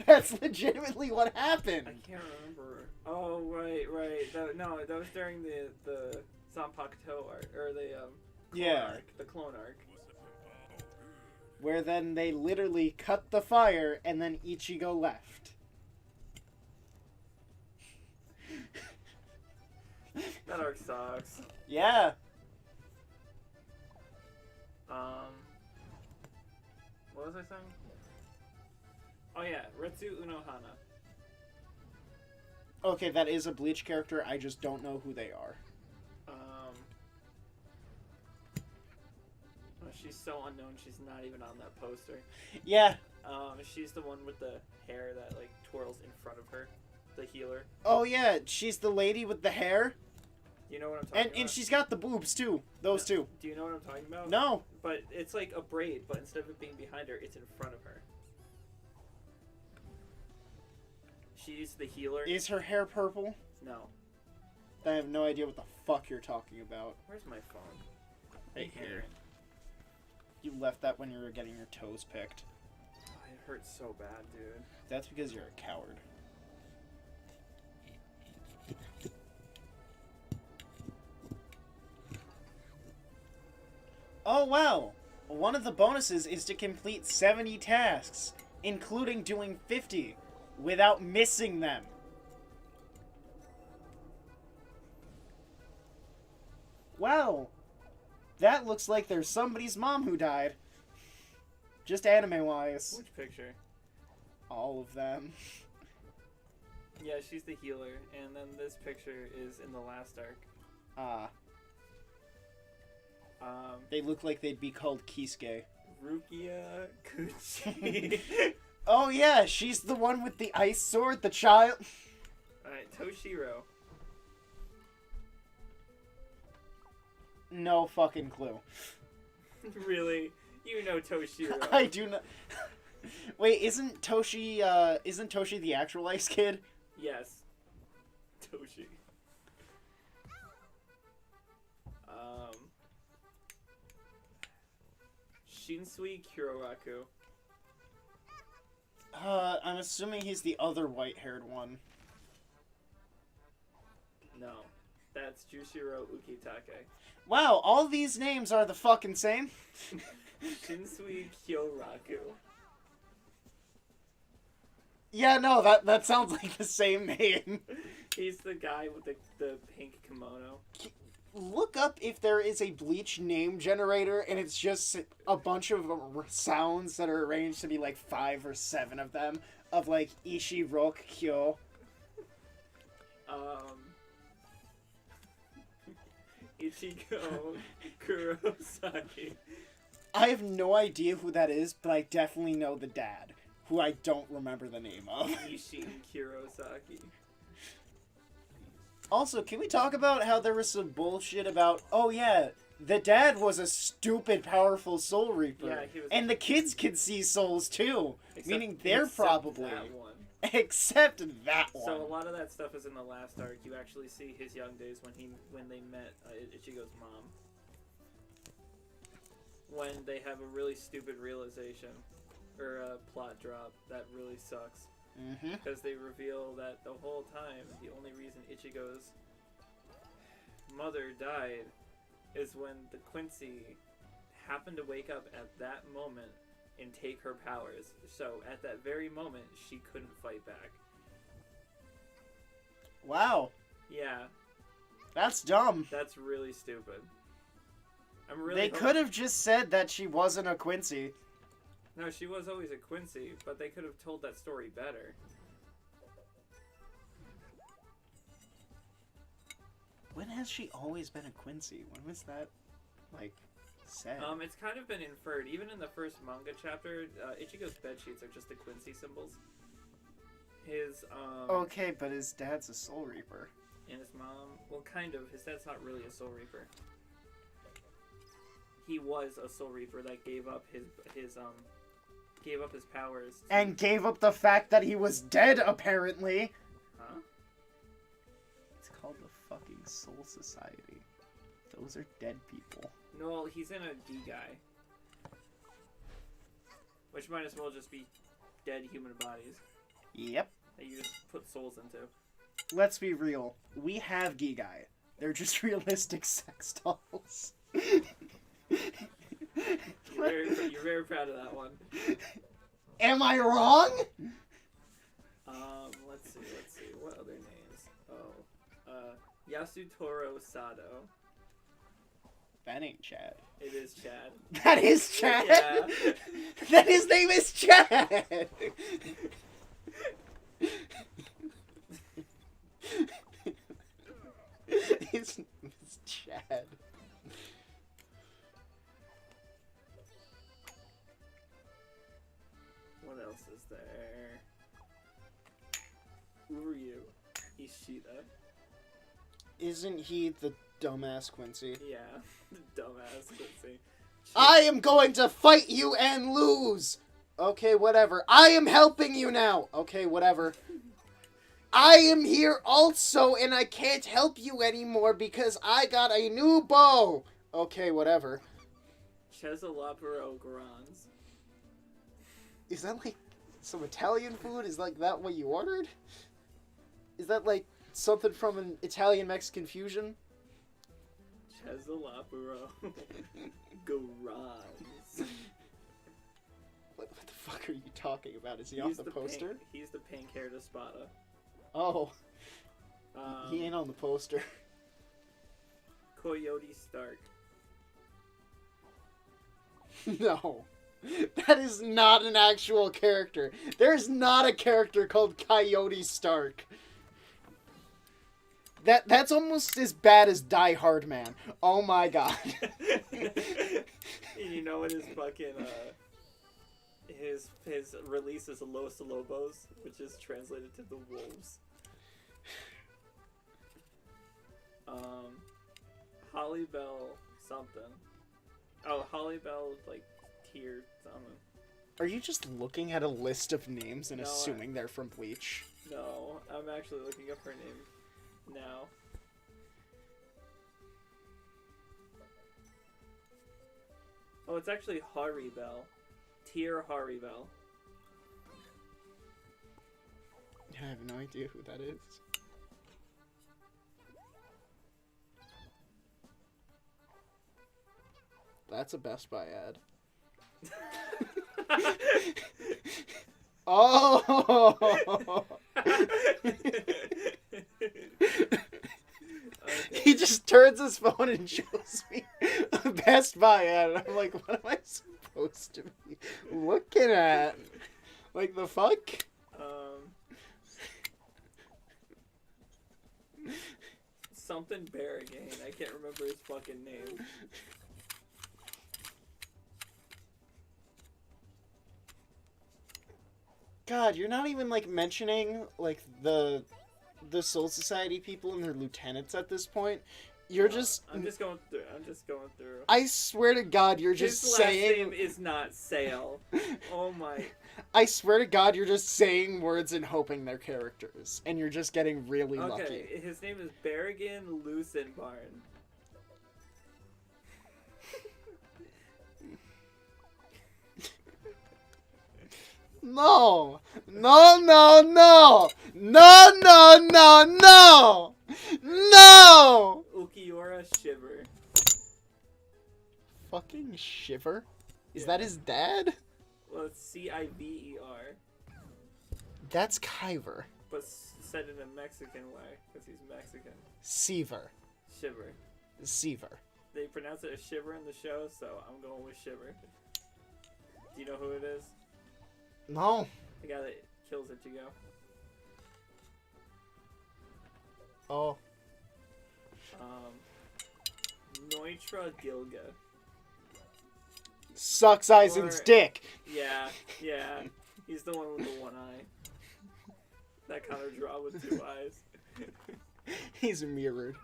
That's legitimately what happened. I can't remember. Oh, right. No, that was during the Zanpakuto arc, or the clone arc, the clone arc. Where then they literally cut the fire and then Ichigo left. That arc sucks. Yeah. What was I saying? Oh yeah, Retsu Unohana. Okay, that is a Bleach character. I just don't know who they are. She's so unknown. She's not even on that poster. Yeah. She's the one with the hair that like twirls in front of her, the healer. Oh yeah, she's the lady with the hair. You know what I'm talking about? And she's got the boobs too. Those two. Do you know what I'm talking about? No. But it's like a braid, but instead of it being behind her, it's in front of her. She's the healer. Is her hair purple? No. I have no idea what the fuck you're talking about. Where's my phone? Right here. You left that when you were getting your toes picked. Oh, it hurts so bad, dude. That's because you're a coward. Oh wow! One of the bonuses is to complete 70 tasks, including doing 50, without missing them. Wow! That looks like there's somebody's mom who died. Just anime-wise. Which picture? All of them. Yeah, she's the healer, and then this picture is in the last arc. Ah. They look like they'd be called Kisuke. Rukia Kuchi. Oh yeah, she's the one with the ice sword, the child. Alright, Toshiro. No fucking clue. Really? You know Toshiro. I do not. Wait, isn't Toshi the actual Ice Kid? Yes. Toshi. Shinsui Kuroraku. I'm assuming he's the other white-haired one. No. That's Jushiro Ukitake. Wow, all these names are the fucking same? Shinsui Kyoraku. Yeah, no, that sounds like the same name. He's the guy with the pink kimono. Look up if there is a Bleach name generator and it's just a bunch of sounds that are arranged to be like 5 or 7 of them of like Ishi, Rock, Kyo. Ichigo Kurosaki. I have no idea who that is, but I definitely know the dad, who I don't remember the name of. Ishi Kurosaki. Also, can we talk about how there was some bullshit about, oh yeah, the dad was a stupid, powerful Soul Reaper. Yeah, he was. And the kids can see souls too. Meaning they're except probably. that one. Except that one. So a lot of that stuff is in the last arc. You actually see his young days when they met Ichigo's mom. When they have a really stupid realization or a plot drop that really sucks. Because they reveal that the whole time, the only reason Ichigo's mother died is when the Quincy happened to wake up at that moment and take her powers. So at that very moment, she couldn't fight back. Wow. Yeah, That's dumb. that's really stupid. I'm really. They could have just said that she wasn't a Quincy. No, she was always a Quincy, but they could have told that story better. When has she always been a Quincy? When was that, like, said? It's kind of been inferred. Even in the first manga chapter, Ichigo's bedsheets are just the Quincy symbols. His, Okay, but his dad's a Soul Reaper. And his mom, well, kind of. His dad's not really a Soul Reaper. He was a Soul Reaper that gave up his powers. And gave up the fact that he was dead, apparently. Huh? It's called the fucking Soul Society. Those are dead people. No, he's in a D guy. Which might as well just be dead human bodies Yep. that you just put souls into. Let's be real. We have Gigai. They're just realistic sex dolls. You're very proud of that one. Am I wrong? Let's see. What other names? Yasutoro Sado. That ain't Chad. It is Chad. That is Chad? Yeah. Then his name is Chad! His name is Chad. What else is there? Uryu Ishida. Isn't he the dumbass Quincy? Yeah, dumbass Quincy. I am going to fight you and lose! Okay, whatever. I am helping you now! Okay, whatever. I am here also, and I can't help you anymore because I got a new bow! Okay, whatever. Cesalopero Grans. Is that like some Italian food? Is like that what you ordered? Is that like something from an Italian-Mexican fusion? Cesalopero Grans. What the fuck are you talking about? Is he off the poster? He's the pink haired Espada. Oh, he ain't on the poster. Coyote Stark. No. That is not an actual character. There's not a character called Coyote Stark. That's almost as bad as Die Hard Man. Oh my god. And you know what his fucking his release is Los Lobos, which is translated to the wolves. Holly Bell something. Oh, Holly Bell like tier something. Are you just looking at a list of names and No, assuming they're from Bleach? No, I'm actually looking up her name now. Oh, it's actually Haribel. Tier Haribel. I have no idea who that is. That's a Best Buy ad. Oh! Okay. He just turns his phone and shows me a Best Buy ad, and I'm like, what am I supposed to be looking at? Like, the fuck? Something Barragain. I can't remember his fucking name. God, you're not even, like, mentioning, like, the Soul Society people and their lieutenants at this point. You're just... I'm just going through. I swear to God, you're just His saying... last name is not Sale. Oh my... I swear to God, you're just saying words and hoping they're characters. And you're just getting really lucky. Okay, his name is Barragan Lucenbarn. No! No, no, no! No, no, no, no! No! Ukiura Shiver. fucking Shiver? Is Yeah. that his dad? Well, it's Civer, That's Kyver. but said in a Mexican way because he's Mexican. Seaver. Shiver. Seaver. They pronounce it as Shiver in the show, so I'm going with Shiver. Do you know who it is? No. The guy that kills Ichigo. Oh. Neutra Gilga. Sucks Aizen's Or- dick. Yeah, yeah. He's the one with the one eye. That kind of draw with 2 eyes. He's mirrored.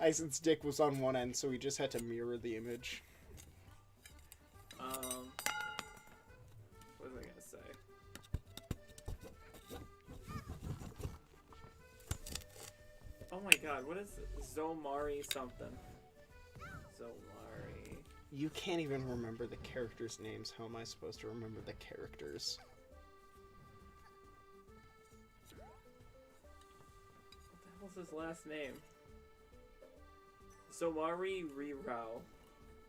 Aizen's dick was on one end, so he just had to mirror the image. What was I gonna say? Oh my god, what is Zomari something? Zomari. You can't even remember the characters' names. How am I supposed to remember the characters? What the hell's his last name? Zomari Rirao.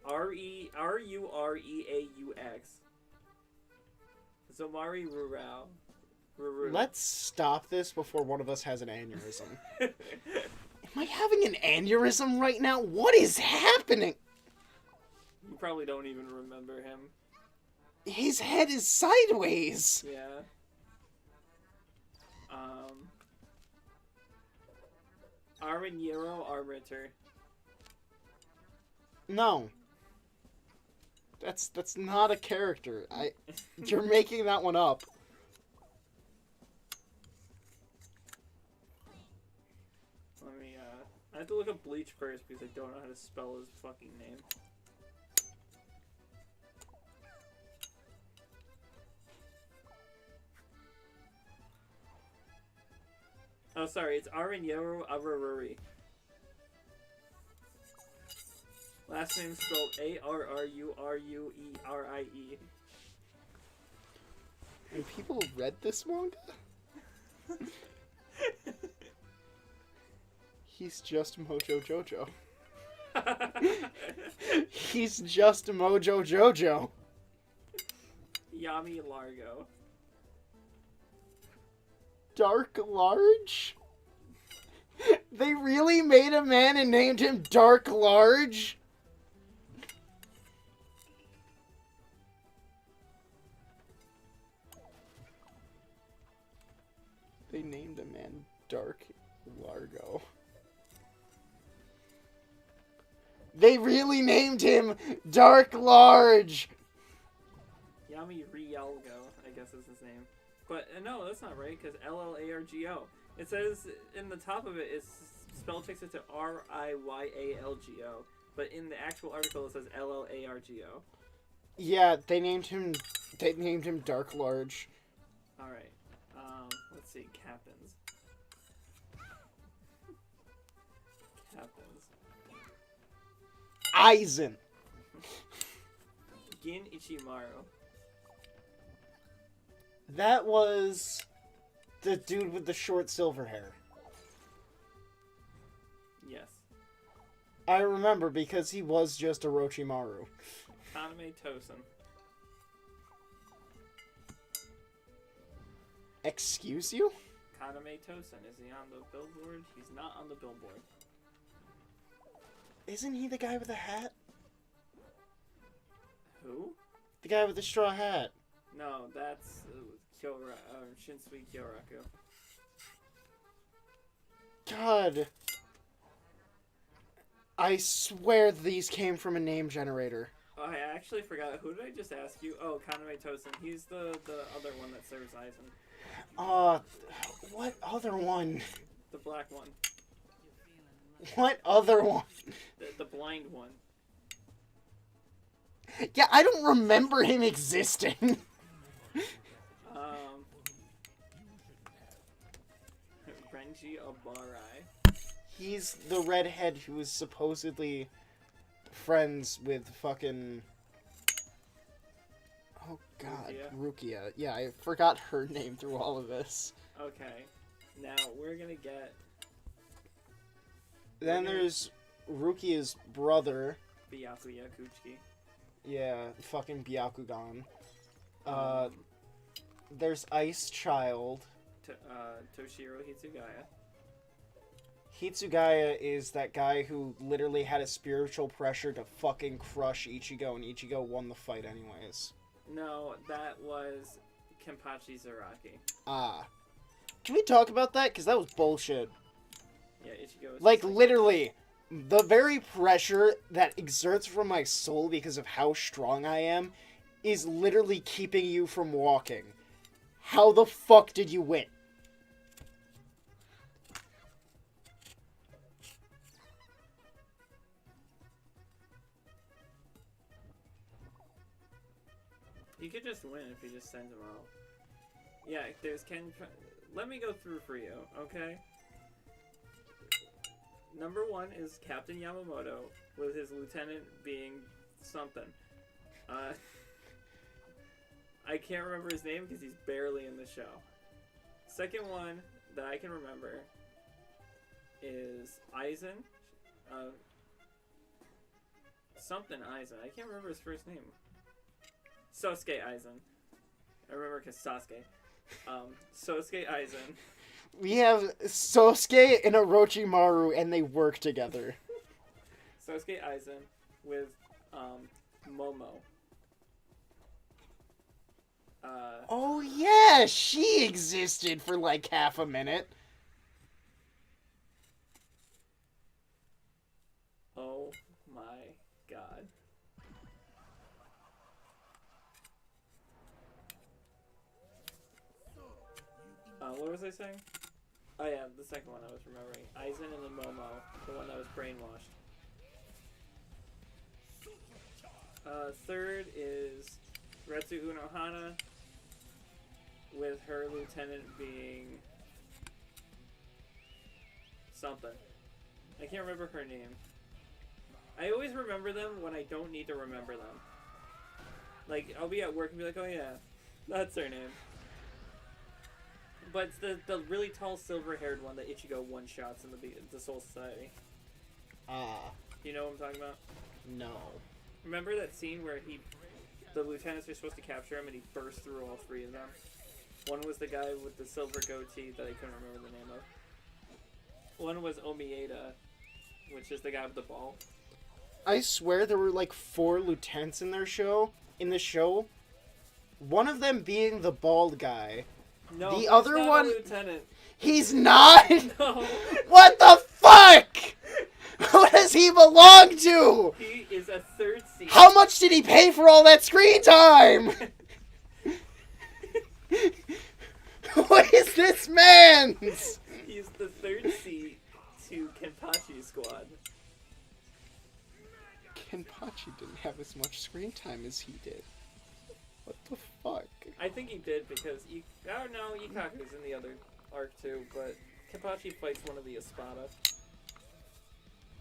Rureaux. Zomari Rirao. Let's stop this before one of us has an aneurysm. Am I having an aneurysm right now? What is happening? You probably don't even remember him. His head is sideways. Yeah. Aranero Arbiter. No. That's not a character. You're making that one up. Let me, I have to look up Bleach first because I don't know how to spell his fucking name. Oh, sorry, it's Aranero Araruri. Last name spelled Arruruerie. And people read this manga? He's just Mojo Jojo. He's just Mojo Jojo. Yami Largo. Dark Large? They really made a man and named him Dark Large? They named a man Dark Largo. They really named him Dark Large! Yami Rialgo, I guess is his name. But no, that's not right, because Llargo. It says in the top of it, it's spell checks it to Riyalgo. But in the actual article, it says Llargo. Yeah, they named him Dark Large. Alright. Let's see. Captains. Aizen. Gin Ichimaru. That was the dude with the short silver hair. Yes. I remember because he was just Orochimaru. Kaname Tosen. Excuse you? Kaname Tosen. Is he on the billboard? He's not on the billboard. Isn't he the guy with the hat? Who? The guy with the straw hat. No, that's Shinsui Kyoraku. God. I swear these came from a name generator. Oh, I actually forgot. Who did I just ask you? Oh, Kaname Tosen. He's the other one that serves Aizen. What other one? The black one. What other one? The blind one. Yeah, I don't remember him existing. Renji Abarai. He's the redhead who is supposedly friends with fucking... Oh god, Rukia. Yeah, I forgot her name through all of this. Okay. Now, we're gonna get... Then there's Rukia's brother, Byakuya Kuchiki. Yeah, fucking Byakugan. There's Ice Child. Toshiro Hitsugaya. Hitsugaya is that guy who literally had a spiritual pressure to fucking crush Ichigo, and Ichigo won the fight anyways. No, that was Kenpachi Zaraki. Ah. Can we talk about that? Because that was bullshit. Yeah, Ichigo was Like, just literally, the very pressure that exerts from my soul because of how strong I am is literally keeping you from walking. How the fuck did you win? You could just win if you just send them out. Yeah, there's let me go through for you, okay? Number 1 is Captain Yamamoto, with his lieutenant being something. I can't remember his name because he's barely in the show. Second one that I can remember is Aizen. Something Aizen. I can't remember his first name. Sosuke Aizen. I remember because Sasuke. Sosuke Aizen. We have Sosuke and Orochimaru, and they work together. Sosuke Aizen with Momo. Oh yeah, she existed for like half a minute. Oh my god. What was I saying? Oh yeah, the second one I was remembering. Aizen and the Momo, the one that was brainwashed. Third is Retsu Unohana, with her lieutenant being something. I can't remember her name. I always remember them when I don't need to remember them. Like, I'll be at work and be like, oh yeah, that's her name. But it's the really tall silver-haired one that Ichigo one-shots in the Soul Society. Ah, You know what I'm talking about? no. Remember that scene where the lieutenants are supposed to capture him and he bursts through all three of them? One was the guy with the silver goatee that I couldn't remember the name of. One was Omieda, which is the guy with the ball. I swear there were like 4 lieutenants in the show. One of them being the bald guy. No, The he's other not one- a lieutenant. He's not? No, What the fuck? Who does he belong to? he is a third seat. How much did he pay for all that screen time? What is this man's? He's the third seat to Kenpachi Squad. Kenpachi didn't have as much screen time as he did. What the fuck? I think he did because I don't know, Ikaku's in the other arc too, but Kenpachi fights one of the Espada.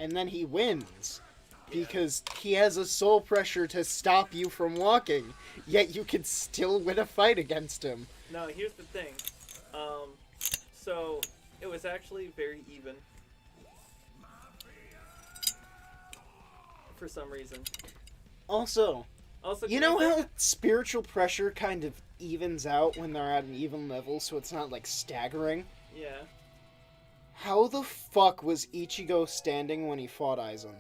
And then he wins. Because he has a soul pressure to stop you from walking. Yet you can still win a fight against him. No, here's the thing. So it was actually very even. For some reason. Also, Also, you know how spiritual pressure kind of evens out when they're at an even level, so it's not like staggering? Yeah. How the fuck was Ichigo standing when he fought Aizen?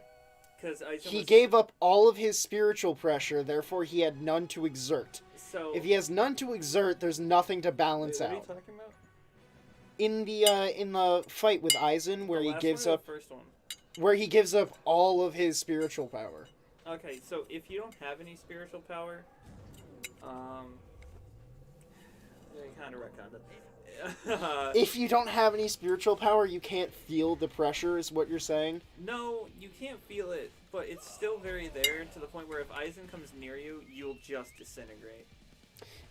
Because He gave up all of his spiritual pressure, therefore he had none to exert. So If he has none to exert, there's nothing to balance wait, what are out. you talking about? In the fight with Aizen, where The he last gives one or up, the first one. where he gives up all of his spiritual power. Okay, so if you don't have any spiritual power, yeah, you kind of retconned it. If you don't have any spiritual power, you can't feel the pressure, is what you're saying? No, you can't feel it, but it's still very there to the point where if Aizen comes near you, you'll just disintegrate.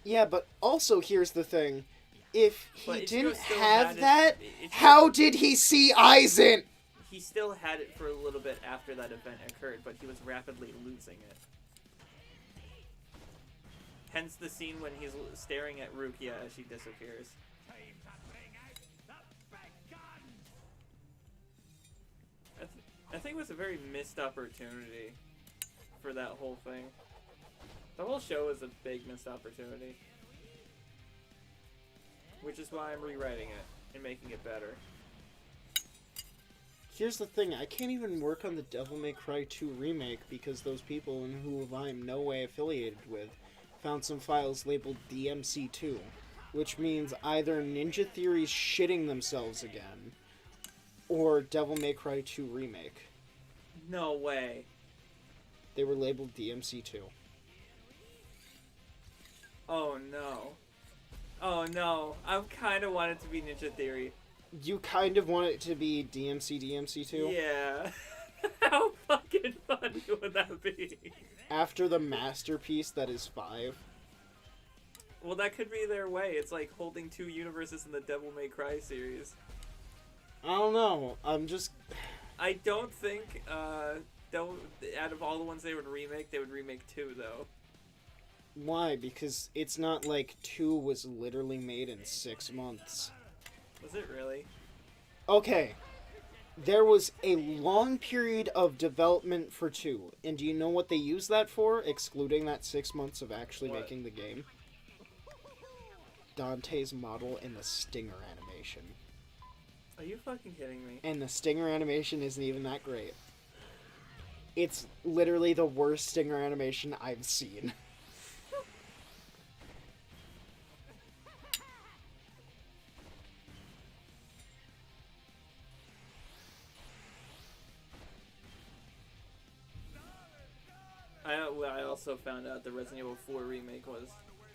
Yeah, but also here's the thing. If But he Ichigo didn't still have had it- that, Ichigo- how did he see Aizen? He still had it for a little bit after that event occurred, but he was rapidly losing it. Hence the scene when he's staring at Rukia as she disappears. I think it was a very missed opportunity for that whole thing. The whole show is a big missed opportunity. Which is why I'm rewriting it and making it better. Here's the thing, I can't even work on the Devil May Cry 2 remake because those people in who I'm no way affiliated with found some files labeled DMC2, which means either Ninja Theory's shitting themselves again, or Devil May Cry 2 remake. No way. They were labeled DMC2. Oh no. Oh no. I kind of want it to be Ninja Theory. You kind of want it to be DMC2? Yeah. How fucking funny would that be? After the masterpiece that is 5. Well, that could be their way. It's like holding 2 universes in the Devil May Cry series. I don't know. I don't think, out of all the ones they would remake 2, though. Why? Because it's not like 2 was literally made in 6 months. Was it really? Okay. There was a long period of development for 2. And do you know what they used that for, excluding that 6 months of actually What? making the game? Dante's model and the stinger animation. Are you fucking kidding me? And the stinger animation isn't even that great. It's literally the worst stinger animation I've seen. I also found out the Resident Evil 4 remake was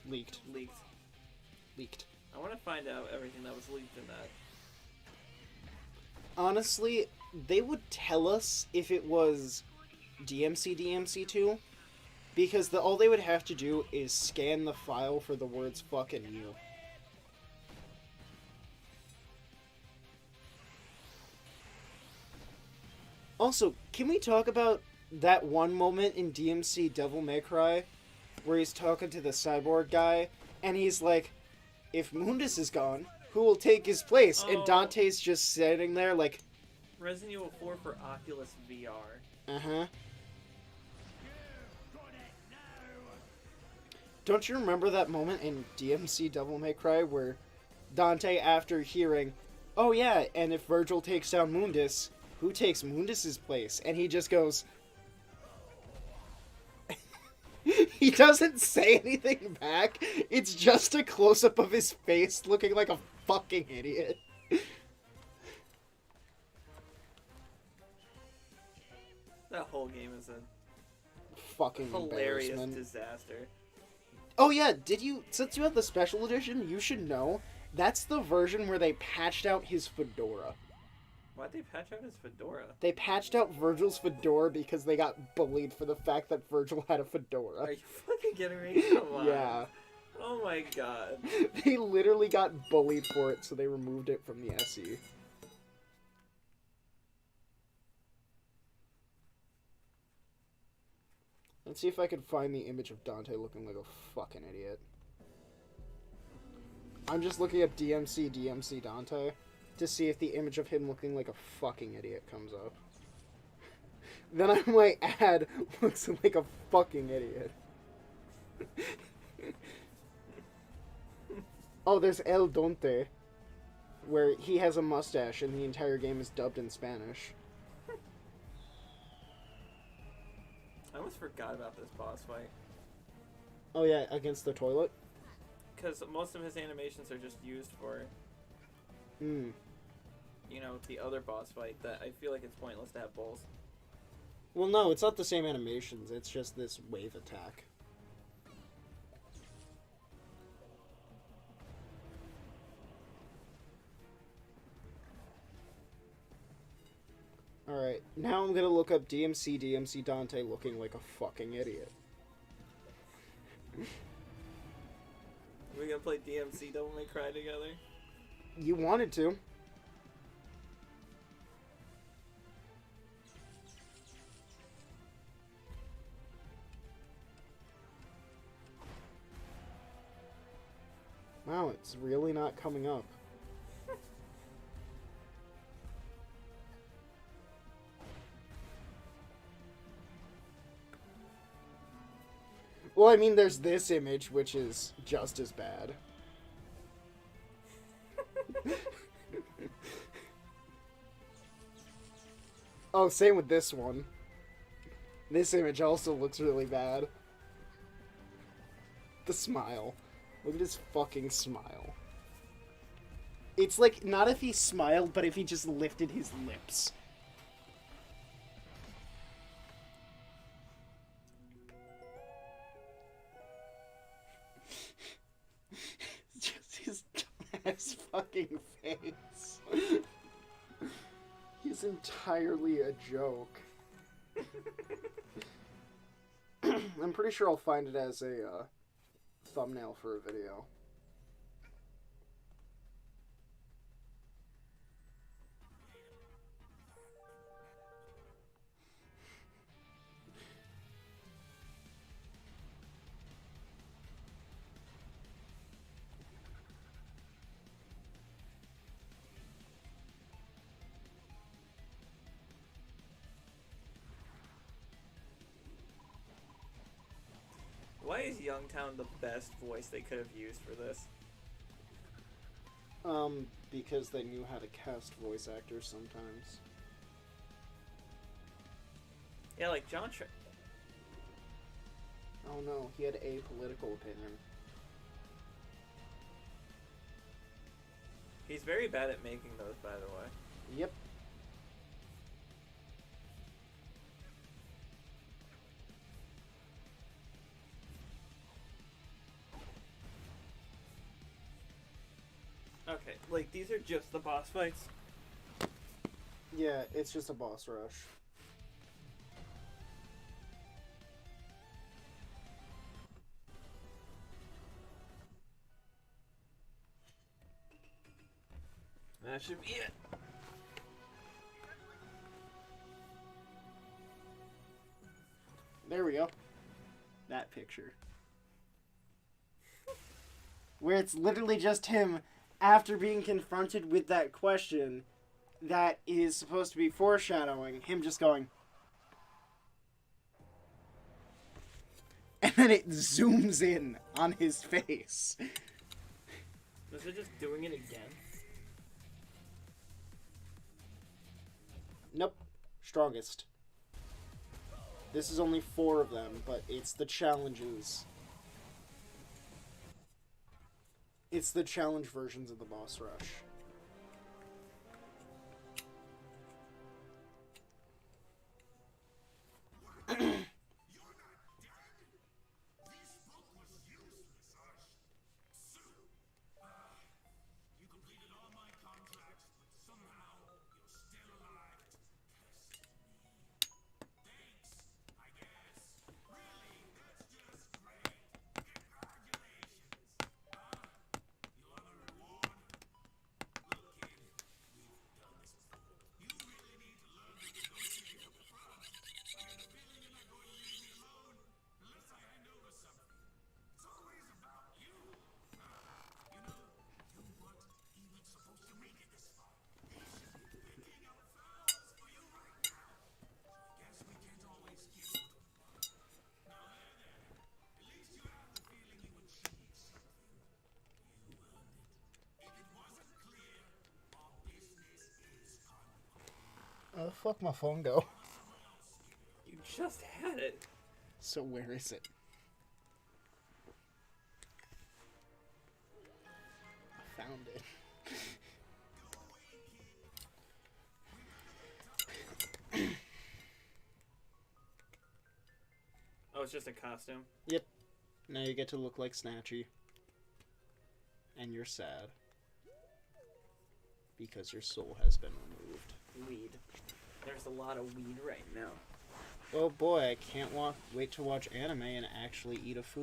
Leaked. leaked. I want to find out everything that was leaked in that. Honestly, they would tell us if it was DMC2, because all they would have to do is scan the file for the words fucking you. Also, can we talk about that one moment in DMC Devil May Cry where he's talking to the cyborg guy and he's like, if Mundus is gone, who will take his place? Oh. And Dante's just sitting there like, Resident Evil 4 for Oculus VR. uh-huh. Don't you remember that moment in DMC Devil May Cry where Dante, after hearing, oh yeah, and if Virgil takes down Mundus, who takes Mundus's place? And he just goes... He doesn't say anything back. It's just a close-up of his face looking like a fucking idiot. That whole game is a Fucking hilarious embarrassment. disaster. Oh yeah, since you have the special edition, you should know, that's the version where they patched out his fedora. Why'd they patch out his fedora? They patched out Virgil's fedora because they got bullied for the fact that Virgil had a fedora. Are you fucking kidding me? Come on. Yeah. Oh my god. They literally got bullied for it, so they removed it from the SE. Let's see if I can find the image of Dante looking like a fucking idiot. I'm just looking at DMC Dante to see if the image of him looking like a fucking idiot comes up. Then I might add looks like a fucking idiot. Oh, there's El Dante, where he has a mustache and the entire game is dubbed in Spanish. I almost forgot about this boss fight. Oh yeah, against the toilet? Because most of his animations are just used for, Hmm. you know, the other boss fight that I feel like it's pointless to have both. Well, no, it's not the same animations, it's just this wave attack. Alright, now I'm gonna look up DMC Dante looking like a fucking idiot. Are we gonna play DMC Devil May Cry together? You wanted to. Wow, it's really not coming up. Well, I mean, there's this image, which is just as bad. Oh, same with this one. This image also looks really bad. The smile. Look at his fucking smile. It's like, not if he smiled, but if he just lifted his lips. Just his dumbass fucking face. He's entirely a joke. I'm pretty sure I'll find it as a thumbnail for a video. Why is Youngtown the best voice they could have used for this? Because they knew how to cast voice actors sometimes. Yeah, like John Oh no, he had a political opinion. He's very bad at making those, by the way. Yep. Okay, like, these are just the boss fights? Yeah, it's just a boss rush. That should be it. There we go. That picture. Where it's literally just him after being confronted with that question that is supposed to be foreshadowing, him just going. And then it zooms in on his face. Was it just doing it again? Nope. Strongest. This is only 4 of them, but it's the challenges. It's the challenge versions of the boss rush. Oh, fuck my phone go. You just had it. So where is it? I found it. Oh, it's just a costume? Yep. Now you get to look like Snatchy. And you're sad. Because your soul has been removed. Weed. There's a lot of weed right now. Oh boy, I can't wait to watch anime and actually eat a food.